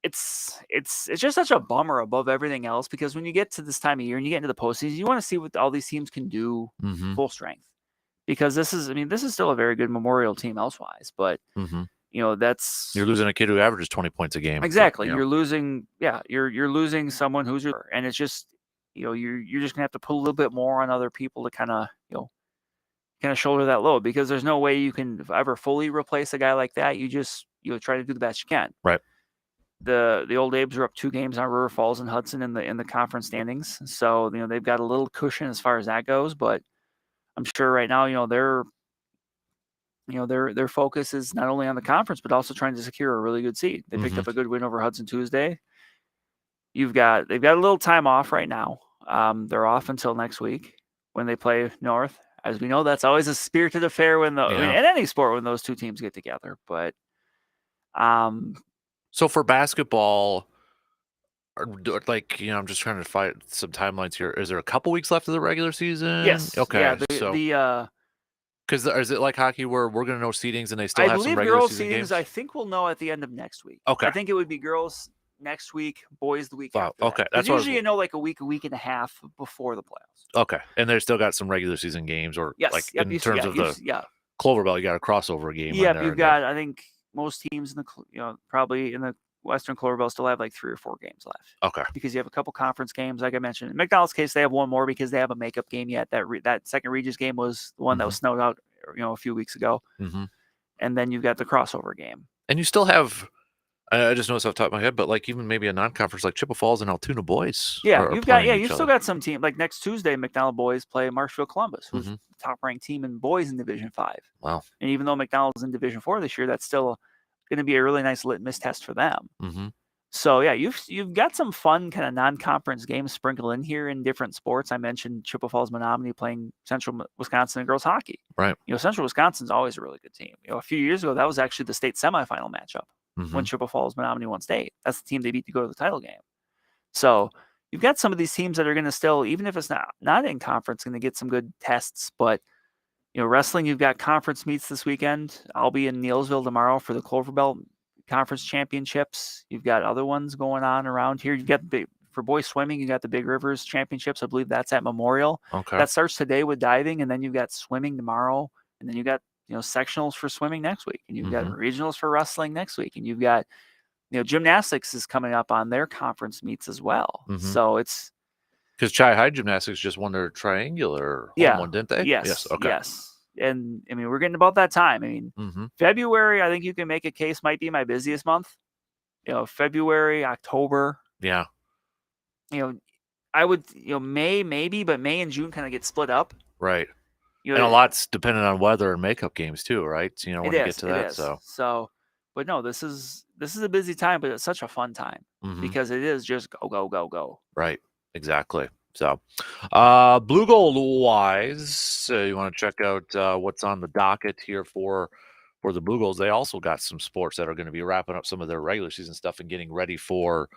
it's just such a bummer above everything else because when you get to this time of year and you get into the postseason, you want to see what all these teams can do full strength. Because this is still a very good Memorial team elsewise, but you're
losing a kid who averages 20 points a game.
Exactly. You're losing you're losing someone who's and it's just you're just gonna have to put a little bit more on other people to kind of shoulder that load because there's no way you can ever fully replace a guy like that. You just try to do the best you can.
Right.
The Old Abes are up 2 games on River Falls and Hudson in the conference standings, so they've got a little cushion as far as that goes, but I'm sure right now, their focus is not only on the conference, but also trying to secure a really good seed. They picked up a good win over Hudson Tuesday. They've got a little time off right now. They're off until next week when they play North. As we know, that's always a spirited affair in any sport when those two teams get together. But
so for basketball, I'm just trying to find some timelines here. Is there a couple weeks left of the regular season?
Yes.
Okay.
Yeah,
because is it like hockey where we're going to know seedings and they still have some regular
girls
season
seedings,
games?
I think we'll know at the end of next week.
Okay.
I think it would be girls next week, boys the week after.
Okay.
That's usually like a week and a half before the playoffs.
Okay. And they've still got some regular season games in terms of the Clover Belt, you got a crossover game.
Yeah, you've got, I think most teams in the probably in the Western Clover Belt still have like 3 or 4 games left.
Okay.
Because you have a couple conference games, like I mentioned. In McDonald's case, they have one more because they have a makeup game yet. That second Regis game was the one that was snowed out, a few weeks ago. And then you've got the crossover game.
And you still have, I just noticed off the top of my head, but like even maybe a non-conference like Chippewa Falls and Altoona boys.
Yeah, you've still got some team. Like next Tuesday, McDonald boys play Marshfield Columbus, who's the top-ranked team in boys in Division 5.
Wow.
And even though McDonald's in Division 4 this year, that's still going to be a really nice litmus test for them. So yeah, you've got some fun kind of non-conference games sprinkled in here in different sports. I mentioned Chippewa Falls Menominee playing Central Wisconsin and girls hockey.
Right.
Central Wisconsin's always a really good team. A few years ago, that was actually the state semifinal matchup when Chippewa Falls Menominee won state. That's the team they beat to go to the title game. So you've got some of these teams that are going to still, even if it's not in conference, going to get some good tests. But wrestling, you've got conference meets this weekend. I'll be in Neilsville tomorrow for the Clover Belt Conference Championships. You've got other ones going on around here. You've got for boys swimming, you got the Big Rivers Championships. I believe that's at Memorial.
Okay.
That starts today with diving, and then you've got swimming tomorrow, and then you've got sectionals for swimming next week, and you've got regionals for wrestling next week, and you've got gymnastics is coming up on their conference meets as well. So it's
Because Chi High Gymnastics just won their triangular home
Yeah.
one, didn't they?
Yes.
Okay.
Yes. And I mean, we're getting about that time. I mean,
Mm-hmm.
February, I think you can make a case might be my busiest month. February, October.
Yeah.
I would, May maybe, but May and June kind of get split up.
Right.
You
And a
know,
lot's dependent on weather and makeup games too, right? When you get to
it
that.
is. So, but no, this is a busy time, but it's such a fun time
Mhm.
because it is just go, go, go, go.
Right. Exactly. So, Blue Gold wise, you want to check out what's on the docket here for the Blue Goals. They also got some sports that are going to be wrapping up some of their regular season stuff and getting ready for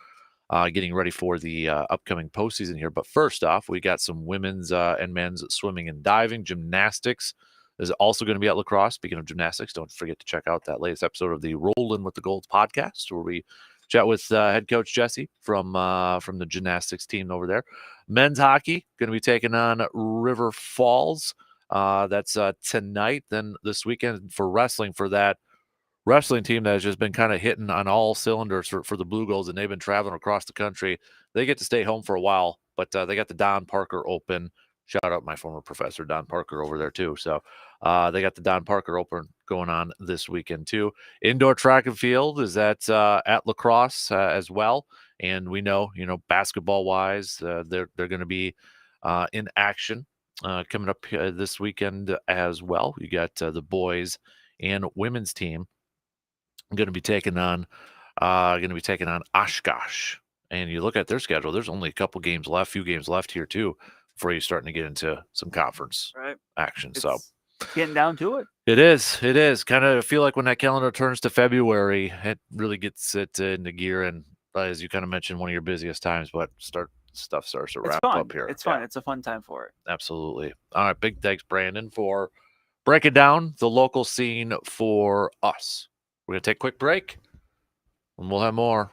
the upcoming postseason here. But first off, we got some women's and men's swimming and diving. Gymnastics is also going to be at lacrosse. Speaking of gymnastics, don't forget to check out that latest episode of the Rollin' with the Golds podcast, where we chat with head coach Jesse from the gymnastics team over there. Men's hockey going to be taking on River Falls. That's tonight. Then this weekend for wrestling, for that wrestling team that has just been kind of hitting on all cylinders for the Blue Goals, and they've been traveling across the country. They get to stay home for a while, but they got the Don Parker Open. Shout out my former professor, Don Parker, over there too. So they got the Don Parker Open going on this weekend too. Indoor track and field is at lacrosse as well. And we know, basketball wise, they're going to be in action coming up this weekend as well. You got the boys and women's team going to be taking on Oshkosh. And you look at their schedule, there's only a few games left here too, before you're starting to get into some conference action. So
It's getting down to it.
It is. Kind of feel like when that calendar turns to February, it really gets it into gear. And as you kind of mentioned, one of your busiest times, but stuff starts to
It's
wrap
fun.
up here.
It's fun. It's a fun time for it.
Absolutely. All right. Big thanks, Brandon, for breaking down the local scene for us. We're going to take a quick break, and we'll have more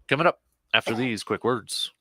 coming up after these quick words.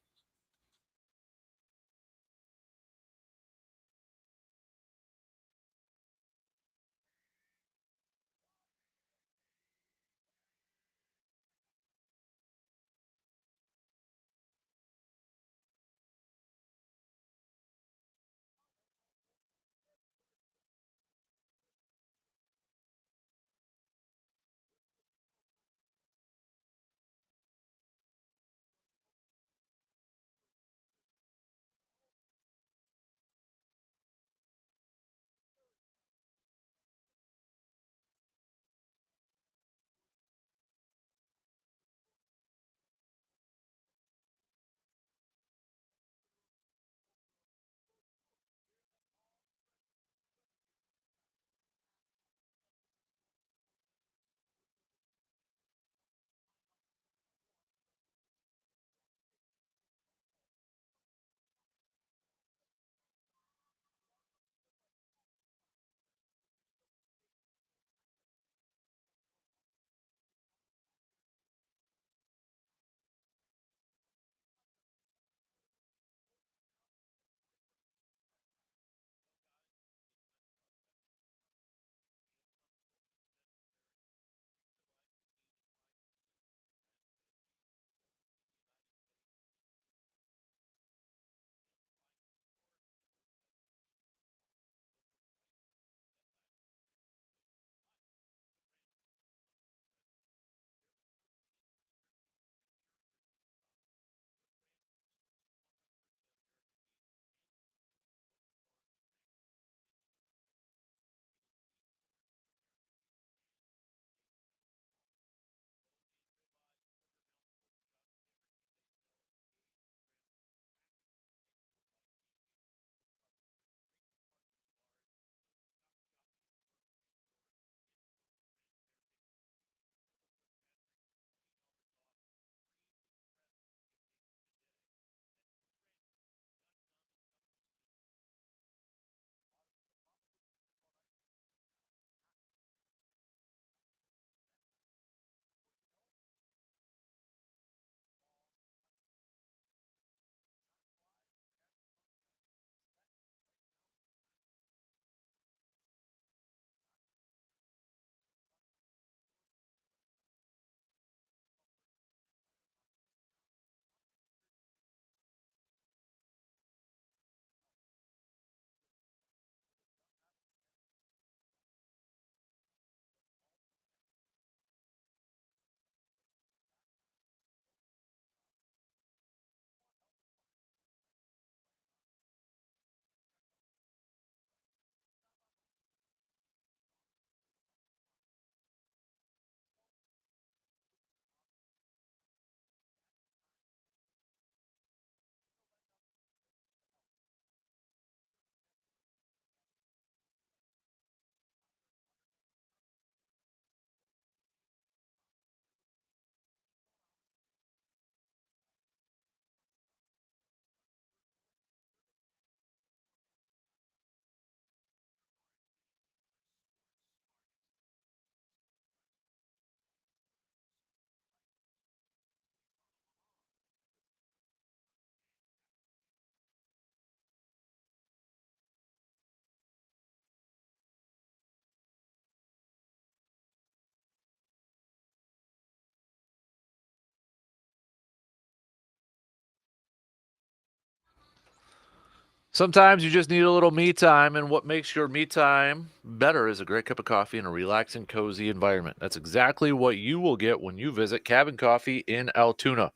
Sometimes you just need a little me time, and what makes your me time better is a great cup of coffee and a relaxing, cozy environment. That's exactly what you will get when you visit Cabin Coffee in Altoona.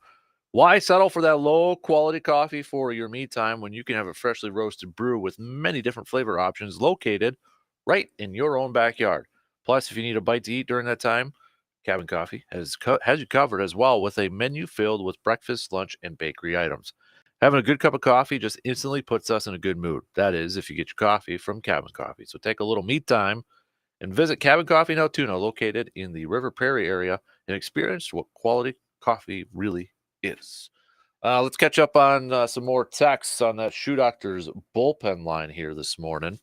Why settle for that low-quality coffee for your me time when you can have a freshly roasted brew with many different flavor options located right in your own backyard? Plus, if you need a bite to eat during that time, Cabin Coffee has you covered as well with a menu filled with breakfast, lunch, and bakery items. Having a good cup of coffee just instantly puts us in a good mood. That is, if you get your coffee from Cabin Coffee. So take a little me time and visit Cabin Coffee in Altoona, located in the River Prairie area, and experience what quality coffee really is. Let's catch up on some more texts on that Shoe Doctors bullpen line here this morning.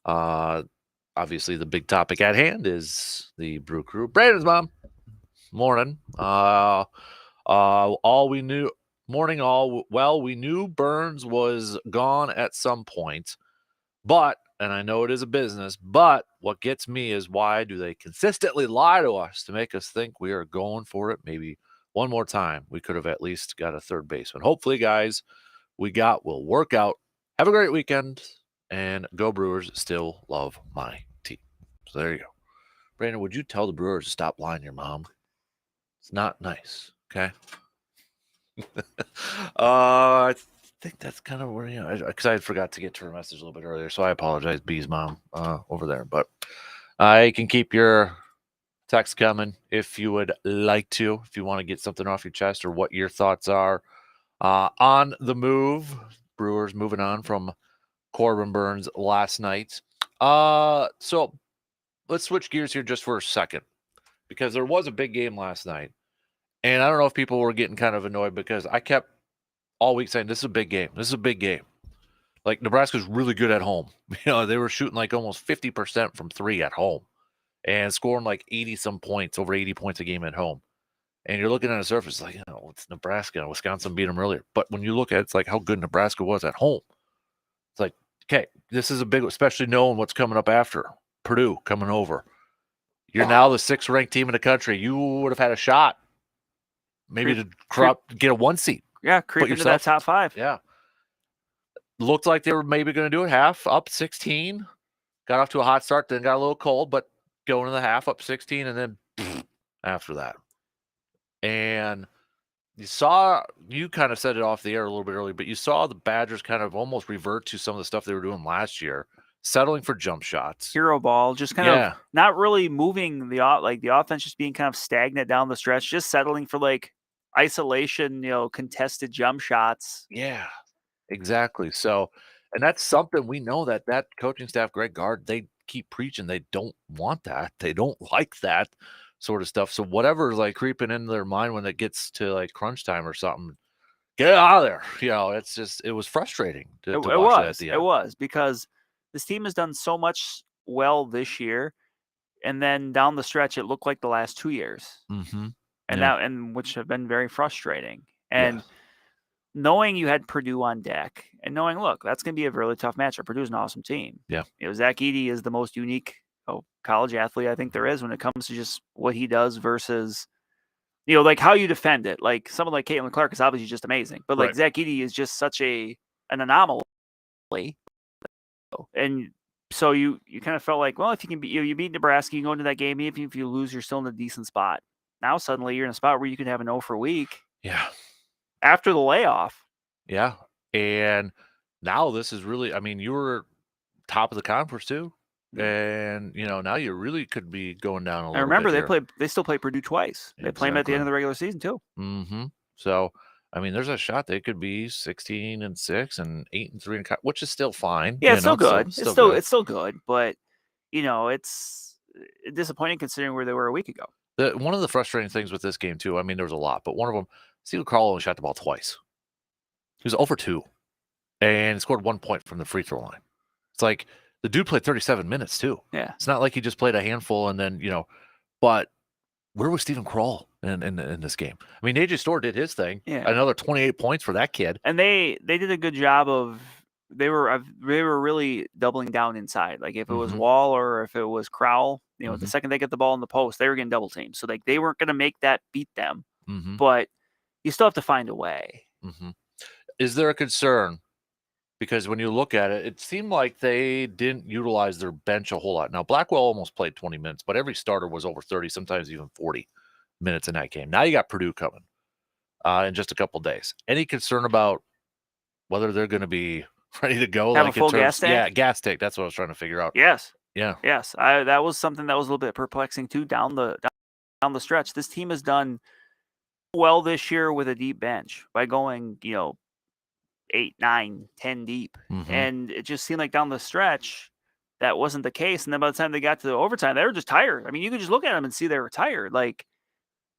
Obviously, the big topic at hand is the Brew Crew. Brandon's mom. Morning. All we knew. Morning, all. Well, we knew Burns was gone at some point, but, and I know it is a business, but what gets me is why do they consistently lie to us to make us think we are going for it? Maybe one more time, we could have at least got a third baseman. Hopefully, guys, will work out. Have a great weekend, and go Brewers. Still love my team. So there you go. Brandon, would you tell the Brewers to stop lying to your mom? It's not nice, okay? I think that's kind of where, because I forgot to get to her message a little bit earlier, so I apologize, B's mom, over there. But I can keep your text coming if you would like to, if you want to get something off your chest or what your thoughts are on the move. Brewers moving on from Corbin Burns last night. So let's switch gears here just for a second, because there was a big game last night. And I don't know if people were getting kind of annoyed because I kept all week saying, this is a big game. This is a big game. Like, Nebraska's really good at home. They were shooting like almost 50% from three at home and scoring like 80-some points, over 80 points a game at home. And you're looking at the surface like, it's Nebraska. Wisconsin beat them earlier. But when you look at it, it's like how good Nebraska was at home. It's like, okay, this is a big, especially knowing what's coming up after. Purdue coming over. You're now the 6th-ranked team in the country. You would have had a shot maybe to get a 1 seed.
Yeah, creep into that top 5.
Yeah. Looked like they were maybe going to do it half, up 16. Got off to a hot start, then got a little cold, but going to the half, up 16, and then after that. And you kind of said it off the air a little bit earlier, but you saw the Badgers kind of almost revert to some of the stuff they were doing last year, settling for jump shots.
Hero ball, just kind of not really moving the offense, just being kind of stagnant down the stretch, just settling for like isolation, contested jump shots.
Yeah, exactly. So, and that's something we know that coaching staff, Greg Gard, they keep preaching. They don't want that. They don't like that sort of stuff. So whatever is like creeping into their mind when it gets to like crunch time or something, get out of there. It was frustrating to watch that at the end.
It was, because this team has done so much well this year, and then down the stretch, it looked like the last 2 years.
Mm-hmm.
And which have been very frustrating. And knowing you had Purdue on deck and knowing, look, that's going to be a really tough matchup. Purdue's an awesome team.
Yeah.
Zach Edey is the most unique college athlete I think there is when it comes to just what he does versus, like how you defend it. Like someone like Caitlin Clark is obviously just amazing, but like Zach Edey is just such an anomaly. And so you kind of felt like, well, if you can you beat Nebraska, you go into that game, even if you lose, you're still in a decent spot. Now suddenly you're in a spot where you could have an 0 for week.
Yeah.
After the layoff.
Yeah. And now this is really, you were top of the conference too. And, now you really could be going down a little bit.
I remember they still play Purdue twice. They play them at the end of the regular season too.
Mm-hmm. So, there's a shot they could be 16-6 and 8-3, which is still fine.
Yeah, it's still good. It's still good, but it's disappointing considering where they were a week ago.
One of the frustrating things with this game too, there was a lot, but one of them, Steven Carl only shot the ball twice. He was 0 for 2 and scored 1 point from the free throw line. It's like the dude played 37 minutes too.
Yeah.
It's not like he just played a handful and then, but where was Steven Kroll in this game? AJ Storr did his thing.
Yeah.
Another 28 points for that kid.
And they did a good job of they were really doubling down inside. Like if it was Wall or if it was Crowell, the second they get the ball in the post, they were getting double teamed. So like they weren't going to make that beat them. But you still have to find a way.
Is there a concern because when you look at it, it seemed like they didn't utilize their bench a whole lot. Now, Blackwell almost played 20 minutes, but every starter was over 30, sometimes even 40 minutes in that game. Now you got Purdue coming in just a couple days. Any concern about whether they're going to be ready to go?
Have a full gas tank?
Yeah, gas tank. That's what I was trying to figure out.
Yes.
Yeah.
Yes. That was something that was a little bit perplexing too down the stretch. This team has done well this year with a deep bench by going, 8, 9, 10 deep.
Mhm.
And it just seemed like down the stretch that wasn't the case. And then by the time they got to the overtime, they were just tired. I mean, you could just look at them and see they were tired. Like,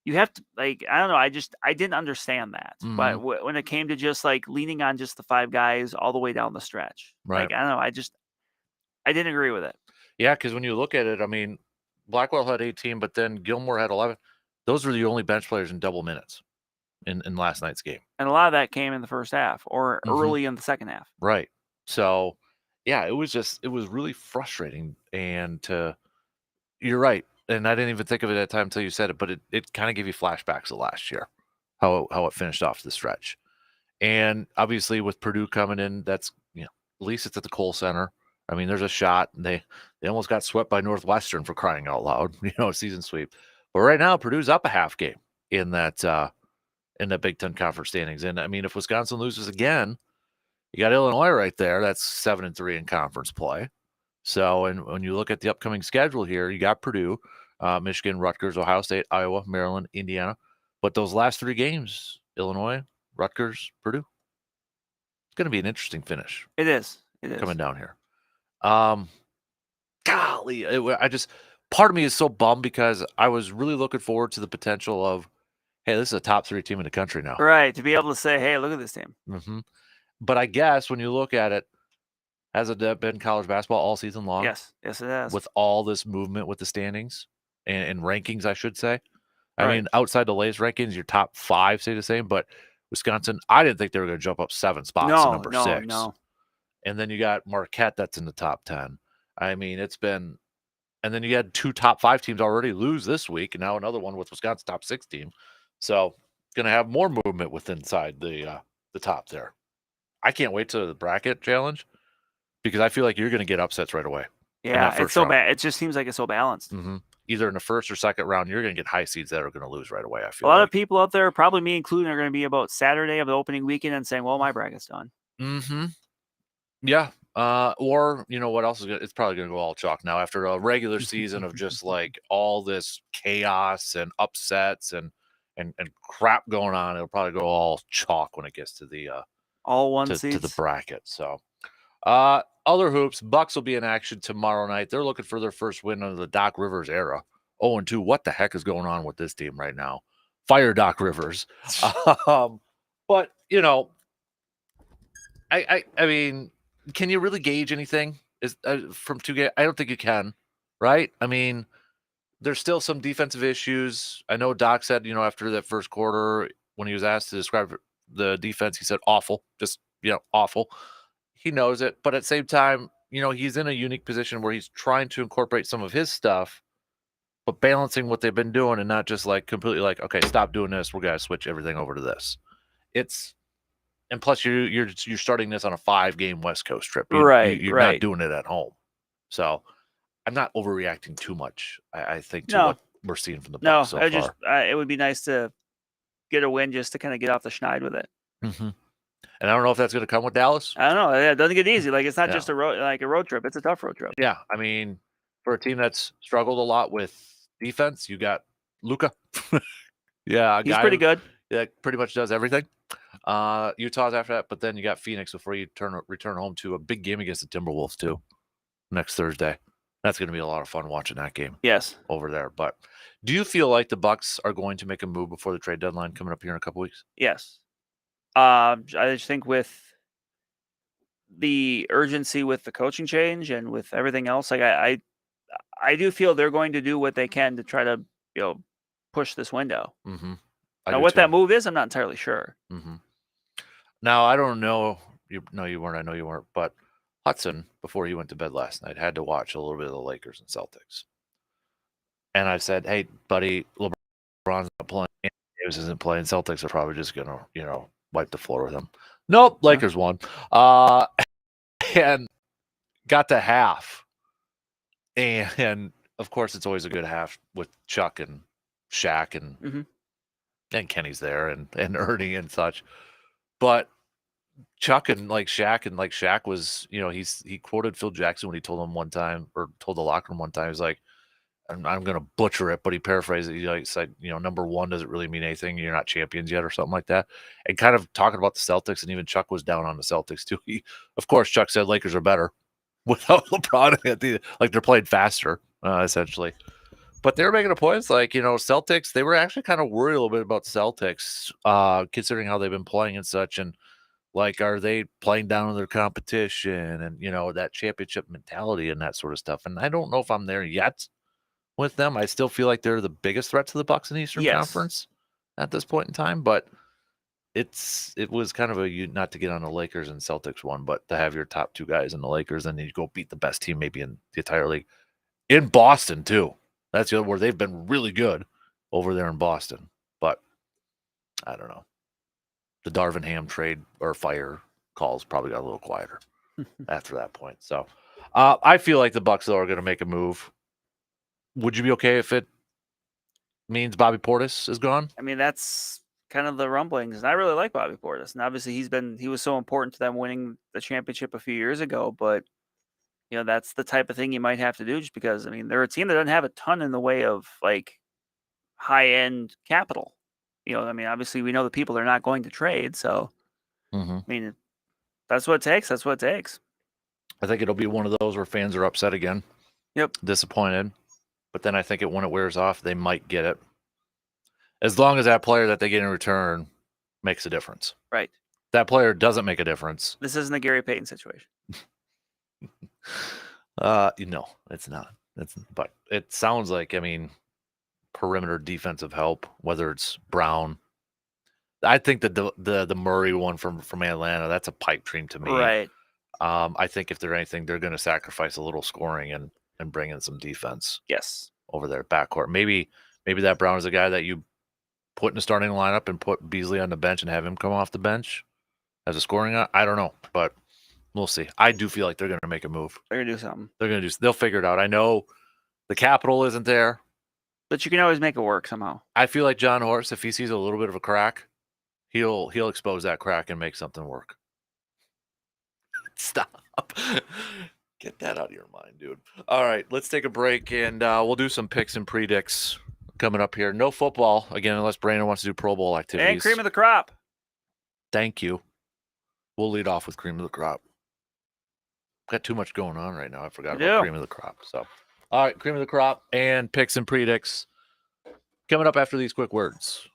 you have to, like, I don't know. I didn't understand that. But when it came to just like leaning on just the 5 guys all the way down the stretch,
Right.
like, I don't know. I didn't agree with it.
Yeah, because when you look at it, I mean, Blackwell had 18, but then Gilmore had 11. Those were the only bench players in double minutes in last night's game.
And a lot of that came in the first half or
Mhm.
early in the second half.
Right. So, yeah, it was really frustrating. And you're right. And I didn't even think of it at the time until you said it, but it kind of gave you flashbacks of last year, how it finished off the stretch. And obviously with Purdue coming in, that's, at least it's at the Kohl Center. I mean, there's a shot. They almost got swept by Northwestern, for crying out loud, season sweep. But right now, Purdue's up a half game in that Big Ten Conference standings. And I mean, if Wisconsin loses again, you got Illinois right there. That's 7-3 in conference play. So, and when you look at the upcoming schedule here, you got Purdue, Michigan, Rutgers, Ohio State, Iowa, Maryland, Indiana. But those last 3 games, Illinois, Rutgers, Purdue, it's going to be an interesting finish.
It is.
Coming down here. Golly, part of me is so bummed because I was really looking forward to the potential of, hey, this is a top 3 team in the country now.
Right. To be able to say, hey, look at this team.
Mm-hmm. But I guess when you look at it, has it been college basketball all season long?
Yes. Yes, it has.
With all this movement with the standings and rankings, I should say. I
Right.
mean, outside the latest rankings, your top 5 stay the same, but Wisconsin, I didn't think they were going to jump up 7 spots to number 6.
No.
And then you got Marquette that's in the top 10. I mean, it's been, and then you had 2 top 5 teams already lose this week, and now another one with Wisconsin top 6 team. So going to have more movement with inside the top there. I can't wait to the bracket challenge because I feel like you're going to get upsets right away.
Yeah, it's so bad. It just seems like it's so balanced.
Mm-hmm. Either in the first or second round, you're going to get high seeds that are going to lose right away. I feel
a lot of people out there, probably me included, are going to be about Saturday of the opening weekend and saying, well, my bracket's done.
Mm-hmm. Yeah. Or, what else is it's probably going to go all chalk now after a regular season of just like all this chaos and upsets and crap going on. It'll probably go all chalk when it gets to the
all one
to
seeds
the bracket. So, other hoops, Bucks will be in action tomorrow night. They're looking for their first win under the Doc Rivers era. 0-2. What the heck is going on with this team right now? Fire Doc Rivers. But I mean, can you really gauge anything from 2 games? I don't think you can, right? I mean, there's still some defensive issues. I know Doc said, after that first quarter, when he was asked to describe the defense, he said awful, just, awful. He knows it. But at the same time, he's in a unique position where he's trying to incorporate some of his stuff, but balancing what they've been doing and not just like completely like, okay, stop doing this. We're going to switch everything over to this. And plus you're starting this on a 5-game West Coast trip. You're not doing it at home. So I'm not overreacting too much, I think, to what we're seeing from the Bucs so far.
It would be nice to get a win just to kind of get off the schneid with it.
Mm-hmm. And I don't know if that's going to come with Dallas.
I don't know. It doesn't get easy. Like, it's not just a road trip. It's a tough road trip.
Yeah. I mean, for a team that's struggled a lot with defense, you got Luka. Yeah.
He's pretty good.
Yeah. Pretty much does everything. Utah's after that, but then you got Phoenix before you return home to a big game against the Timberwolves too next Thursday. That's going to be a lot of fun watching that game.
Yes.
Over there. But do you feel like the Bucks are going to make a move before the trade deadline coming up here in a couple weeks?
Yes. I just think with the urgency with the coaching change and with everything else, like I do feel they're going to do what they can to try to push this window.
Mm-hmm.
Now, what that move is, I'm not entirely sure.
Mm-hmm. Now, I don't know. You weren't. I know you weren't. But Hudson, before he went to bed last night, had to watch a little bit of the Lakers and Celtics. And I said, "Hey, buddy, LeBron's not playing. Davis isn't playing. Celtics are probably just gonna, wipe the floor with him." Nope, Lakers won. and got to half. And of course, it's always a good half with Chuck and Shaq and Kenny's there and Ernie and such. But Chuck and Shaq was, he quoted Phil Jackson when he told him one time, or told the locker room one time, he's like, I'm going to butcher it, but he paraphrased it. He said, number one doesn't really mean anything. You're not champions yet, or something like that. And kind of talking about the Celtics, and even Chuck was down on the Celtics too. Of course, Chuck said Lakers are better without LeBron. They're playing faster, essentially. But they were making a point. It's like, Celtics, they were actually kind of worried a little bit about Celtics, considering how they've been playing and such. And like, are they playing down on their competition and, that championship mentality and that sort of stuff. And I don't know if I'm there yet with them. I still feel like they're the biggest threat to the Bucks in the Eastern Conference at this point in time. But it was kind of not to get on the Lakers and Celtics one, but to have your top two guys in the Lakers and then you go beat the best team maybe in the entire league in Boston too. That's the other where they've been really good over there in Boston. But I don't know. The Darvin Ham trade or fire calls probably got a little quieter after that point. So I feel like the Bucks though are going to make a move. Would you be okay if it means Bobby Portis is gone?
I mean, that's kind of the rumblings. And I really like Bobby Portis. And obviously he was so important to them winning the championship a few years ago. But, that's the type of thing you might have to do just because, I mean, they're a team that doesn't have a ton in the way of like high-end capital. I mean, obviously we know the people they're not going to trade. So, I mean, that's what it takes. That's what it takes.
I think it'll be one of those where fans are upset again.
Yep.
Disappointed. But then I think when it wears off, they might get it. As long as that player that they get in return makes a difference.
Right.
If that player doesn't make a difference.
This isn't a Gary Payton situation.
No, it's not. But it sounds like, I mean, perimeter defensive help, whether it's Brown. I think the Murray one from Atlanta, that's a pipe dream to me.
Right.
I think if they're anything, they're going to sacrifice a little scoring and bring in some defense.
Yes.
Over there, backcourt. Maybe that Brown is a guy that you put in the starting lineup and put Beasley on the bench and have him come off the bench as a scoring. I don't know, but we'll see. I do feel like they're going to make a move.
They're going to do something.
They'll figure it out. I know the capital isn't there,
but you can always make it work somehow.
I feel like John Horst, if he sees a little bit of a crack, he'll expose that crack and make something work. Stop. Get that out of your mind, dude. All right, let's take a break, and we'll do some picks and predicts coming up here. No football, again, unless Brandon wants to do Pro Bowl activities.
And cream of the crop.
Thank you. We'll lead off with cream of the crop. Got too much going on right now. I forgot about cream of the crop. So, all right, cream of the crop and picks and predicts coming up after these quick words.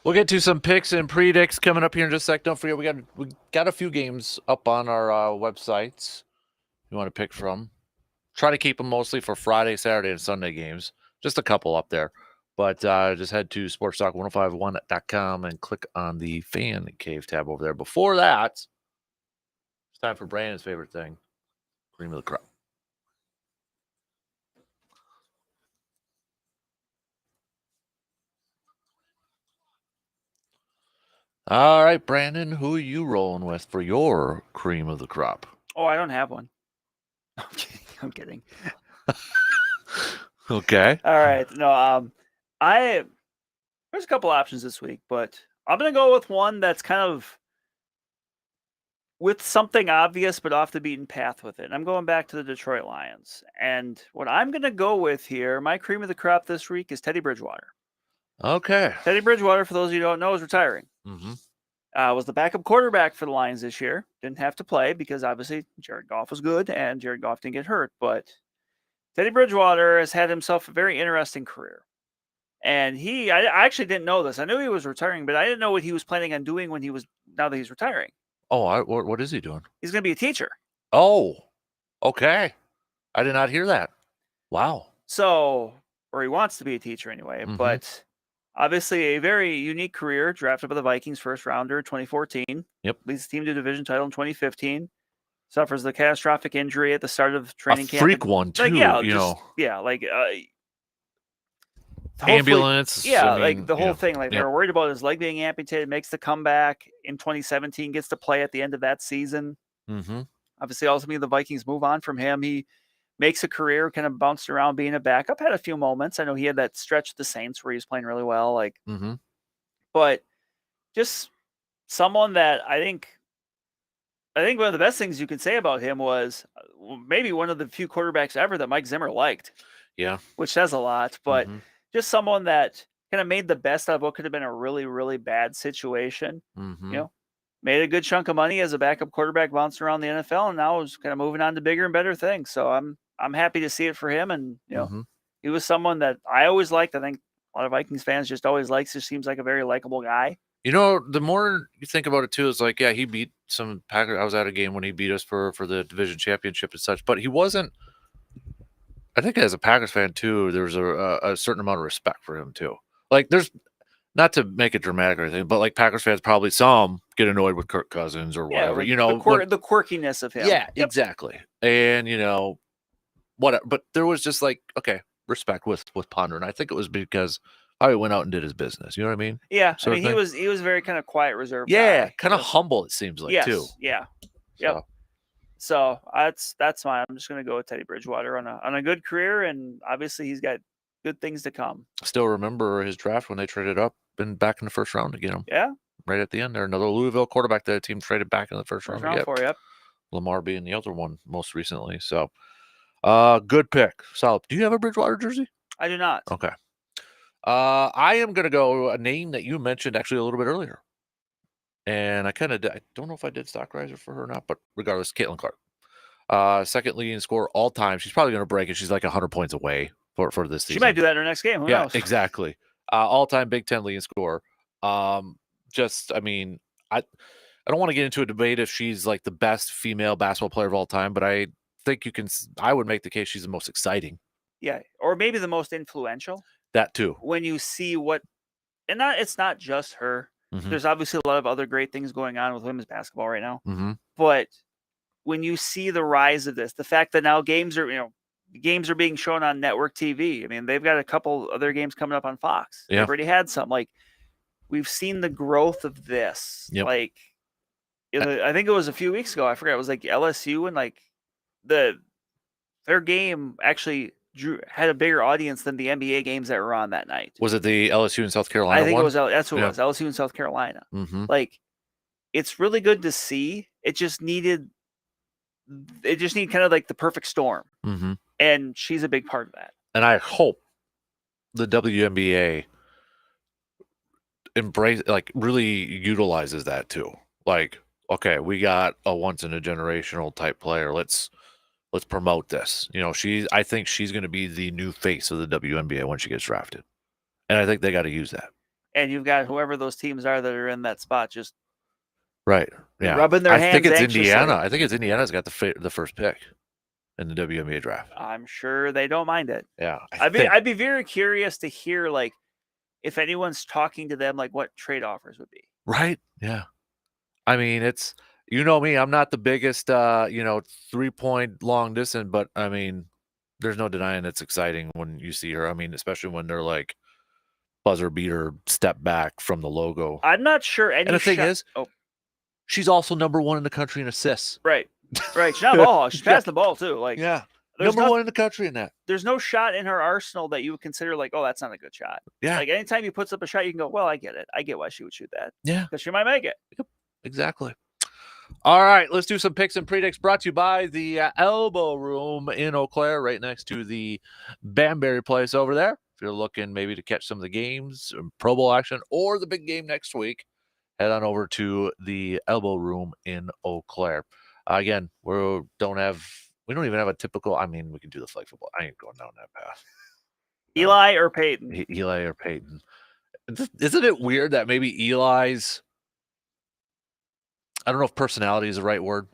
We'll get to some picks and predicts coming up here in just a sec. Don't forget, we got a few games up on our websites you want to pick from. Try to keep them mostly for Friday, Saturday, and Sunday games. Just a couple up there. But just head to sportstalk1051.com and click on the Fan Cave tab over there. Before that, it's time for Brandon's favorite thing, cream of the crop. All right, Brandon, who are you rolling with for your cream of the crop?
Oh, I don't have one. I'm kidding.
Okay.
All right. No, there's a couple options this week, but I'm gonna go with one that's kind of with something obvious but off the beaten path with it. I'm going back to the Detroit Lions. And what I'm gonna go with here, my cream of the crop this week is Teddy Bridgewater.
Okay.
Teddy Bridgewater, for those of you who don't know, is retiring.
Mm-hmm.
Was the backup quarterback for the Lions this year. Didn't have to play because obviously Jared Goff was good and Jared Goff didn't get hurt. But Teddy Bridgewater has had himself a very interesting career. And I actually didn't know this. I knew he was retiring, but I didn't know what he was planning on doing now that he's retiring.
Oh, what is he doing?
He's going to be a teacher.
Oh, okay. I did not hear that. Wow.
So, or he wants to be a teacher anyway.
Mhm.
But obviously a very unique career, drafted by the Vikings, first rounder in 2014.
Yep.
Leads the team to division title in 2015. Suffers the catastrophic injury at the start of training camp.
Freak one too. Ambulance.
Yeah,
I
like
mean,
the whole thing. Like they
Yep.
were worried about his leg being amputated. Makes the comeback in 2017. Gets to play at the end of that season.
Mm-hmm.
Obviously, ultimately the Vikings move on from him. He makes a career, kind of bounced around being a backup. Had a few moments. I know he had that stretch with the Saints where he was playing really well.
Mm-hmm.
But just someone that I think one of the best things you can say about him was maybe one of the few quarterbacks ever that Mike Zimmer liked.
Yeah.
Which says a lot. But
Mhm.
just someone that kind of made the best out of what could have been a really, really bad situation.
Mm-hmm.
Made a good chunk of money as a backup quarterback, bouncing around the NFL, and now is kind of moving on to bigger and better things. So I'm happy to see it for him. And he was someone that I always liked. I think a lot of Vikings fans just always likes. Just seems like a very likable guy.
The more you think about it too, it's like, yeah, he beat some Packers. I was at a game when he beat us for the division championship and such, but he wasn't. I think as a Packers fan too, there was a certain amount of respect for him too. Like, there's not to make it dramatic or anything, but like Packers fans, probably some get annoyed with Kirk Cousins or whatever.
The quirkiness of him.
Yeah, exactly. And whatever. But there was just like, okay, respect with Ponder, and I think it was because he went out and did his business. You know what I mean?
Yeah, I mean he was very kind of quiet, reserved.
Yeah,
guy,
kind of humble. It seems like too.
Yeah. Yep. So that's mine. I'm just gonna go with Teddy Bridgewater on a good career, and obviously he's got good things to come.
Still remember his draft when they traded up and back in the first round to get him.
Yeah.
Right at the end there, another Louisville quarterback that the team traded back in the first round to get.
For you.
Lamar being the other one most recently. So, good pick. Solid. Do you have a Bridgewater jersey?
I do not.
Okay. I am gonna go a name that you mentioned actually a little bit earlier. And I don't know if I did stock riser for her or not, but regardless, Caitlin Clark. Second leading scorer all time. She's probably going to break it. She's like 100 points away for this season.
She might do that in her next game. Who knows?
Exactly. All-time Big Ten leading scorer. I don't want to get into a debate if she's like the best female basketball player of all time, but I think I would make the case she's the most exciting.
Yeah, or maybe the most influential.
That too.
When you see it's not just her.
Mm-hmm.
There's obviously a lot of other great things going on with women's basketball right now.
Mm-hmm.
But when you see the rise of this, the fact that now games are being shown on network TV. I mean, they've got a couple other games coming up on Fox.
Yeah.
They've already had some. Like, we've seen the growth of this.
Yep.
Like, I think it was a few weeks ago. I forgot. It was like LSU and like their game actually had a bigger audience than the NBA games that were on that night.
Was it the LSU and South Carolina?
I think
one?
it was. That's what it was. LSU and South Carolina.
Mm-hmm.
Like, it's really good to see. It just needed kind of like the perfect storm,
mm-hmm.
and she's a big part of that.
And I hope the WNBA really utilizes that too. Like, okay, we got a once in a generational type player. Let's promote this. I think she's going to be the new face of the WNBA when she gets drafted. And I think they got to use that.
and you've got whoever those teams are that are in that spot just
Right. Yeah.
rubbing their
I
hands
think it's
anxiously.
Indiana. I think it's Indiana's got the first pick in the WNBA draft.
I'm sure they don't mind it.
Yeah.
I'd be very curious to hear like if anyone's talking to them, like what trade offers would be.
Right. Yeah. I mean, it's, you know me, I'm not the biggest 3-point long distance, but I mean, there's no denying it's exciting when you see her. I mean, especially when they're like buzzer beater step back from the logo.
I'm not sure any.
And the thing is,
oh,
she's also number 1 in the country in assists.
right. She's not a ball. She's passed the ball too. Like,
Yeah.
there's
Number 1 in the country in that.
There's no shot in her arsenal that you would consider like, oh, that's not a good shot.
Yeah.
Like anytime you puts up a shot, you can go, well, I get it. I get why she would shoot that.
Yeah.
Because she might make it.
Yep. Exactly. All right, let's do some picks and predicts brought to you by the Elbow Room in Eau Claire, right next to the Banbury place over there. If you're looking maybe to catch some of the games, Pro Bowl action, or the big game next week, head on over to the Elbow Room in Eau Claire. Again, we don't even have a typical, I mean, we can do the flag football. I ain't going down that path.
Eli or Peyton?
Eli or Peyton. Isn't it weird that maybe Eli's, I don't know if personality is the right word,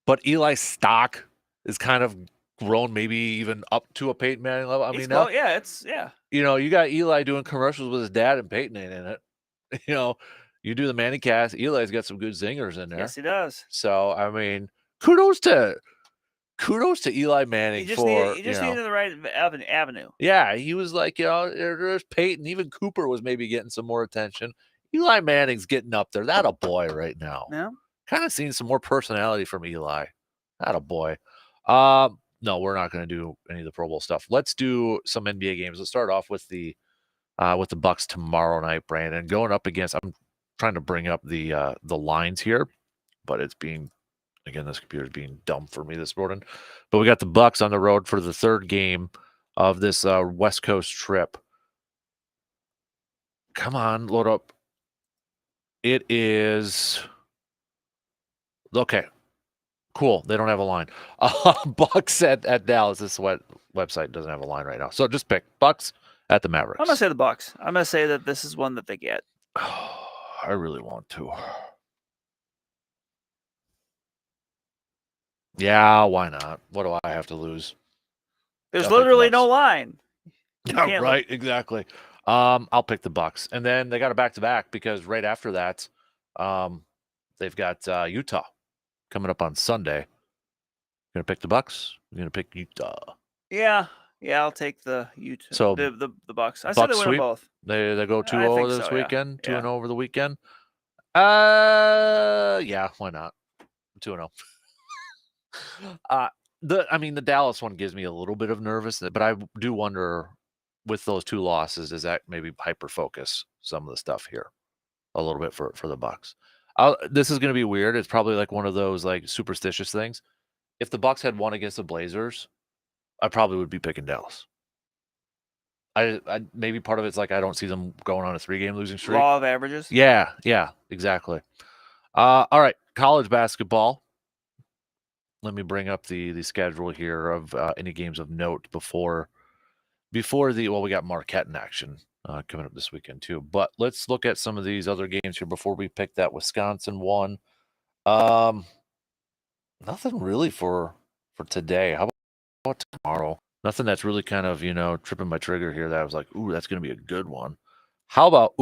but Eli's stock is kind of grown maybe even up to a Peyton Manning level. I mean, now, you got Eli doing commercials with his dad and Peyton ain't in it. You do the Manning cast. Eli's got some good zingers in there.
Yes, he does.
So, I mean, kudos to Eli Manning
He just
for,
needed the right avenue.
Yeah, he was like, there's Peyton. Even Cooper was maybe getting some more attention. Eli Manning's getting up there. That a boy right now.
Yeah.
Kind of seeing some more personality from Eli. That a boy. No, we're not going to do any of the Pro Bowl stuff. Let's do some NBA games. Let's start off with the Bucks tomorrow night, Brandon. Going up against, I'm trying to bring up the lines here, but it's being, again, this computer is being dumb for me this morning. But we got the Bucks on the road for the third game of this West Coast trip. Come on, load up. It is okay. Cool. They don't have a line. Bucks at Dallas. This website doesn't have a line right now. So just pick Bucks at the Mavericks.
I'm gonna say the Bucks. I'm gonna say that this is one that they get.
I really want to. Yeah, why not? What do I have to lose?
There's
Definitely
literally
Bucks.
no line.
Yeah, right. Exactly. I'll pick the Bucks, and then they got a back-to-back because right after that, they've got Utah coming up on Sunday. Gonna pick the Bucks. I'm gonna pick Utah.
Yeah, I'll take the Utah.
So
the Bucks. I said they win them both.
They go 2-0 this weekend. 2-0 over the weekend. Yeah, why not? 2-0. The Dallas one gives me a little bit of nervous, but I do wonder with those two losses, does that maybe hyper focus some of the stuff here a little bit for the Bucks? This is going to be weird. It's probably like one of those like superstitious things. If the Bucks had won against the Blazers, I probably would be picking Dallas. I maybe part of it's like I don't see them going on a 3-game losing streak.
Law of averages.
Yeah, exactly. All right, college basketball. Let me bring up the schedule here of any games of note before we got Marquette in action coming up this weekend too. But let's look at some of these other games here before we pick that Wisconsin one. Nothing really for today. How about tomorrow? Nothing that's really kind of, tripping my trigger here that I was like, ooh, that's going to be a good one. How about,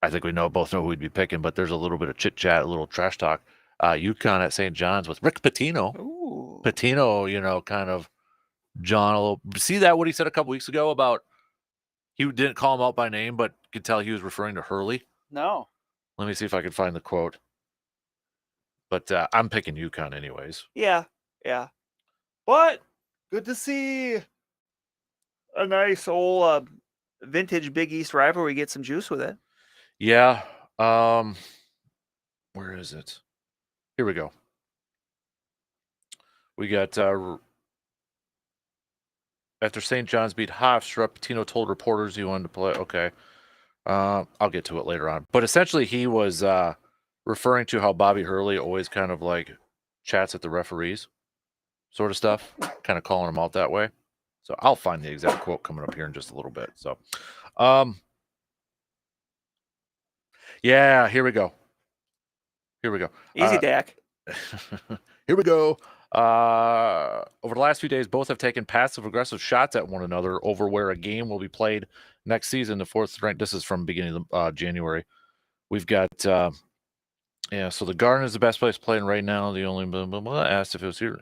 I think we both know who we'd be picking, but there's a little bit of chit-chat, a little trash talk. UConn at St. John's with Rick Pitino.
Ooh.
Pitino, kind of John a little. See that what he said a couple weeks ago about he didn't call him out by name, but could tell he was referring to Hurley.
No.
Let me see if I can find the quote. But I'm picking UConn anyways.
Yeah. But good to see a nice old vintage Big East rivalry get some juice with it.
Yeah. Where is it? Here we go. We got after St. John's beat Hofstra, Pitino told reporters he wanted to play. Okay. I'll get to it later on. But essentially he was referring to how Bobby Hurley always kind of like chats at the referees sort of stuff, kind of calling them out that way. So I'll find the exact quote coming up here in just a little bit. So Yeah, here we go.
Easy, Dak.
Here we go. Over the last few days, both have taken passive-aggressive shots at one another over where a game will be played next season. The fourth ranked. This is from beginning of January. We've got so the Garden is the best place playing right now. The only blah, blah, blah, asked if it was here.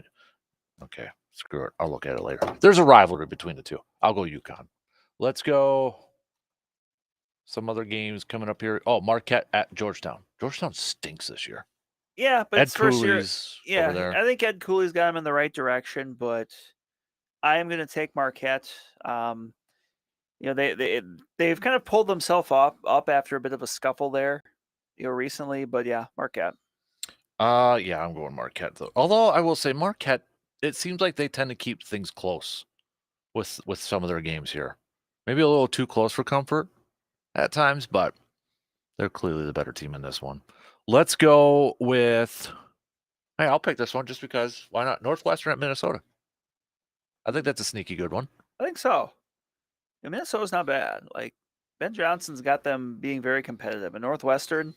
Okay, screw it. I'll look at it later. There's a rivalry between the two. I'll go UConn. Let's go. Some other games coming up here. Oh, Marquette at Georgetown. Georgetown stinks this year.
Yeah, but
Ed
it's first year.
Cooley's
Yeah,
over there.
I think Ed Cooley's got him in the right direction, but I am going to take Marquette. They've kind of pulled themselves up after a bit of a scuffle there, recently. But yeah, Marquette.
Yeah, I'm going Marquette though. Although I will say Marquette, it seems like they tend to keep things close with some of their games here. Maybe a little too close for comfort at times, but they're clearly the better team in this one. Let's go with. Hey, I'll pick this one just because. Why not? Northwestern at Minnesota. I think that's a sneaky good one.
I think so. Minnesota's not bad. Like Ben Johnson's got them being very competitive. And Northwestern,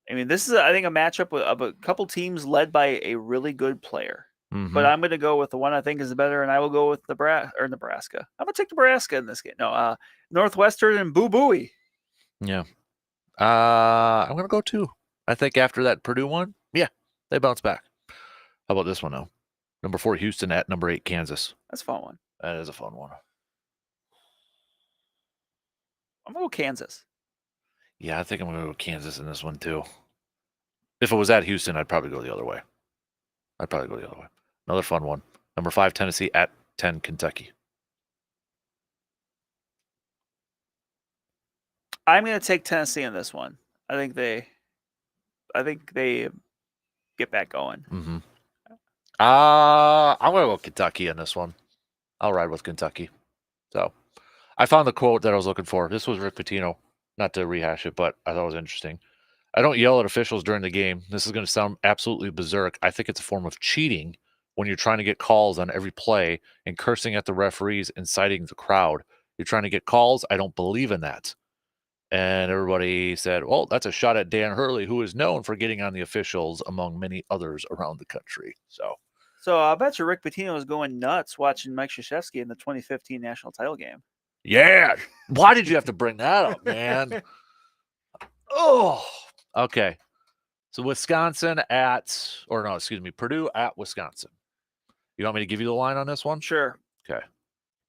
this is I think a matchup of a couple teams led by a really good player.
Mhm.
But I'm going to go with the one I think is better, and I will go with Nebraska. I'm going to take Nebraska in this game. No, Northwestern and Boo Booey.
Yeah. I'm going to go 2. I think after that Purdue one, yeah, they bounce back. How about this one, though? Number 4, Houston at number 8, Kansas.
That's a fun one.
That is a fun one.
I'm going to go Kansas.
Yeah, I think I'm going to go Kansas in this one, too. If it was at Houston, I'd probably go the other way. Another fun one. Number 5, Tennessee at 10, Kentucky.
I'm going to take Tennessee in this one. I think they get back going.
Mm-hmm. I'm going to go Kentucky in this one. I'll ride with Kentucky. So I found the quote that I was looking for. This was Rick Pitino. Not to rehash it, but I thought it was interesting. I don't yell at officials during the game. This is going to sound absolutely berserk. I think it's a form of cheating when you're trying to get calls on every play and cursing at the referees, inciting the crowd. You're trying to get calls. I don't believe in that. And everybody said, well, that's a shot at Dan Hurley, who is known for getting on the officials among many others around the country.
So I bet you Rick Pitino was going nuts watching Mike Krzyzewski in the 2015 national title game.
Yeah. Why did you have to bring that up, man? Oh, okay. So Purdue at Wisconsin. You want me to give you the line on this one?
Sure.
Okay.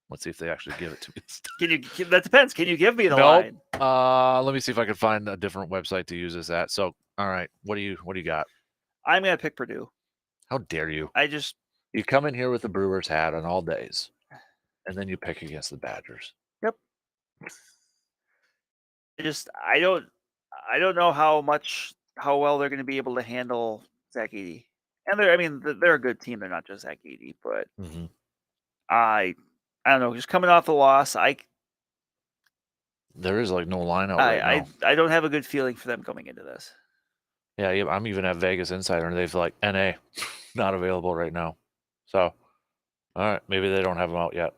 Let's see if they actually give it to me.
Can you? That depends. Can you give me the line?
Let me see if I can find a different website to use this at. So, all right. What do you got?
I'm gonna pick Purdue.
How dare you?
You
come in here with the Brewers hat on all days, and then you pick against the Badgers.
Yep. I don't know how well they're going to be able to handle Zach Edey. And they're a good team. They're not just Zach Edey, but I don't know. Just coming off the loss,
there is like no lineup right now.
I don't have a good feeling for them coming into this.
Yeah, I'm even at Vegas Insider, and they've like NA not available right now. So, all right, maybe they don't have them out yet.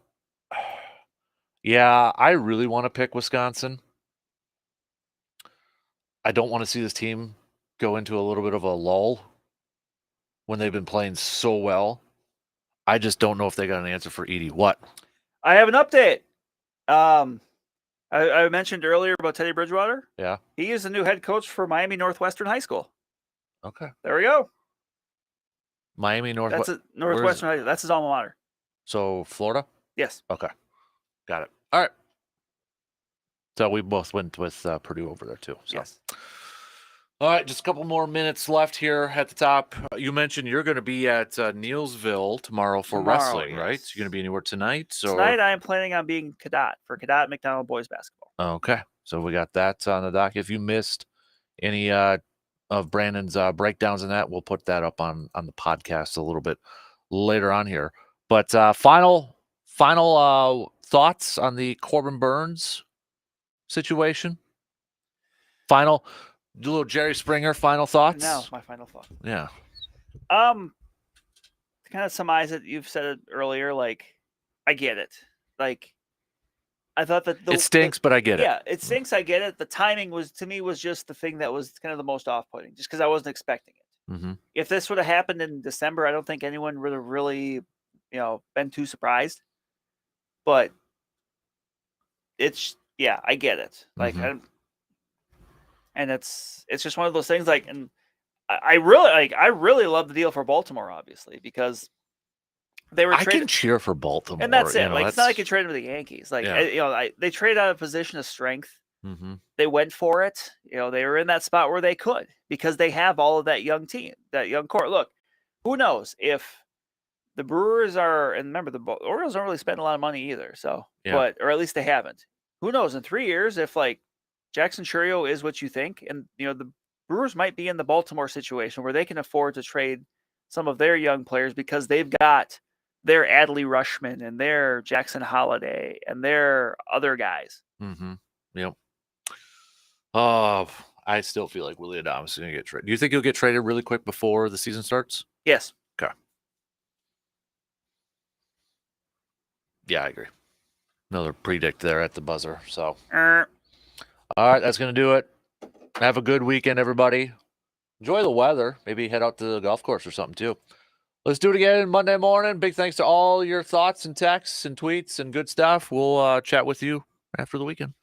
Yeah, I really want to pick Wisconsin. I don't want to see this team go into a little bit of a lull when they've been playing so well. I just don't know if they got an answer for Edey. What?
I have an update. I mentioned earlier about Teddy Bridgewater.
Yeah.
He is the new head coach for Miami Northwestern High School.
Okay.
There we go.
Miami Northwestern.
Northwestern High School. That's his alma mater.
So Florida?
Yes.
Okay. Got it. All right. So we both went with Purdue over there too. So.
Yes.
All right, just a couple more minutes left here at the top. You mentioned you're going to be at Neilsville tomorrow for wrestling,
yes.
right? So you're going to be anywhere tonight?
Tonight I am planning on being cadet for Cadet McDonald Boys Basketball.
Okay, so we got that on the dock. If you missed any of Brandon's breakdowns in that, we'll put that up on the podcast a little bit later on here. But final thoughts on the Corbin Burns situation? Do a little Jerry Springer final thoughts?
Now, my final thought.
Yeah.
To kind of surmise it, you've said it earlier, like, I get it. Like, I thought that
It stinks, but I get it.
Yeah, it stinks. I get it. The timing was just the thing that was kind of the most off-putting, just because I wasn't expecting it.
Mm-hmm.
If this would have happened in December, I don't think anyone would have really, been too surprised. But I get it. Like,
Mm-hmm.
and it's just one of those things. Like, and I really love the deal for Baltimore, obviously, because they were.
I can cheer for Baltimore,
and that's it. It's not like you traded with the Yankees. Like, they traded out of a position of strength.
Mm-hmm.
They went for it. They were in that spot where they could, because they have all of that young team, that young core. Look, who knows if the Brewers are, and remember, the Orioles don't really spend a lot of money either. So, or at least they haven't. Who knows in 3 years if like Jackson Chourio is what you think, and the Brewers might be in the Baltimore situation where they can afford to trade some of their young players because they've got their Adley Rutschman and their Jackson Holiday and their other guys.
Mm-hmm. Yep. I still feel like Willie Adames is going to get traded. Do you think he'll get traded really quick before the season starts?
Yes.
Okay. Yeah, I agree. Another predict there at the buzzer. So, all right, that's going to do it. Have a good weekend, everybody. Enjoy the weather. Maybe head out to the golf course or something, too. Let's do it again Monday morning. Big thanks to all your thoughts and texts and tweets and good stuff. We'll chat with you after the weekend.